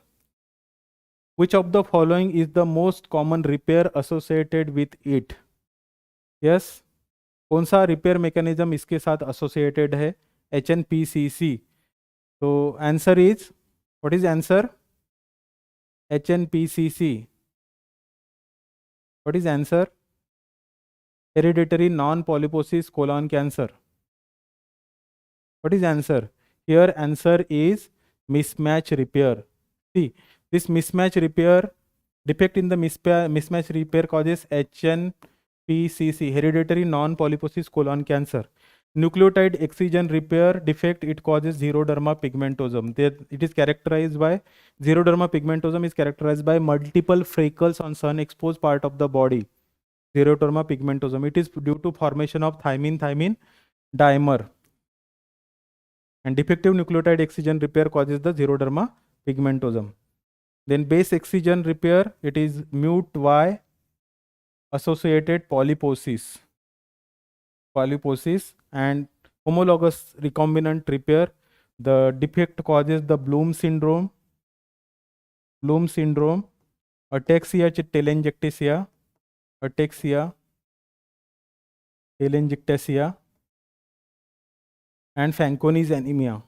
Which of the following is the most common repair associated with it? Yes, कौन सा repair mechanism इसके साथ associated है? HNPCC, So answer is, what is answer? HNPCC. What is answer? Hereditary non-polyposis colon cancer. What is answer? Here answer is mismatch repair. See, this mismatch repair, defect in the mismatch repair causes HNPCC, hereditary non-polyposis colon cancer. Nucleotide excision repair defect, it causes xeroderma pigmentosum. It is characterized by, xeroderma pigmentosum is characterized by multiple freckles on sun exposed part of the body. Xeroderma pigmentosum. It is due to formation of thymine dimer. And defective nucleotide excision repair causes the xeroderma pigmentosum. Then base excision repair, it is mute Y associated polyposis. And homologous recombinant repair, the defect causes the Bloom syndrome, ataxia telangiectasia, and Fanconi's anemia.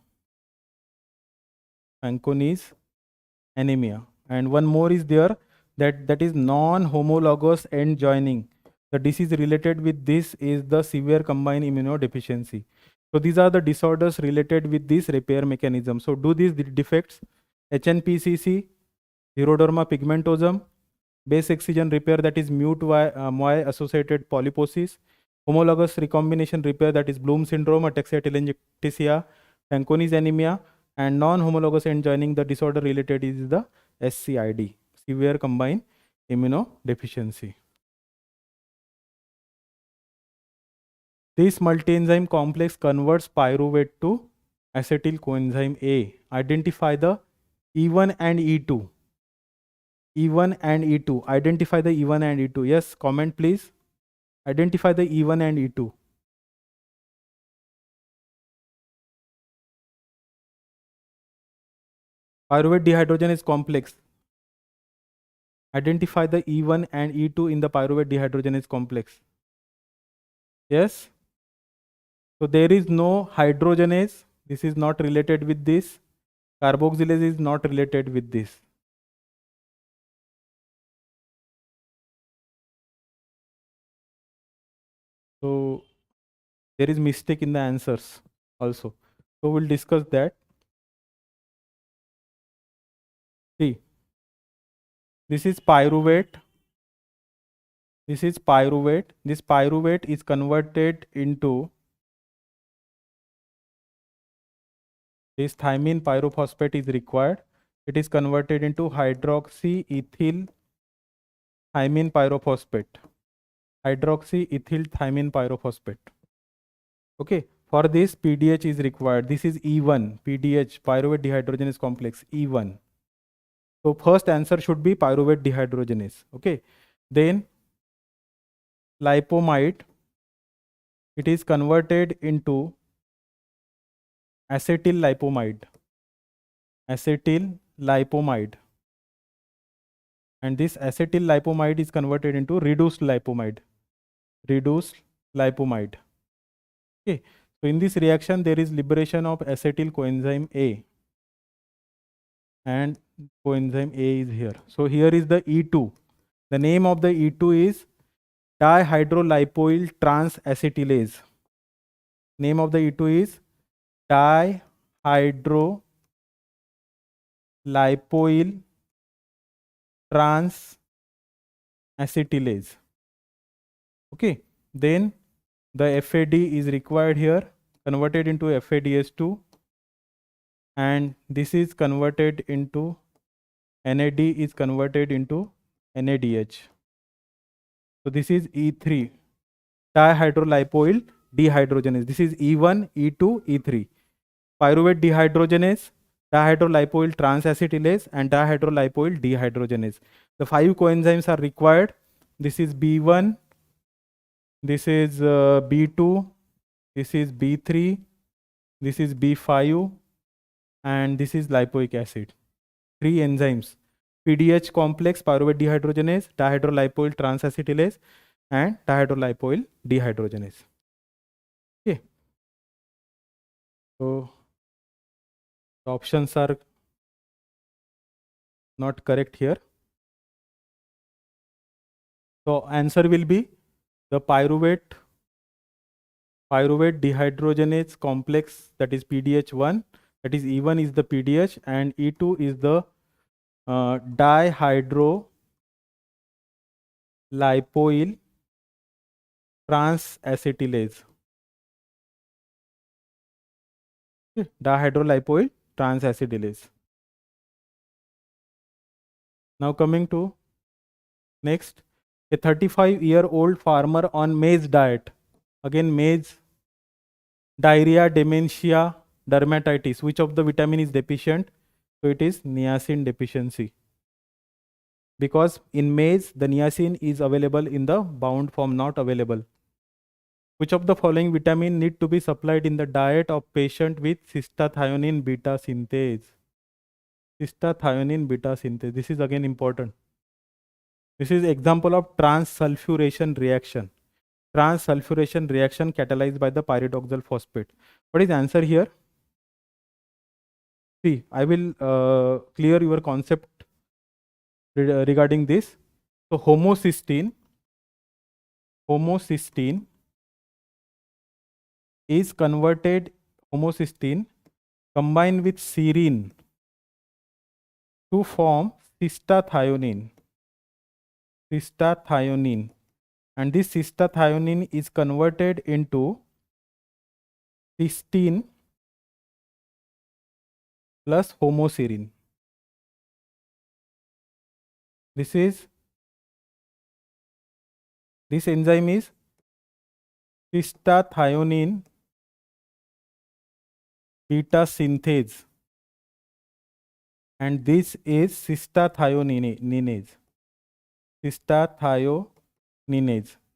And one more is there, that is non-homologous end joining. The disease related with this is the severe combined immunodeficiency. So these are the disorders related with this repair mechanism. So do these defects, HNPCC, xeroderma pigmentosum, base excision repair, that is mute Y associated polyposis, homologous recombination repair, that is Bloom syndrome, ataxia telangiectasia, Fanconi's anemia, and non-homologous end joining, the disorder related is the SCID, severe combined immunodeficiency. This multi-enzyme complex converts pyruvate to acetyl coenzyme A. Identify the E1 and E2. E1 and E2. Identify the E1 and E2. Yes, comment please. Identify the E1 and E2. Pyruvate dehydrogenase complex. Identify the E1 and E2 in the pyruvate dehydrogenase complex. Yes. So there is no hydrogenase. This is not related with this. Carboxylase is not related with this. So there is mistake in the answers also. So we'll discuss that. See, this is pyruvate. This is pyruvate. This pyruvate is converted into this thymine pyrophosphate is required. It is converted into hydroxyethyl thymine pyrophosphate. Hydroxyethyl thymine pyrophosphate. Okay. For this, PDH is required. This is E1, PDH, pyruvate dehydrogenase complex, E1. So first answer should be pyruvate dehydrogenase. Okay. Then lipomide, it is converted into acetyl lipomide. And this acetyl lipomide is converted into reduced lipomide. Okay. So in this reaction, there is liberation of acetyl coenzyme A. And coenzyme A is here. So here is the E2. The name of the E2 is dihydrolipoyl transacetylase. Name of the E2 is dihydrolipoyl transacetylase. Okay. Then the FAD is required here, converted into FADS2, and this is converted into NAD is converted into NADH. So this is E3, dihydrolipoyl dehydrogenase. This is E1, E2, E3. Pyruvate dehydrogenase, dihydrolipoyl transacetylase, and dihydrolipoyl dehydrogenase. The 5 coenzymes are required. This is B1, this is B2, this is B3, this is B5, and this is lipoic acid. 3 enzymes: PDH complex, pyruvate dehydrogenase, dihydrolipoyl transacetylase, and dihydrolipoyl dehydrogenase. Okay. So The options are not correct here. So answer will be the pyruvate dehydrogenase complex, that is PDH1, that is E1 is the PDH and E2 is the dihydrolipoyl transacetylase. Okay, dihydrolipoyl transacetylase. Now coming to next, a 35-year-old farmer on maize diet. Again maize, diarrhea, dementia, dermatitis. Which of the vitamin is deficient? So it is niacin deficiency. Because in maize, the niacin is available in the bound form, not available. Which of the following vitamin need to be supplied in the diet of patient with cystathionine beta synthase? Cystathionine beta synthase. This is again important. This is example of transsulfuration reaction. Transsulfuration reaction catalyzed by the pyridoxal phosphate. What is the answer here? See, I will clear your concept regarding this. So homocysteine is converted, homocysteine combined with serine to form cystathionine. And this cystathionine is converted into cysteine plus homoserine. This enzyme is cystathionine beta synthase, and this is cystathioninase.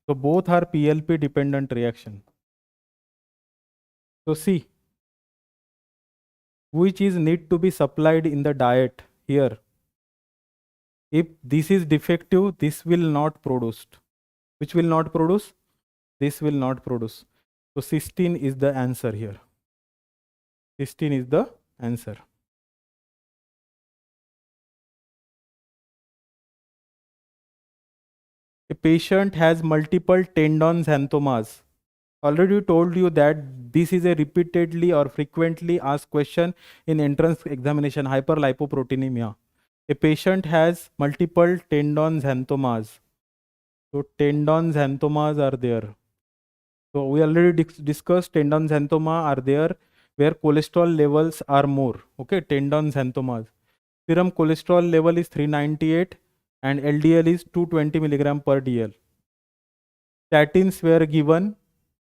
So both are PLP dependent reaction. So see, which is need to be supplied in the diet here. If this is defective, this will not produce. Which will not produce? This will not produce. So cysteine is the answer here. Cysteine is the answer. A patient has multiple tendon xanthomas. Already told you that this is a repeatedly or frequently asked question in entrance examination, hyperlipoproteinemia. A patient has multiple tendon xanthomas. So tendon xanthomas are there. So we already discussed tendon xanthoma are there where cholesterol levels are more. Okay, tendon xanthomas. Serum cholesterol level is 398 and LDL is 220 milligram per DL. Statins were given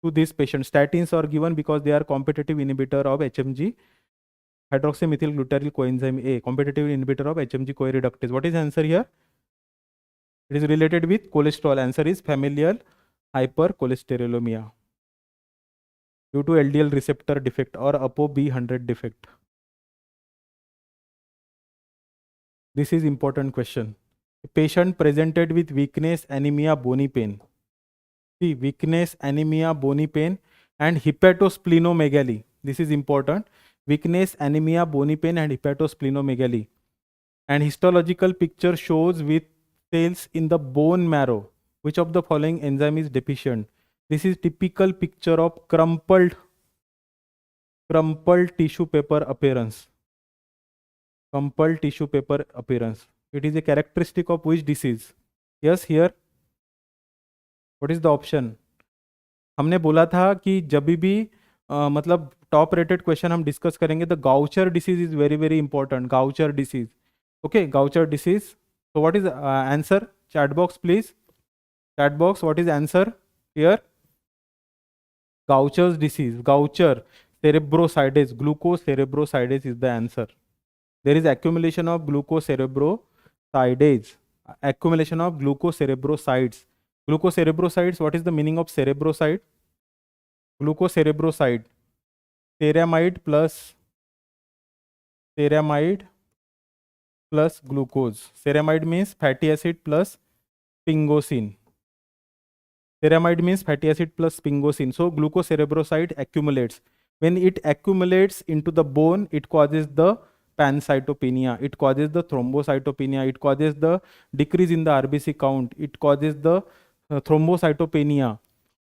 to this patient. Statins are given because they are competitive inhibitor of HMG, hydroxymethylglutarate coenzyme A, competitive inhibitor of HMG CoA reductase. What is the answer here? It is related with cholesterol. Answer is familial hypercholesterolemia due to LDL receptor defect or ApoB100 defect. This is important question. A patient presented with weakness, anemia, bony pain. See, weakness, anemia, bony pain and hepatosplenomegaly. This is important. Weakness, anemia, bony pain and hepatosplenomegaly. And histological picture shows with cells in the bone marrow. Which of the following enzyme is deficient? This is typical picture of crumpled tissue paper appearance. Crumpled tissue paper appearance. It is a characteristic of which disease? Yes, here. What is the option? हमने बोला था कि जब भी मतलब top rated question हम discuss करेंगे, the Gaucher disease is very very important. Gaucher disease. Okay, Gaucher disease. So what is the answer? Chat box please. Chat box, what is the answer here? Gaucher's disease. Gaucher cerebrosidase. Glucocerebrosidase is the answer. There is accumulation of glucocerebrosidase. Accumulation of glucocerebrosides. Glucocerebrosides, what is the meaning of cerebroside? Glucocerebroside. Ceramide plus glucose. Ceramide means fatty acid plus sphingosine. Ceramide means fatty acid plus sphingosine. So glucocerebroside accumulates. When it accumulates into the bone, it causes the pancytopenia, it causes the thrombocytopenia, it causes the decrease in the RBC count, it causes the thrombocytopenia,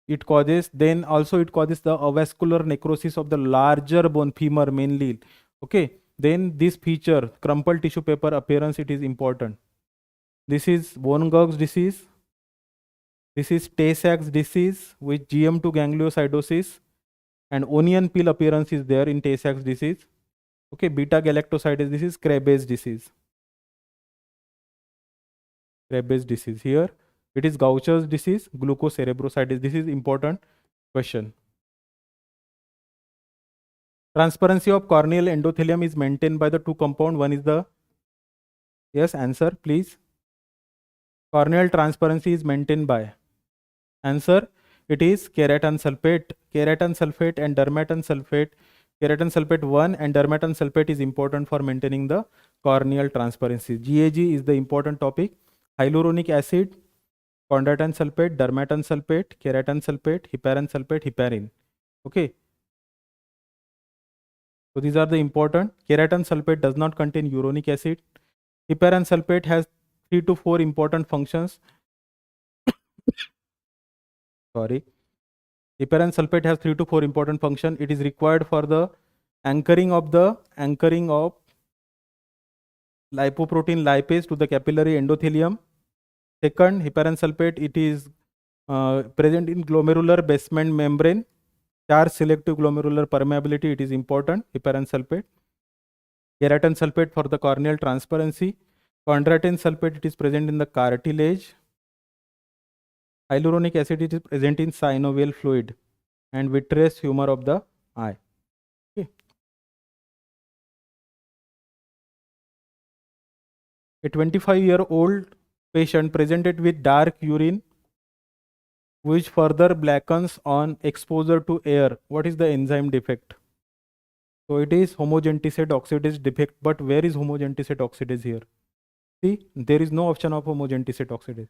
it causes, then also it causes the avascular necrosis of the larger bone, femur mainly. Okay, then this feature, crumpled tissue paper appearance, it is important. This is von Gog's disease. This is Tay-Sachs disease with GM2 gangliosidosis, and onion peel appearance is there in Tay-Sachs disease. Okay, beta galactosidase, this is Krabbe's disease. Krabbe's disease here. It is Gaucher's disease, glucocerebrositis. This is important question. Transparency of corneal endothelium is maintained by the two compound. One is the, yes, answer please. Corneal transparency is maintained by, answer, it is keratan sulfate and dermatan sulfate. Keratan sulfate 1 and dermatan sulfate is important for maintaining the corneal transparency. GAG is the important topic. Hyaluronic acid, chondroitin sulfate, dermatan sulfate, keratan sulfate, heparin sulfate, heparin. Okay. So these are the important. Keratan sulfate does not contain uronic acid. Heparin sulfate has 3 to 4 important functions. Sorry. Heparin sulfate has 3 to 4 important functions. It is required for the anchoring of lipoprotein lipase to the capillary endothelium. Second, heparin sulfate, it is present in glomerular basement membrane. Charge selective glomerular permeability, it is important, heparin sulfate. Keratan sulfate for the corneal transparency. Chondroitin sulfate, it is present in the cartilage. Hyaluronic acid, it is present in synovial fluid and vitreous humor of the eye. Okay. A 25-year-old patient presented with dark urine which further blackens on exposure to air. What is the enzyme defect? So it is homogenticate oxidase defect, but where is homogenticate oxidase here? See, there is no option of homogenticate oxidase.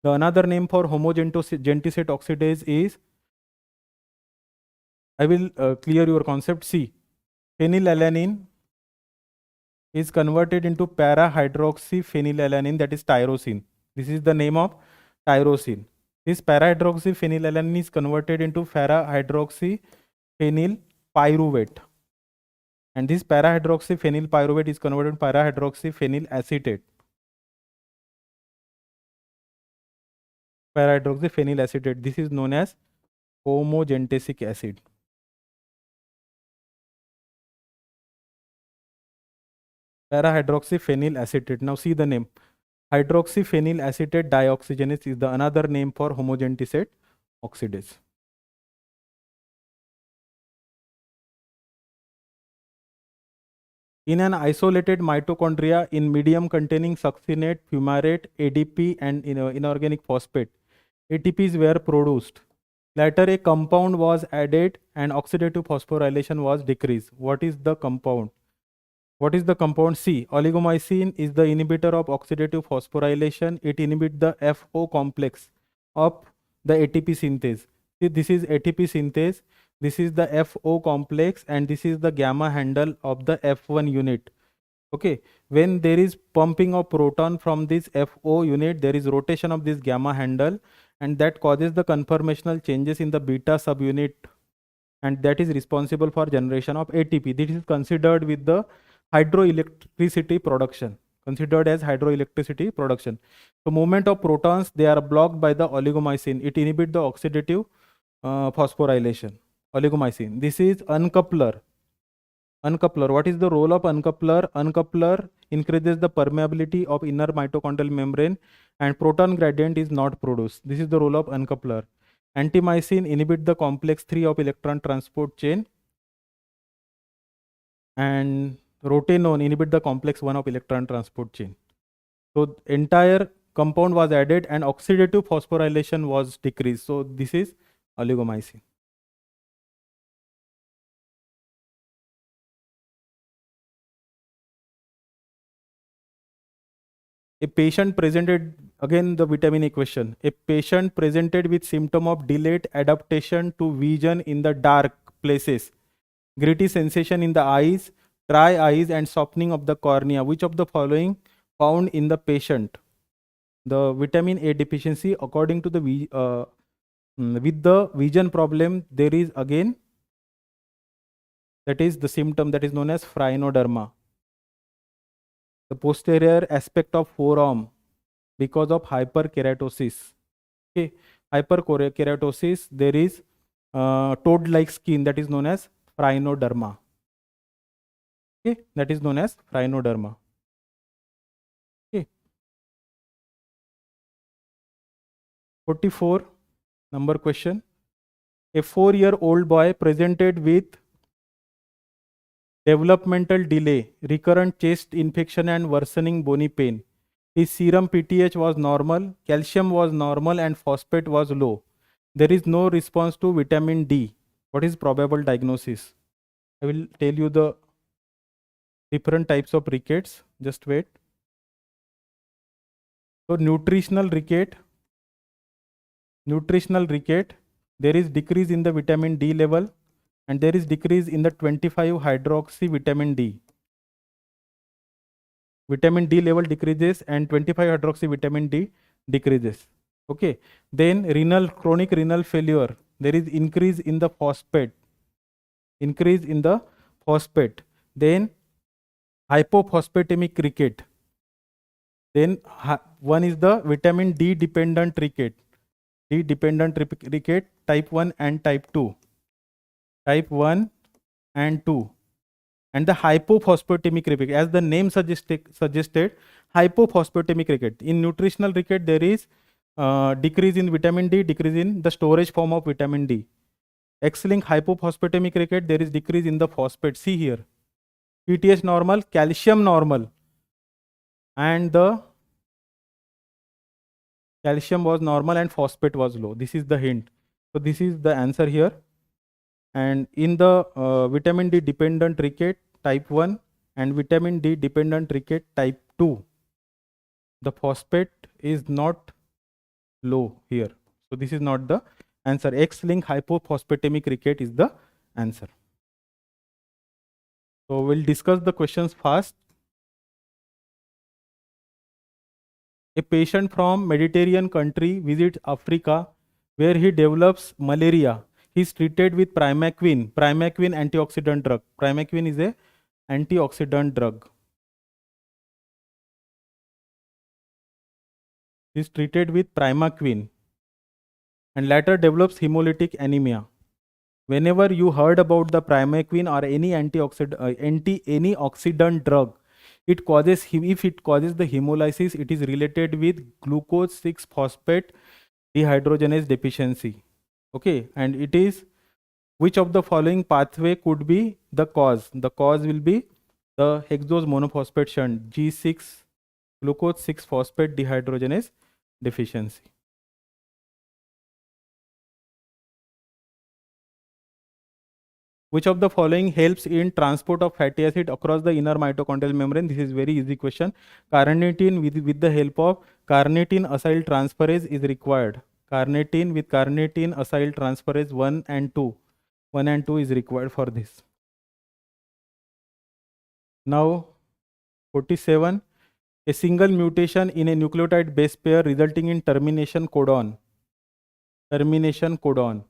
The another name for homogenticate oxidase is, I will clear your concept. See, phenylalanine is converted into para-hydroxyphenylalanine, that is tyrosine. This is the name of tyrosine. This para-hydroxyphenylalanine is converted into para-hydroxyphenyl pyruvate. And this para-hydroxyphenyl pyruvate is converted to para-hydroxyphenyl acetate. Para-hydroxyphenyl acetate. This is known as homogentisic acid. Para-hydroxyphenyl acetate. Now see the name. Hydroxyphenyl acetate dioxygenase is the another name for homogenticate oxidase. In an isolated mitochondria in medium containing succinate, fumarate, ADP and inorganic phosphate, ATPs were produced. Later a compound was added and oxidative phosphorylation was decreased. What is the compound? What is the compound? C. Oligomycin is the inhibitor of oxidative phosphorylation. It inhibits the FO complex of the ATP synthase. See, this is ATP synthase. This is the FO complex and this is the gamma handle of the F1 unit. Okay, when there is pumping of proton from this FO unit, there is rotation of this gamma handle and that causes the conformational changes in the beta subunit, and that is responsible for generation of ATP. This is considered with the hydroelectricity production, considered as hydroelectricity production. So movement of protons, they are blocked by the oligomycin. It inhibits the oxidative phosphorylation. Oligomycin. This is uncoupler. Uncoupler. What is the role of uncoupler? Uncoupler increases the permeability of inner mitochondrial membrane and proton gradient is not produced. This is the role of uncoupler. Antimycin inhibit the complex 3 of electron transport chain and rotenone inhibit the complex 1 of electron transport chain. So entire compound was added and oxidative phosphorylation was decreased. So this is oligomycin. A patient presented, again the vitamin A question, a patient presented with symptom of delayed adaptation to vision in the dark places gritty sensation in the eyes, dry eyes, and softening of the cornea. Which of the following found in the patient? The vitamin A deficiency, according to the with the vision problem, there is again, that is the symptom that is known as phrinoderma. The posterior aspect of forearm because of hyperkeratosis. Okay, hyperkeratosis, there is toad-like skin that is known as phrinoderma. Okay, that is known as phrinoderma. Okay. 44 number question. A 4-year-old boy presented with developmental delay, recurrent chest infection and worsening bony pain. His serum PTH was normal, calcium was normal and phosphate was low. There is no response to vitamin D. What is probable diagnosis? I will tell you the different types of rickets. Just wait. So nutritional ricket, there is decrease in the vitamin D level and there is decrease in the 25 hydroxy vitamin D. Vitamin D level decreases and 25 hydroxy vitamin D decreases. Okay. Then chronic renal failure, there is increase in the phosphate. Then hypophosphatemic ricket. Then one is the vitamin D dependent ricket. Ricket type 1 and type 2. Type 1 and 2. And the hypophosphatemic ricket, as the name suggested, hypophosphatemic ricket. In nutritional ricket, there is decrease in vitamin D, decrease in the storage form of vitamin D. X-linked hypophosphatemic ricket, there is decrease in the phosphate. See here, PTH normal, calcium normal, and the calcium was normal and phosphate was low. This is the hint. So this is the answer here. And in the vitamin D dependent ricket type 1 and vitamin D dependent ricket type 2, the phosphate is not low here. So this is not the answer. X-linked hypophosphatemic ricket is the answer. So we'll discuss the questions fast. A patient from Mediterranean country visits Africa where he develops malaria. He is treated with primaquine antioxidant drug. Primaquine is a antioxidant drug. He is treated with primaquine and later develops hemolytic anemia. Whenever you heard about the primaquine or any any oxidant drug, it causes, if it causes the hemolysis, it is related with glucose 6-phosphate dehydrogenase deficiency. Okay, and it is, which of the following pathway could be the cause? The cause will be the hexose monophosphate shunt, G6 glucose 6-phosphate dehydrogenase deficiency. Which of the following helps in transport of fatty acid across the inner mitochondrial membrane? This is very easy question. Carnitine with the help of carnitine acyl transferase is required. Carnitine with carnitine acyl transferase 1 and 2. 1 and 2 is required for this. Now 47. A single mutation in a nucleotide base pair resulting in termination codon. Termination codon.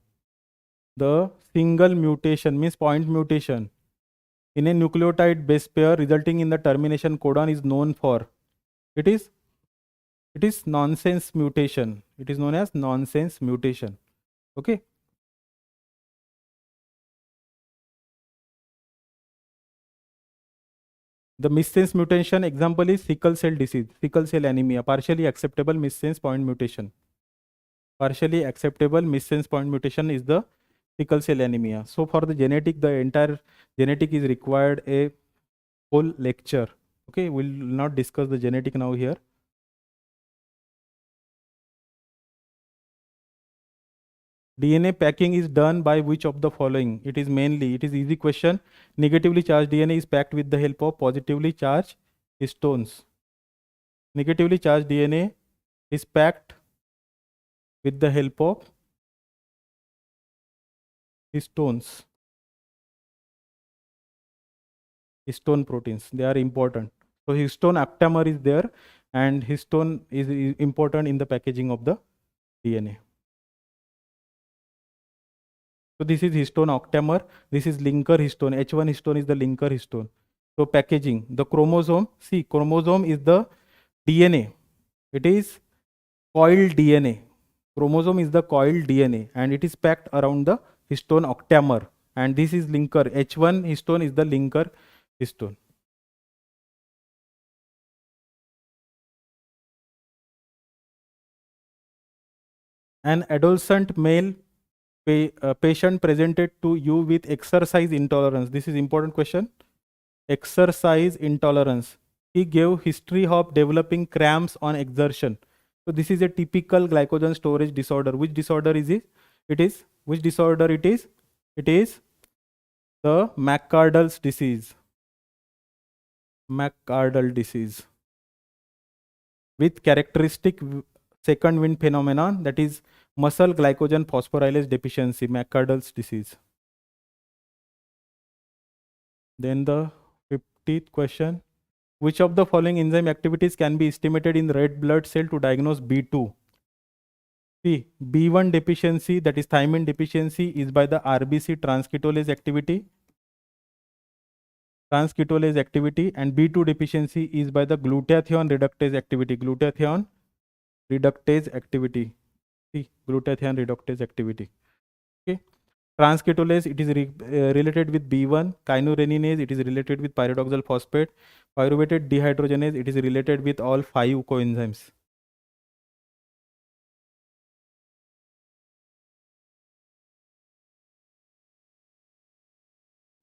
The single mutation means point mutation in a nucleotide base pair resulting in the termination codon is known for, it is nonsense mutation. It is known as nonsense mutation. Okay. The missense mutation example is sickle cell disease, sickle cell anemia, partially acceptable missense point mutation. Partially acceptable missense point mutation is the sickle cell anemia. So for the genetic, the entire genetic is required a whole lecture. Okay, we'll not discuss the genetic now here. DNA packing is done by which of the following? It is mainly, it is easy question. Negatively charged DNA is packed with the help of positively charged histones. Negatively charged DNA is packed with the help of histones. histone proteins. They are important. So histone octamer is there, and histone is important in the packaging of the DNA. So this is histone octamer. This is linker histone. H1 histone is the linker histone. So packaging, the chromosome. See, chromosome is the DNA. It is coiled DNA. Chromosome is the coiled DNA, and it is packed around the histone octamer. And this is linker. H1 histone is the linker histone. An adolescent male patient presented to you with exercise intolerance. This is important question. Exercise intolerance. He gave history of developing cramps on exertion. So this is a typical glycogen storage disorder. Which disorder is it? It is which disorder it is? It is the McArdle's disease. McArdle disease with characteristic second wind phenomenon, that is muscle glycogen phosphorylase deficiency, McArdle's disease. Then the 50th question. Which of the following enzyme activities can be estimated in red blood cell to diagnose B2? See, B1 deficiency, that is thymine deficiency, is by the RBC transketolase activity. And B2 deficiency is by the glutathione reductase activity. Glutathione reductase activity. See, glutathione reductase activity. Okay. Transketolase, it is related with B1. Kynureninase, it is related with pyridoxal phosphate. Pyruvated dehydrogenase, it is related with all 5 coenzymes.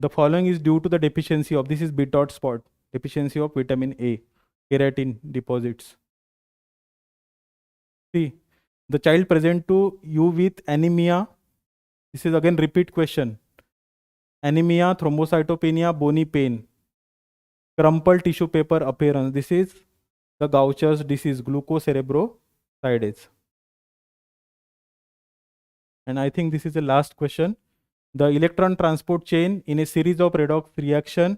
The following is due to the deficiency of, this is Bitot spot, deficiency of vitamin A, keratin deposits. See, the child present to you with anemia. This is again repeat question. Anemia, thrombocytopenia, bony pain, crumpled tissue paper appearance. This is the Gaucher's disease, glucocerebrosidase. And I think this is the last question. The electron transport chain in a series of redox reaction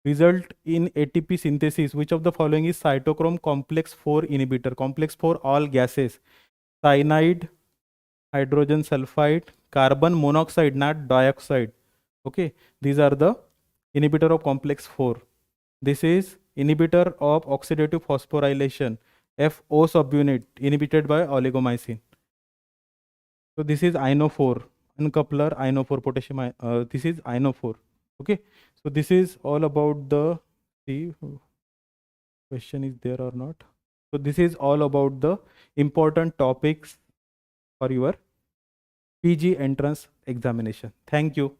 result in ATP synthesis. Which of the following is cytochrome complex 4 inhibitor? Complex 4, all gases. Cyanide, hydrogen sulfide, carbon monoxide, not dioxide. Okay, these are the inhibitor of complex 4. This is inhibitor of oxidative phosphorylation, FO subunit, inhibited by oligomycin. So this is INO4, uncoupler INO4 potassium. This is INO4. Okay, so this is all about the, see, question is there or not. So this is all about the important topics for your PG entrance examination. Thank you.